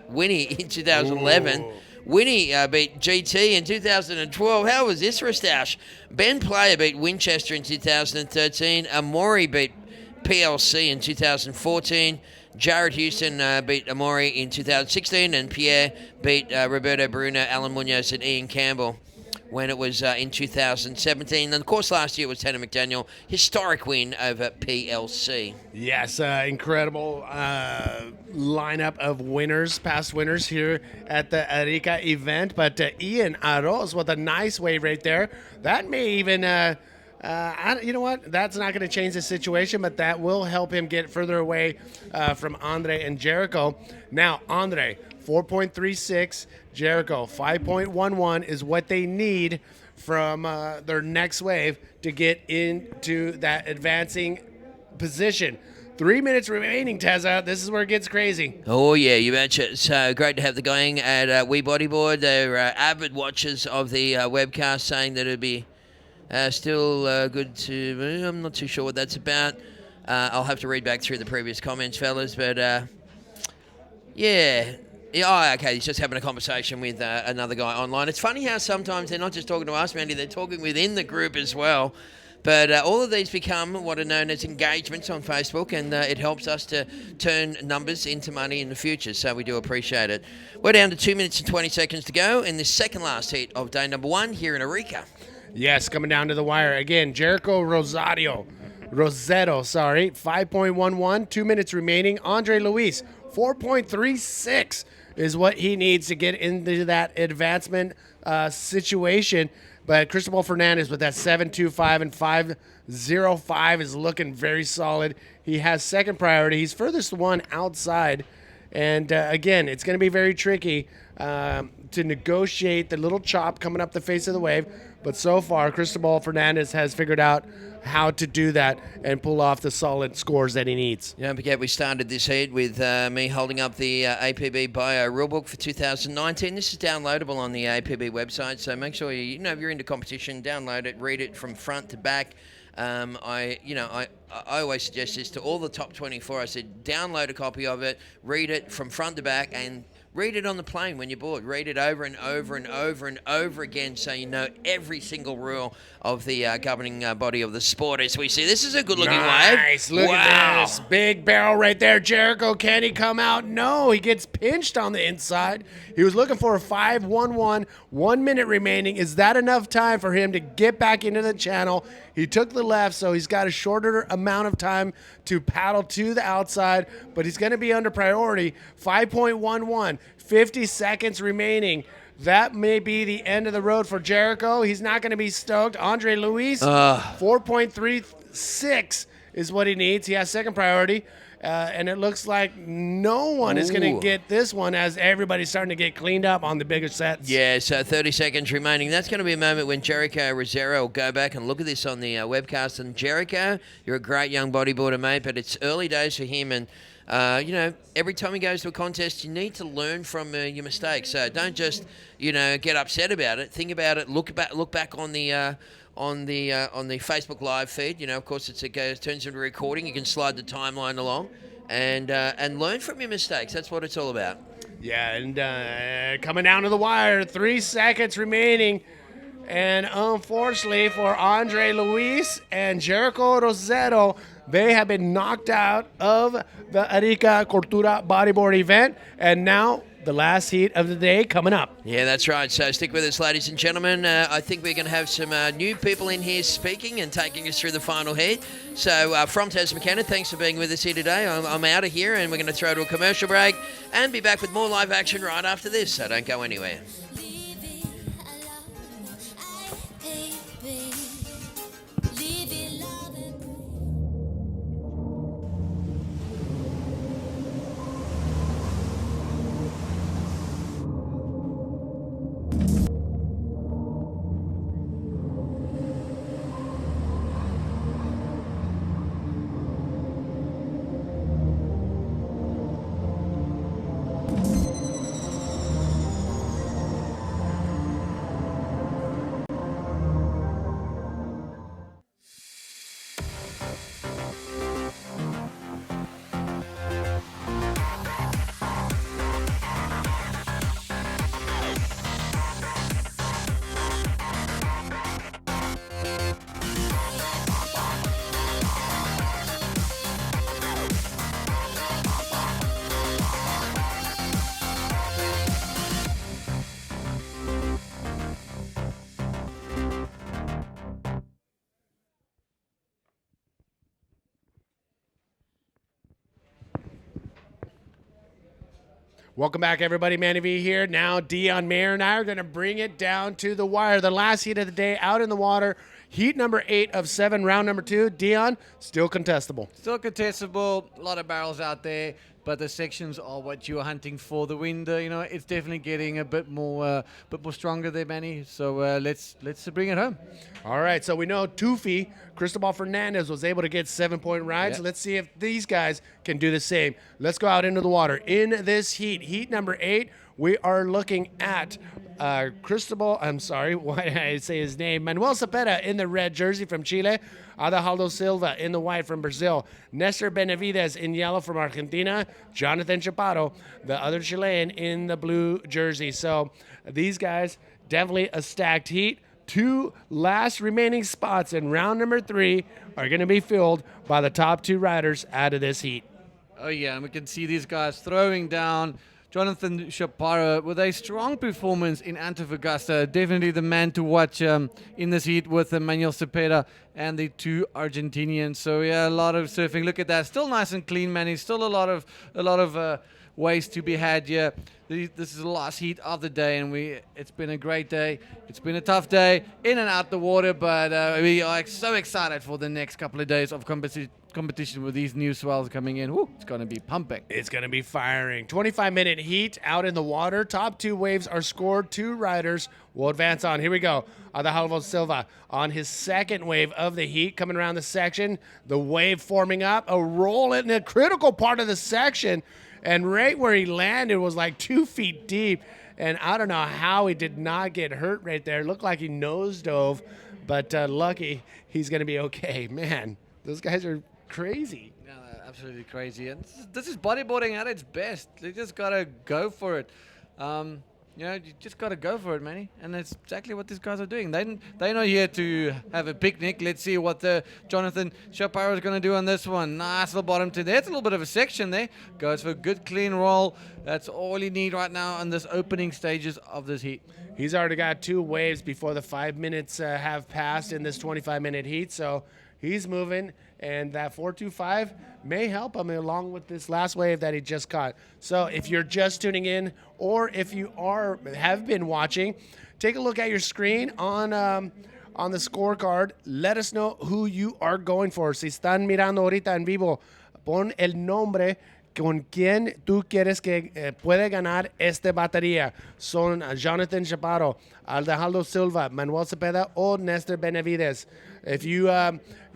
Winnie in 2011. Ooh. Winnie beat GT in 2012. How was this for a stoush? Ben Player beat Winchester in 2013. Amori beat PLC in 2014. Jared Houston beat Amori in 2016. And Pierre beat Roberto Bruno, Alan Munoz, and Ian Campbell when it was in 2017. And, of course, last year was Tanner McDaniel. Historic win over PLC. Yes, incredible lineup of winners, past winners here at the ARICA event. But Ian Aros with a nice wave right there. That may even, you know what? That's not going to change the situation, but that will help him get further away from Andre and Jericho. Now, Andre, 4.36. Jericho, 5.11 is what they need from their next wave to get into that advancing position. 3 minutes remaining, Tezza. This is where it gets crazy. Oh, yeah, you betcha. So great to have the gang at Bodyboard. They're avid watchers of the webcast, saying that it'd be still good to... I'm not too sure what that's about. I'll have to read back through the previous comments, fellas. But, yeah... Oh, okay, he's just having a conversation with another guy online. It's funny how sometimes they're not just talking to us, Mandy, they're talking within the group as well. But all of these become what are known as engagements on Facebook, and it helps us to turn numbers into money in the future, so we do appreciate it. We're down to 2 minutes and 20 seconds to go in this second last heat of day number 1 here in ARICA. Yes, coming down to the wire. Again, Jericho Rosero, 5.11, 2 minutes remaining. Andre Luis, 4.36. Is what he needs to get into that advancement situation. But Cristobal Fernandez with that 7.25 and 5.05 is looking very solid. He has second priority. He's furthest one outside. And again, it's going to be very tricky to negotiate the little chop coming up the face of the wave. But so far, Cristobal Fernandez has figured out how to do that and pull off the solid scores that he needs. Don't forget, we started this heat with me holding up the APB Bio Rulebook for 2019. This is downloadable on the APB website, so make sure if you're into competition, download it, read it from front to back. I always suggest this to all the top 24. I said, download a copy of it, read it from front to back, and read it on the plane when you're bored. Read it over and over and over and over again so you know every single rule of the governing body of the sport. As we see, this is a good-looking wave. Nice. Look at this. Big barrel right there. Jericho, can he come out? No, he gets pinched on the inside. He was looking for a 5.11, 1 minute remaining. Is that enough time for him to get back into the channel? He took the left, so he's got a shorter amount of time to paddle to the outside, but he's going to be under priority. 5.11, 50 seconds remaining. That may be the end of the road for Jericho. He's not going to be stoked. Andre Luis, 4.36 is what he needs. He has second priority. And it looks like no one is going to get this one as everybody's starting to get cleaned up on the bigger sets. Yeah, so 30 seconds remaining. That's going to be a moment when Jericho Rosero will go back and look at this on the webcast. And Jericho, you're a great young bodyboarder, mate, but it's early days for him. And, every time he goes to a contest, you need to learn from your mistakes. So don't just, get upset about it. Think about it. Look back on the Facebook Live feed. Of course, it turns into a recording. You can slide the timeline along and learn from your mistakes. That's what it's all about. Yeah, and coming down to the wire, 3 seconds remaining. And unfortunately for Andre Luis and Jericho Rosero, they have been knocked out of the ARICA CULTURA bodyboard event. And now the last heat of the day coming up. Yeah, that's right. So stick with us, ladies and gentlemen. I think we're going to have some new people in here speaking and taking us through the final heat. So from Taz McKenna, thanks for being with us here today. I'm out of here, and we're going to throw to a commercial break and be back with more live action right after this. So don't go anywhere. Welcome back, everybody. Manny V here. Now, Dion Mayer and I are going to bring it down to the wire. The last heat of the day out in the water. Heat number 8 of 7, round number 2. Dion, still contestable. Still contestable. A lot of barrels out there, but the sections are what you're hunting for. The wind, it's definitely getting a bit more stronger there, Manny. So let's bring it home. All right. So we know Tufi, Cristobal Fernandez, was able to get 7-point rides. Yep. Let's see if these guys can do the same. Let's go out into the water. In this heat number 8, we are looking at Cristobal, I'm sorry, why did I say his name? Manuel Cepeda in the red jersey from Chile. Adajaldo Silva in the white from Brazil. Nestor Benavides in yellow from Argentina. Jonathan Chaparro, the other Chilean, in the blue jersey. So these guys, definitely a stacked heat. 2 last remaining spots in round number 3 are going to be filled by the top 2 riders out of this heat. Oh, yeah, and we can see these guys throwing down. Jonathan Chaparro with a strong performance in Antofagasta. Definitely the man to watch in this heat with Manuel Cepeda and the 2 Argentinians. So, yeah, a lot of surfing. Look at that. Still nice and clean, man. He's still a lot of ways to be had here. This is the last heat of the day, and it's been a great day. It's been a tough day, in and out the water, but we are so excited for the next couple of days of competition with these new swells coming in. Woo, it's going to be pumping. It's going to be firing. 25-minute heat out in the water. Top 2 waves are scored. 2 riders will advance on. Here we go. Alejandro Silva on his second wave of the heat, coming around the section. The wave forming up, a roll in a critical part of the section. And right where he landed was like 2 feet deep. And I don't know how he did not get hurt right there. It looked like he nose dove, but lucky he's going to be okay. Man, those guys are crazy. Yeah, absolutely crazy. And this is bodyboarding at its best. You just got to go for it. You just got to go for it, Manny. And that's exactly what these guys are doing. They're not here to have a picnic. Let's see what Jonathan Chaparro is going to do on this one. Nice little bottom to there. It's a little bit of a section there. Goes for a good, clean roll. That's all you need right now in this opening stages of this heat. He's already got 2 waves before the 5 minutes have passed in this 25-minute heat. So he's moving, and that 4.25 may help him along with this last wave that he just caught. So if you're just tuning in, or if you have been watching, take a look at your screen on the scorecard. Let us know who you are going for. Si están mirando ahorita en vivo, pon el nombre con quien tú quieres que puede ganar esta batería. Son Jonathan Chaparro, Alejandro Silva, Manuel Cepeda, or Nestor Benavides. If you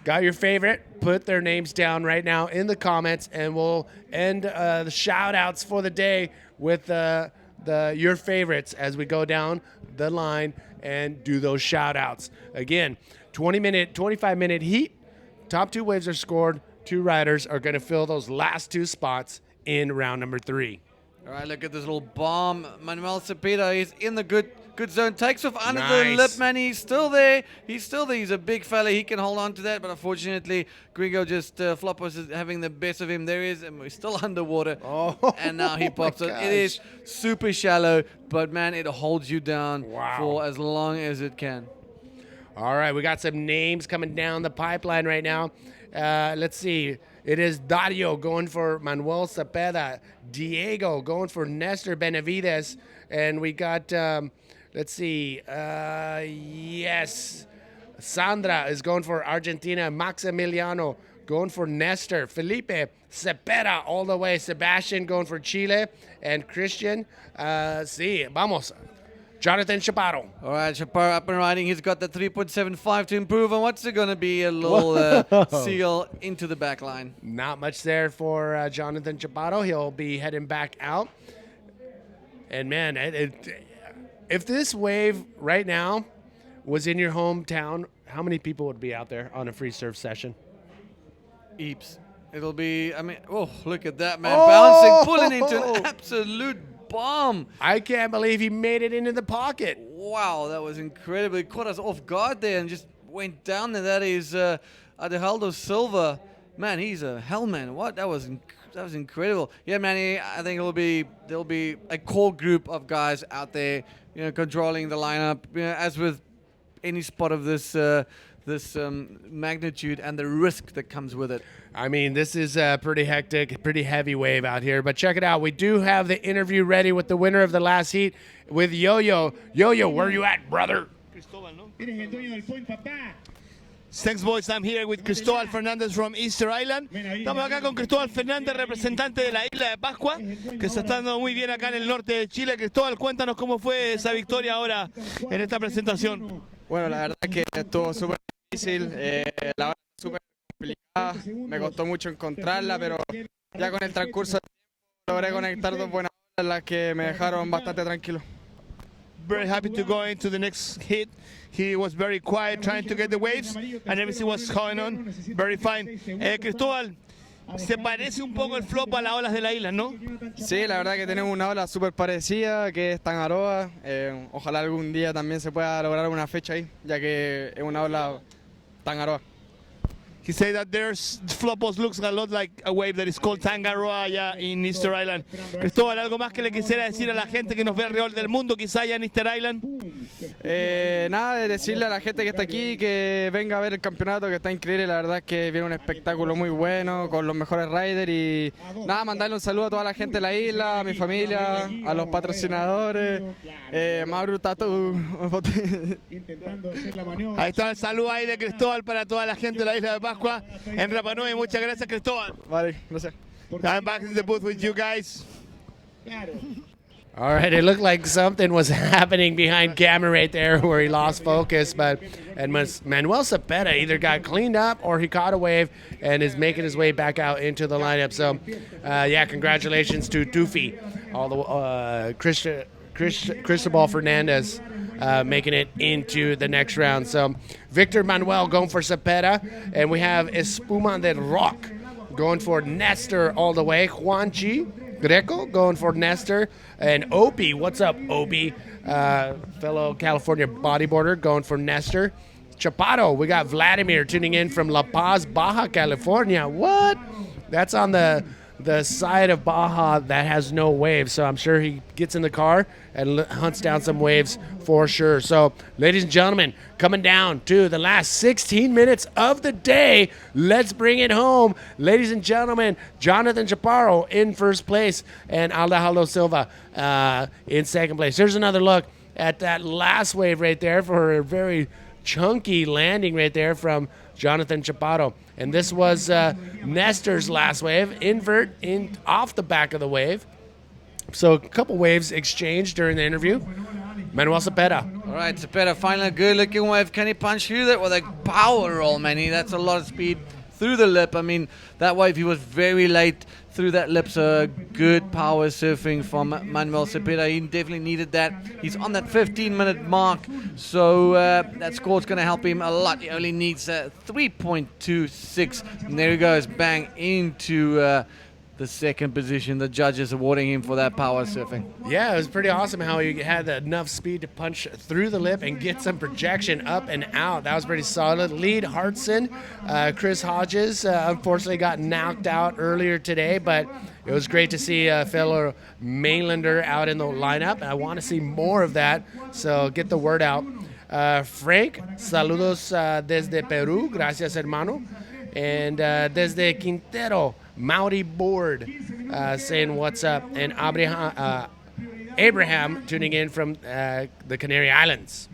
got your favorite, put their names down right now in the comments, and we'll end the shout outs for the day with your favorites as we go down the line and do those shout outs. Again, 25-minute heat. Top 2 waves are scored. 2 riders are going to fill those last 2 spots in round number 3. All right, look at this little bomb. Manuel Cepeda is in the good zone. Takes off under Nice. the lip, man. He's still there. He's a big fella. He can hold on to that, but unfortunately, Gringo just Floppos is having the best of him. There he is, and we're still underwater. Oh, and now he pops it. gosh. It is super shallow, but man, it holds you down Wow. for as long as it can. All right, we got some names coming down the pipeline right now. Let's see. It is Dario going for Manuel Cepeda. Diego going for Nestor Benavides. And we got, let's see. Yes. Sandra is going for Argentina. Maximiliano going for Nestor. Felipe Cepeda all the way. Sebastian going for Chile. And Christian, vamos. Jonathan Chaparro. All right, Chaparro up and riding. He's got the 3.75 to improve. And what's it going to be? A little seal into the back line. Not much there for Jonathan Chaparro. He'll be heading back out. And, man, if this wave right now was in your hometown, how many people would be out there on a free surf session? Heaps. It'll be, oh, look at that, man. Bouncing, pulling into an absolute bomb. I can't believe he made it into the pocket. Wow, that was incredible. He caught us off guard there and just went down there. That is Alejandro Silva. Man, he's a hellman. What? That was incredible. Yeah, man, I think there'll be a core group of guys out there, controlling the lineup. As with any spot of this magnitude and the risk that comes with it. I mean, this is a pretty hectic, pretty heavy wave out here. But check it out. We do have the interview ready with the winner of the last heat with Yo-Yo. Yo-Yo, where you at, brother? Cristóbal, ¿no? Thanks, boys. I'm here with Cristóbal Fernández from Easter Island. Estamos acá con Cristóbal Fernández, representante de la isla de Pascua, que se está dando muy bien acá en el norte de Chile. Cristóbal, cuéntanos cómo fue esa victoria ahora en esta presentación. Bueno, la verdad que estuvo súper difícil, la hora súper complicada, me costó mucho encontrarla, pero ya con el transcurso logré conectar 2 buenas olas, las que me dejaron bastante tranquilo. Very happy to go into the next hit. He was very quiet trying to get the waves and everything was going on. Very fine. Cristóbal, se parece un poco el flop a las olas de la isla, ¿no? Sí, la verdad que tenemos una ola súper parecida, que es Tangaroa. Ojalá algún día también se pueda lograr una fecha ahí, ya que es una ola Tangaroa. He said that there's Flopos looks a lot like a wave that is called Tangaroa allá in Easter Island. Cristóbal, ¿algo más que le quisiera decir a la gente que nos ve alrededor del mundo, quizá allá en Easter Island? Nada, de decirle a la gente que está aquí que venga a ver el campeonato, que está increíble. La verdad es que viene un espectáculo muy bueno con los mejores riders y nada, mandarle un saludo a toda la gente de la isla, a mi familia, a los patrocinadores, Mauro Tatu. Ahí está el saludo ahí de Cristóbal para toda la gente de la isla de Pascua en Rapa Nui. Muchas gracias, Cristóbal. Vale, gracias. I'm back in the booth with you guys. All right, it looked like something was happening behind camera right there where he lost focus, but Manuel Cepeda either got cleaned up or he caught a wave and is making his way back out into the lineup. So, yeah, congratulations to Tufi, all the Cristobal Fernandez making it into the next round. So, Victor Manuel going for Cepeda, and we have Espuma del Rock going for Nestor all the way. Juanchi Greco going for Nestor, and Opie, what's up, Opie? Fellow California bodyboarder going for Nestor. Chaparro, we got Vladimir tuning in from La Paz, Baja California. What? That's on the side of Baja that has no waves, so I'm sure he gets in the car and hunts down some waves for sure. So, ladies and gentlemen, coming down to the last 16 minutes of the day, let's bring it home. Ladies and gentlemen, Jonathan Chaparro in first place and Alejandro Silva in second place. Here's another look at that last wave right there for a very chunky landing right there from Jonathan Chaparro. And this was Nestor's last wave, invert in off the back of the wave. So a couple waves exchanged during the interview. Manuel Cepeda. All right, Cepeda, finally a good-looking wave. Can he punch through that with a power roll, Manny? That's a lot of speed through the lip. I mean, that wave, he was very late through that lip, so good power surfing from Manuel Cepeda. He definitely needed that. He's on that 15-minute mark, so that score's going to help him a lot. He only needs 3.26, and there he goes, bang into the second position. The judges awarding him for that power surfing. Yeah, it was pretty awesome how he had enough speed to punch through the lip and get some projection up and out. That was pretty solid. Lead Hartson, Chris Hodges, unfortunately got knocked out earlier today, but it was great to see a fellow mainlander out in the lineup. I want to see more of that, so get the word out. Frank, saludos desde Peru, gracias hermano. And desde Quintero, Maori Board saying what's up. And Abraham tuning in from the Canary Islands.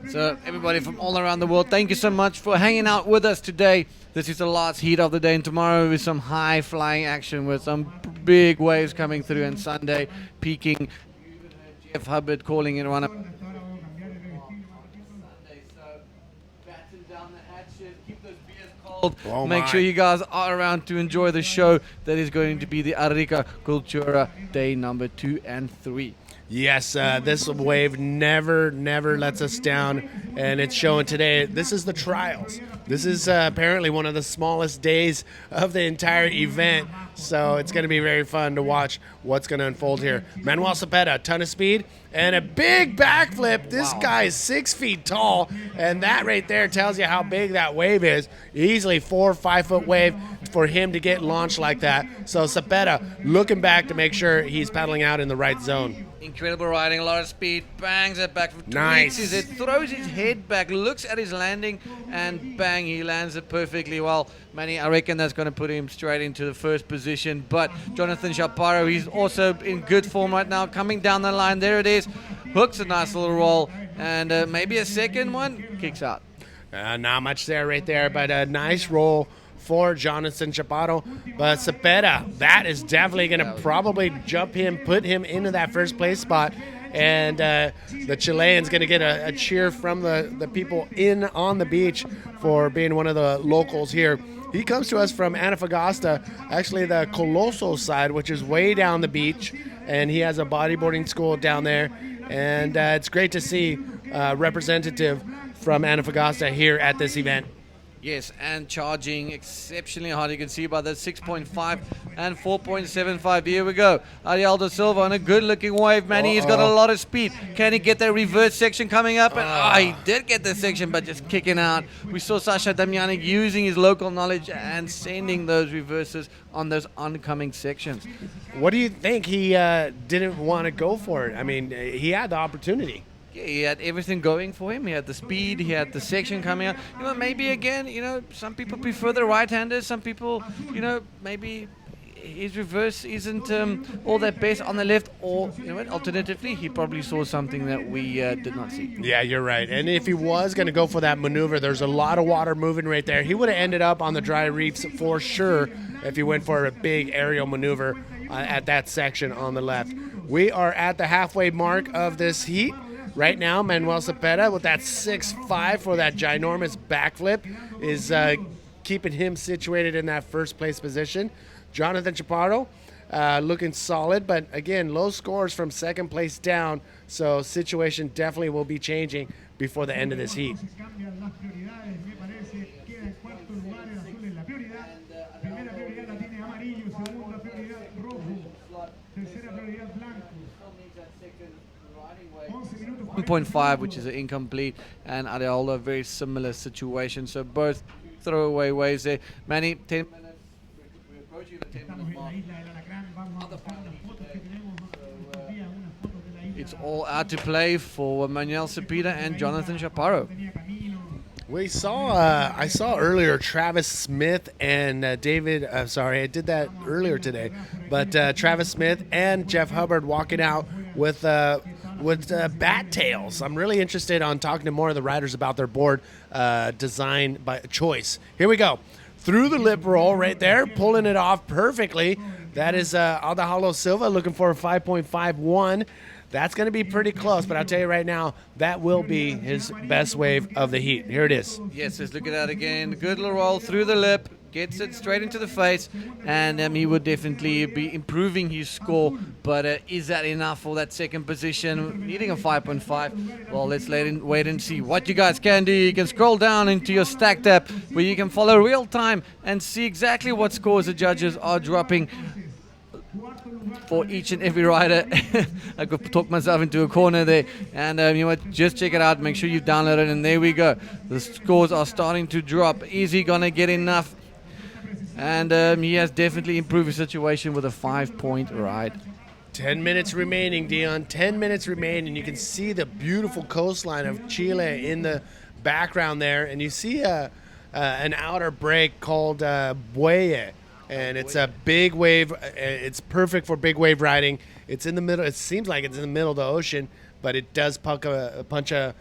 So everybody from all around the world, thank you so much for hanging out with us today. This is the last heat of the day, and tomorrow with some high flying action with some big waves coming through, and Sunday peaking. Jeff Hubbard calling it one up. Oh Make sure you guys are around to enjoy the show that is going to be the ARICA CULTURA day number 2 and 3. Yes, this wave never lets us down, and it's showing today. This is the trials. This is apparently one of the smallest days of the entire event, so it's going to be very fun to watch what's going to unfold here. Manuel Cepeda, a ton of speed, and a big backflip. This guy is 6 feet tall, and that right there tells you how big that wave is. Easily 4 or 5 foot wave for him to get launched like that. So Cepeda looking back to make sure he's paddling out in the right zone. Incredible riding, a lot of speed, bangs it back, Nice. tweaks it, throws his head back, looks at his landing, and bang, he lands it perfectly well. Manny, I reckon that's going to put him straight into the first position. But Jonathan Chaparro, he's also in good form right now, coming down the line. There it is, hooks a nice little roll, and maybe a second one, kicks out. Not much there right there, but a nice roll for Jonathan Chaparro. But Cepeda, that is definitely going to probably jump him, put him into that first place spot. And the Chilean's going to get a cheer from the people in on the beach for being one of the locals here. He comes to us from Antofagasta, actually the Coloso side, which is way down the beach. And he has a bodyboarding school down there. And it's great to see a representative from Antofagasta here at this event. Yes, and charging exceptionally hard. You can see by the 6.5 and 4.75. Here we go. Ariel Silva on a good-looking wave, man. He's got a lot of speed. Can he get that reverse section coming up? And he did get the section, but just kicking out. We saw Sasha Damjanic using his local knowledge and sending those reverses on those oncoming sections. What do you think he didn't want to go for it? I mean, he had the opportunity. Yeah, he had everything going for him. He had the speed, he had the section coming out. Maybe again, some people prefer the right-handers. Some people, maybe his reverse isn't all that best on the left. Or, alternatively, he probably saw something that we did not see. Yeah, you're right. And if he was going to go for that maneuver, there's a lot of water moving right there. He would have ended up on the dry reefs for sure if he went for a big aerial maneuver at that section on the left. We are at the halfway mark of this heat. Right now, Manuel Cepeda with that 6.5 for that ginormous backflip is keeping him situated in that first place position. Jonathan Chaparro looking solid, but again, low scores from second place down, so situation definitely will be changing before the end of this heat. Which is an incomplete, and Areola, a very similar situation. So both throwaway waves there. Manny, 10 minutes. We're approaching the 10-minute mark. It's all out to play for Manuel Cepeda and Jonathan Chaparro. We saw, I saw earlier Travis Smith and David, sorry, I did that earlier today, but Travis Smith and Jeff Hubbard walking out with bat tails. I'm really interested on talking to more of the riders about their board design by choice. Here we go. Through the lip roll right there, pulling it off perfectly. That is Aldahalo Silva looking for a 5.51. That's going to be pretty close, but I'll tell you right now, that will be his best wave of the heat. Here it is. Yes, let's look at that again. Good little roll through the lip. Gets it straight into the face, and he would definitely be improving his score. But is that enough for that second position? Needing a 5.5. Well, let's wait and see what you guys can do. You can scroll down into your Stacked app where you can follow real time and see exactly what scores the judges are dropping for each and every rider. I could talk myself into a corner there. And you know what? Just check it out. Make sure you download it. And there we go. The scores are starting to drop. Is he going to get enough? And he has definitely improved his situation with a 5-point ride. 10 minutes remaining, Dion. 10 minutes remaining. You can see the beautiful coastline of Chile in the background there. And you see an outer break called Bueye. And it's a big wave. It's perfect for big wave riding. It's in the middle. It seems like it's in the middle of the ocean, but it does punch a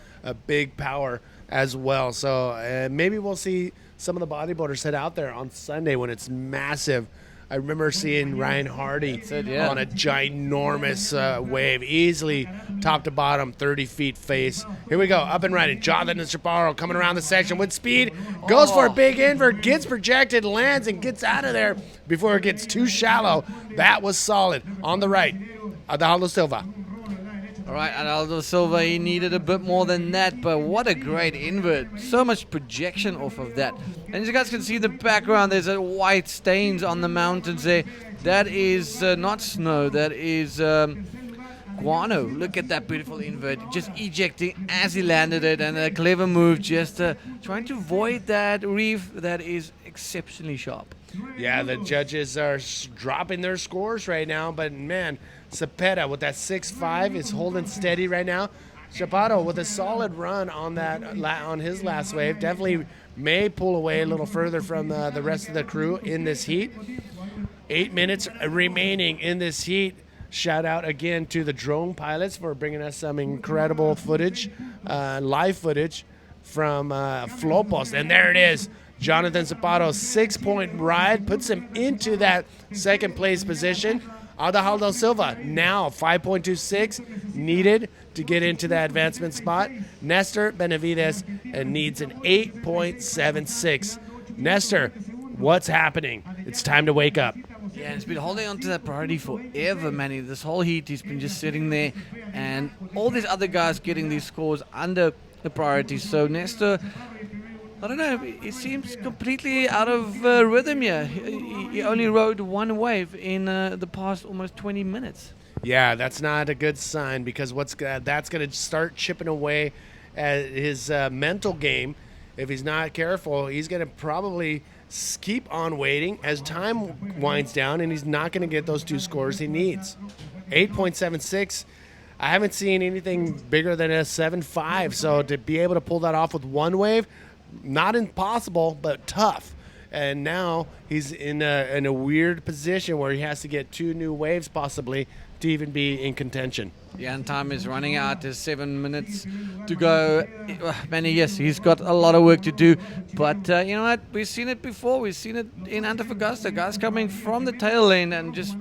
big power as well. So maybe we'll see some of the bodyboarders head out there on Sunday when it's massive. I remember seeing Ryan Hardy on a ginormous wave, easily top to bottom, 30 feet face. Here we go, up and riding. Jonathan Chaparro coming around the section with speed, goes for a big invert, gets projected, lands, and gets out of there before it gets too shallow. That was solid. On the right, Adaldo Silva. All right, Adaldo Silva, he needed a bit more than that, but what a great invert. So much projection off of that. And as you guys can see in the background, there's a white stains on the mountains there. That is not snow, that is guano. Look at that beautiful invert, just ejecting as he landed it, and a clever move, just trying to avoid that reef that is exceptionally sharp. Yeah, the judges are dropping their scores right now, but man, Cepeda with that 6.5 is holding steady right now. Chaparro with a solid run on that on his last wave. Definitely may pull away a little further from the rest of the crew in this heat. 8 minutes remaining in this heat. Shout out again to the drone pilots for bringing us some incredible footage, live footage from Flopos. And there it is. Jonathan Chaparro's 6-point ride puts him into that second place position. Adaldo Silva now 5.26 needed to get into that advancement spot. Nestor Benavides needs an 8.76. Nestor, what's happening? It's time to wake up. Yeah, he's been holding on to that priority forever, Manny. This whole heat, he's been just sitting there, and all these other guys getting these scores under the priority. So Nestor, I don't know. He seems completely out of rhythm here. He only rode one wave in the past almost 20 minutes. Yeah, that's not a good sign because that's going to start chipping away at his mental game. If he's not careful, he's going to probably keep on waiting as time winds down, and he's not going to get those 2 scores he needs. 8.76. I haven't seen anything bigger than a 7.5, so to be able to pull that off with one wave, not impossible, but tough. And now he's in a weird position where he has to get 2 new waves possibly to even be in contention. Yeah, and time is running out. There's 7 minutes to go. Manny, yes, he's got a lot of work to do. But you know what? We've seen it before. We've seen it in Antofagasta. Guys coming from the tail lane and just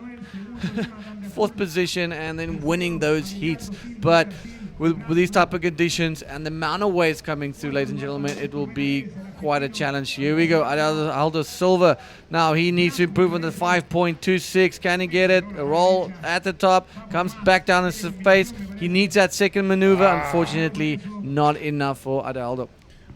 4th position and then winning those heats. But with these type of conditions and the amount of waves coming through, ladies and gentlemen, it will be quite a challenge. Here we go. Aldo Silva. Now he needs to improve on the 5.26. Can he get it? A roll at the top. Comes back down his face. He needs that second maneuver. Unfortunately, not enough for Adaldo.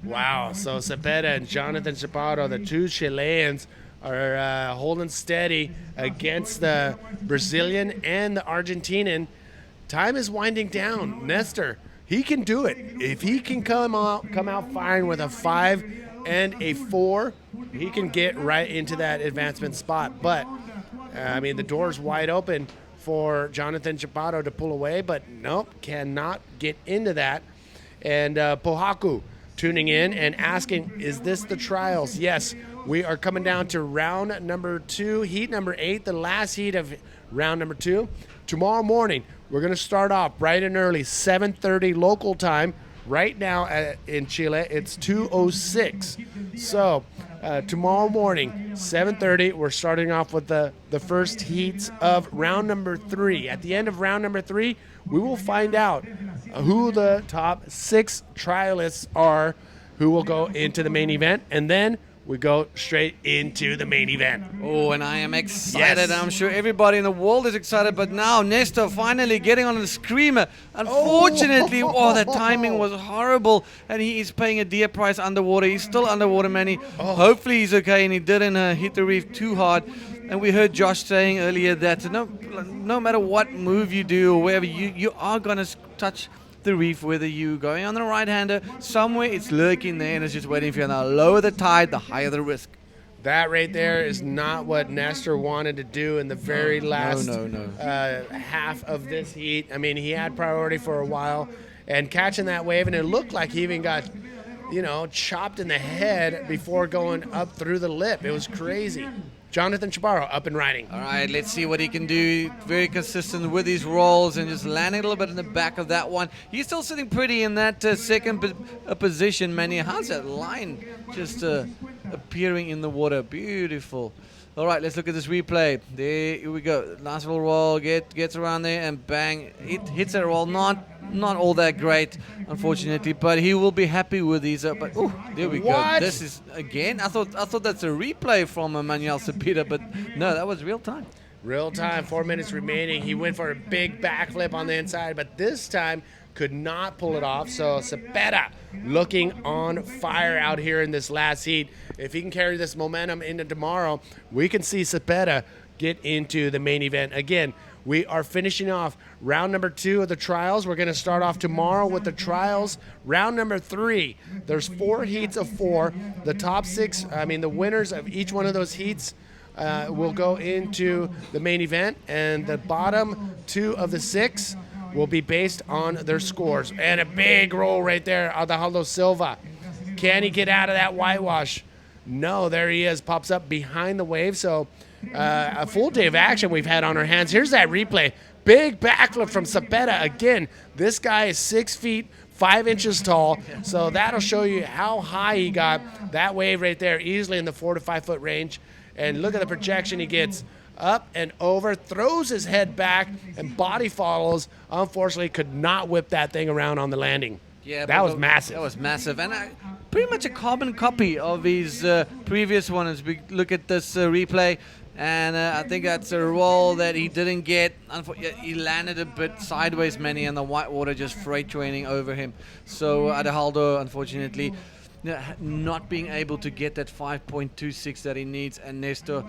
Wow. So Cepeda and Jonathan Chaparro, the 2 Chileans, are holding steady against the Brazilian and the Argentinian. Time is winding down. Nestor, he can do it. If he can come out firing with a 5 and a 4, he can get right into that advancement spot. But, I mean, the door's wide open for Jonathan Chaparro to pull away, but nope, cannot get into that. And Pohaku tuning in and asking, is this the trials? Yes, we are coming down to round number 2, heat number 8, the last heat of round number 2. Tomorrow morning, we're going to start off bright and early, 7:30 local time. Right now in Chile, it's 2:06. So tomorrow morning, 7:30, we're starting off with the first heats of round number 3. At the end of round number 3, we will find out who the top 6 trialists are who will go into the main event. And then we go straight into the main event. Oh, and I am excited. Yes. I'm sure everybody in the world is excited. But now Nestor finally getting on the screamer. Unfortunately, the timing was horrible. And he is paying a dear price underwater. He's still underwater, Manny. Hopefully he's okay. And he didn't hit the reef too hard. And we heard Josh saying earlier that no matter what move you do or wherever, you are going to touch the reef, whether you going on the right-hander, somewhere it's lurking there and it's just waiting for you. Now, lower the tide, the higher the risk. That right there is not what Nestor wanted to do in the very last half of this heat. I mean, he had priority for a while, and catching that wave, and it looked like he even got, chopped in the head before going up through the lip. It was crazy. Jonathan Chaparro up and riding. All right, let's see what he can do. Very consistent with his rolls and just landing a little bit in the back of that one. He's still sitting pretty in that second position, Manny. How's that line just appearing in the water? Beautiful. All right, let's look at this replay. Here we go. Nice little roll. Gets around there and bang. It hits that roll. Not all that great, unfortunately, but he will be happy with these. But there we go. This is again. I thought that's a replay from Manuel Cepeda, but no, that was real time. Real time. 4 minutes remaining. He went for a big backflip on the inside, but this time could not pull it off. So Cepeda looking on fire out here in this last heat. If he can carry this momentum into tomorrow, we can see Cepeda get into the main event again. We are finishing off round number 2 of the trials. We're going to start off tomorrow with the trials. Round number 3, there's 4 heats of 4. The top 6, the winners of each one of those heats will go into the main event. And the bottom 2 of the 6 will be based on their scores. And a big roll right there, Adaldo Silva. Can he get out of that whitewash? No, there he is. Pops up behind the wave. So a full day of action we've had on our hands. Here's that replay. Big backflip from Cepeda. Again, this guy is 6 feet, 5 inches tall. So that'll show you how high he got. That wave right there, easily in the 4 to 5 foot range. And look at the projection he gets. Up and over, throws his head back, and body follows. Unfortunately, could not whip that thing around on the landing. Yeah, that was massive. That was massive. And pretty much a carbon copy of his previous one as we look at this replay. And I think that's a roll that he didn't get. He landed a bit sideways, Manny, and the white water just freight training over him. So Adaldo, unfortunately, not being able to get that 5.26 that he needs, and Nestor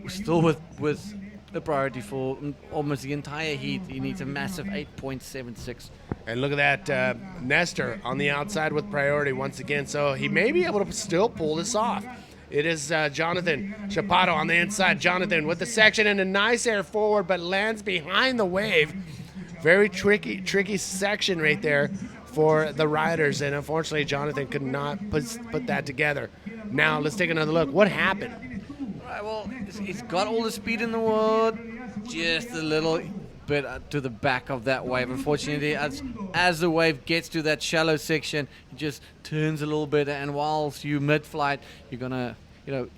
still with the priority for almost the entire heat. He needs a massive 8.76. And look at that, Nestor on the outside with priority once again. So he may be able to still pull this off. It is Jonathan Chaparro on the inside. Jonathan with the section and a nice air forward, but lands behind the wave. Very tricky section right there for the riders. And unfortunately, Jonathan could not put that together. Now let's take another look. What happened? Right, well, he's got all the speed in the world, just a little bit to the back of that wave. Unfortunately, as the wave gets to that shallow section, it just turns a little bit, and whilst you mid-flight, you're gonna,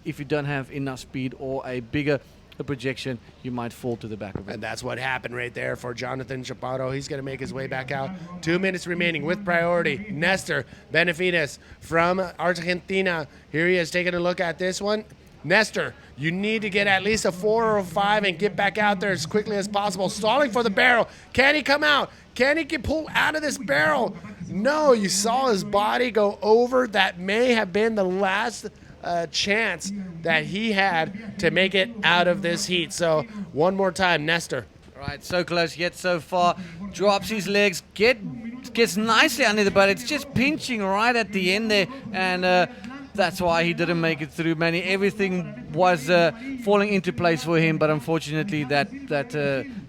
if you don't have enough speed or a bigger projection, you might fall to the back of it. And that's what happened right there for Jonathan Chaparro. He's going to make his way back out. 2 minutes remaining with priority. Nestor Benavides from Argentina. Here he is taking a look at this one. Nestor, you need to get at least a 4 or a 5 and get back out there as quickly as possible. Stalling for the barrel. Can he come out? Can he get pulled out of this barrel? No, you saw his body go over. That may have been the last chance that he had to make it out of this heat. So one more time, Nestor. Right, so close yet so far. Drops his legs, gets nicely under the butt. It's just pinching right at the end there, and that's why he didn't make it through, Manny. Everything was falling into place for him, but unfortunately that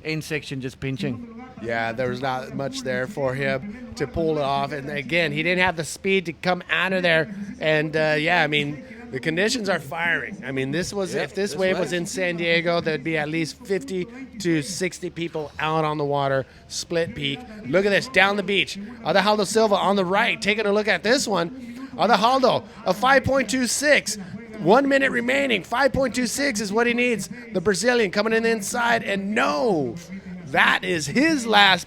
end section just pinching. Yeah, there was not much there for him to pull it off. And again, he didn't have the speed to come out of there. And the conditions are firing. I mean, if this wave was in San Diego, there'd be at least 50 to 60 people out on the water, split peak. Look at this, down the beach. Alejandro Silva on the right, taking a look at this one. Alejandro, a 5.26. 1 minute remaining. 5.26 is what he needs. The Brazilian coming in the inside, and no, that is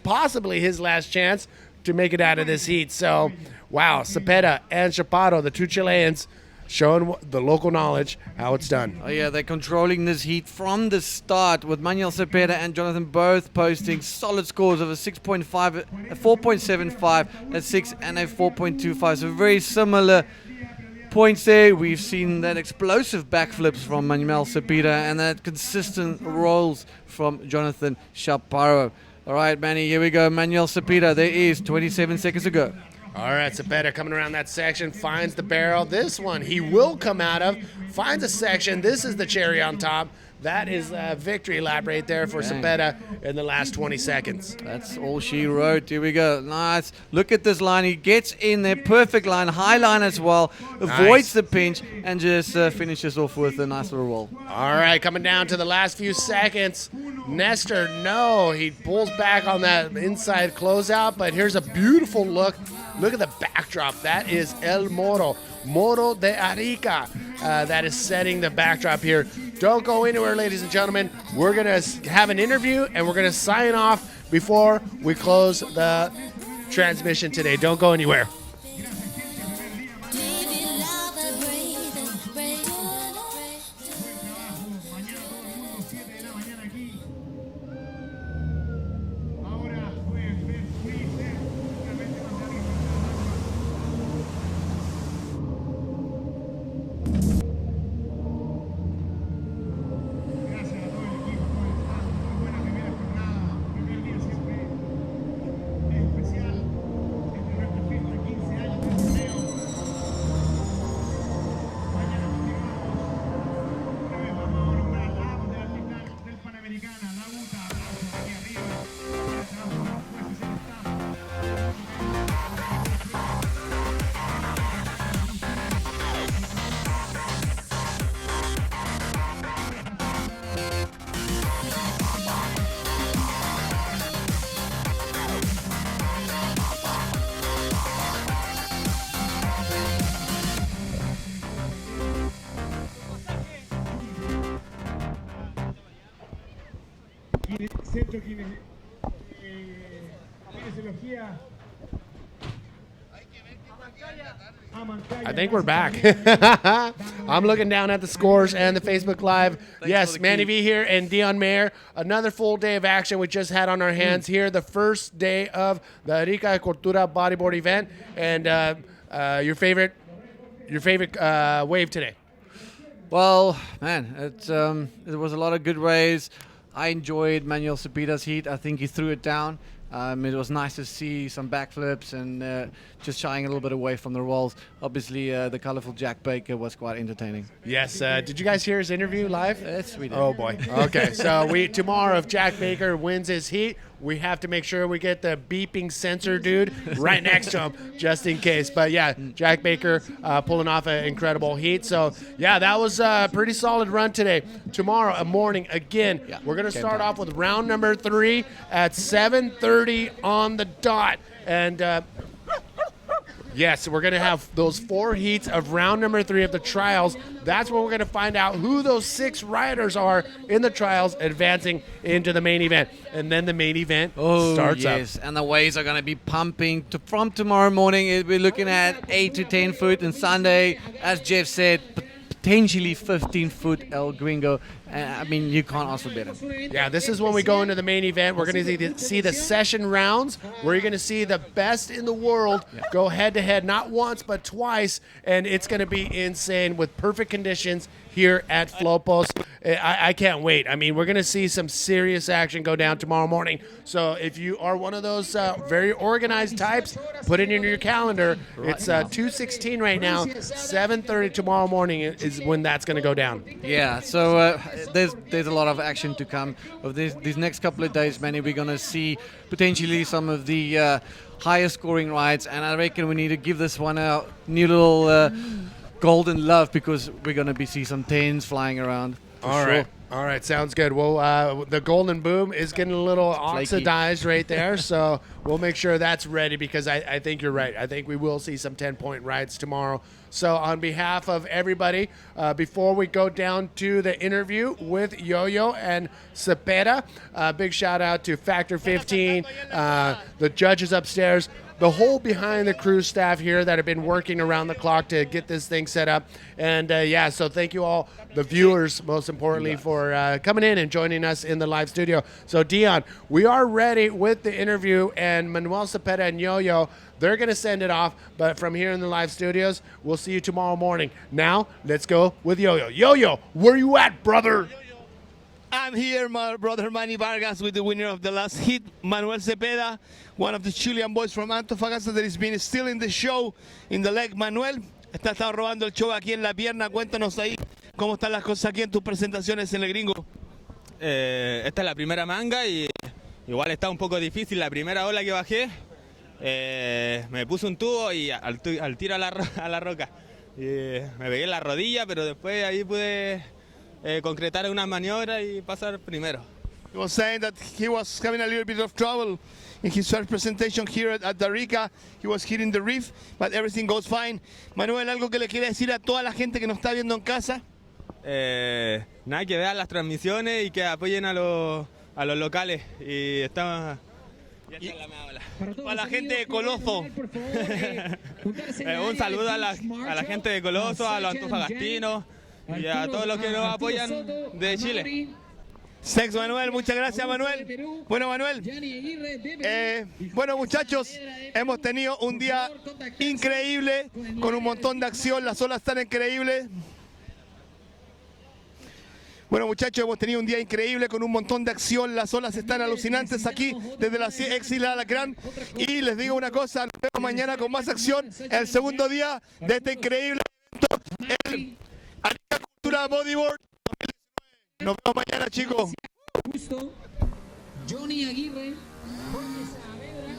possibly his last chance to make it out of this heat. So, wow, Cepeda and Chaparro, the two Chileans, showing the local knowledge how it's done. Oh yeah, they're controlling this heat from the start, with Manuel Cepeda and Jonathan both posting solid scores of a 6.5, a 4.75, a 6, and a 4.25. So very similar points there. We've seen that explosive backflips from Manuel Cepeda and that consistent rolls from Jonathan Chaparro. All right, Manny, here we go. Manuel Cepeda, there is 27 seconds to go. All right, Cepeda coming around that section, finds the barrel. This one he will come out of, finds a section. This is the cherry on top. That is a victory lap right there for Cepeda in the last 20 seconds. That's all she wrote. Here we go. Nice. Look at this line. He gets in there. Perfect line. High line as well. Avoids the pinch and just finishes off with a nice little roll. All right, coming down to the last few seconds. Nestor, no. He pulls back on that inside closeout, but here's a beautiful look. Look at the backdrop. That is El Moro de ARICA. That is setting the backdrop here. Don't go anywhere, ladies and gentlemen. We're going to have an interview, and we're going to sign off before we close the transmission today. Don't go anywhere. I think we're back. I'm looking down at the scores and the Facebook Live. Yes, Manny V here and Dion Mayer. Another full day of action we just had on our hands here. The first day of the ARICA CULTURA bodyboard event. And your favorite your favorite wave today? Well, man, it was a lot of good waves. I enjoyed Manuel Cepeda's heat. I think he threw it down. It was nice to see some backflips and just shying a little bit away from the walls. Obviously, the colorful Jack Baker was quite entertaining. Yes. Did you guys hear his interview live? Yes, we did. Oh, boy. Okay, so tomorrow, if Jack Baker wins his heat, we have to make sure we get the beeping sensor dude right next to him, just in case. But, yeah, Jack Baker pulling off an incredible heat. So, yeah, that was a pretty solid run today. Tomorrow morning, again, we're going to start off with round number 3 at 7:30 on the dot. And, yes, we're going to have those 4 heats of round number 3 of the trials. That's where we're going to find out who those 6 riders are in the trials advancing into the main event. And then the main event starts up. Yes, and the waves are going to be pumping. From tomorrow morning, we're looking at 8 to 10 foot. And Sunday, as Jeff said, potentially 15-foot El Gringo. I mean, you can't ask for better. Yeah, this is when we go into the main event. We're going to see the session rounds where you're going to see the best in the world go head-to-head, not once but twice, and it's going to be insane with perfect conditions here at Flopos. I can't wait. I mean, we're going to see some serious action go down tomorrow morning. So if you are one of those very organized types, put it in your calendar. It's 2:16 right now. 7:30 tomorrow morning is when that's going to go down. Yeah, so there's a lot of action to come. Of these next couple of days, Manny, we're going to see potentially some of the higher scoring rides, and I reckon we need to give this one a new little golden love because we're going to see some 10s flying around. All right, sounds good. Well, the Golden Boom is getting a little oxidized right there, so we'll make sure that's ready because I think you're right. I think we will see some 10-point rides tomorrow. So on behalf of everybody, before we go down to the interview with Yo-Yo and Cepeda, big shout out to Factor 15, the judges upstairs, the whole behind the crew staff here that have been working around the clock to get this thing set up. And so thank you all, the viewers, most importantly, for coming in and joining us in the live studio. So Dion, we are ready with the interview, and Manuel Cepeda and Yo-Yo, they're going to send it off. But from here in the live studios, we'll see you tomorrow morning. Now, let's go with Yo-Yo. Yo-Yo, where you at, brother? I'm here, my brother Manny Vargas, with the winner of the last hit, Manuel Cepeda, one of the Chilean boys from Antofagasta that has been still in the show in the leg. Manuel, estado robando el show aquí en la pierna. Cuéntanos ahí cómo están las cosas aquí en tus presentaciones en el gringo. Esta es la primera manga y igual está un poco difícil. La primera ola que bajé, me puse un tubo y al tiro a la roca. Me pegué en la rodilla, pero después ahí pude concretar unas maniobras y pasar primero. He was saying that he was having a little bit of trouble in his first presentation here at ARICA. He was hitting the reef, but everything goes fine. Manuel, ¿algo que le quiere decir a toda la gente que nos está viendo en casa? Nada, que vean las transmisiones y que apoyen a los locales. Y estamos... Para la gente de Coloso. Un saludo a la gente de Coloso, a los antofagastinos y a todos los que nos apoyan de Chile. Thanks, Manuel. Muchas gracias, Manuel. Bueno, Manuel. Bueno, muchachos, hemos tenido un día increíble con un montón de acción. Las olas están increíbles. Bueno, muchachos, hemos tenido un día increíble con un montón de acción. Las olas están alucinantes aquí desde la ex Isla Alacrán. Y les digo una cosa, nos vemos mañana con más acción. El segundo día de este increíble evento, el ARICA CULTURA Bodyboard 2019. Nos vemos mañana, chicos. Johnny Aguirre, Jorge Saavedra,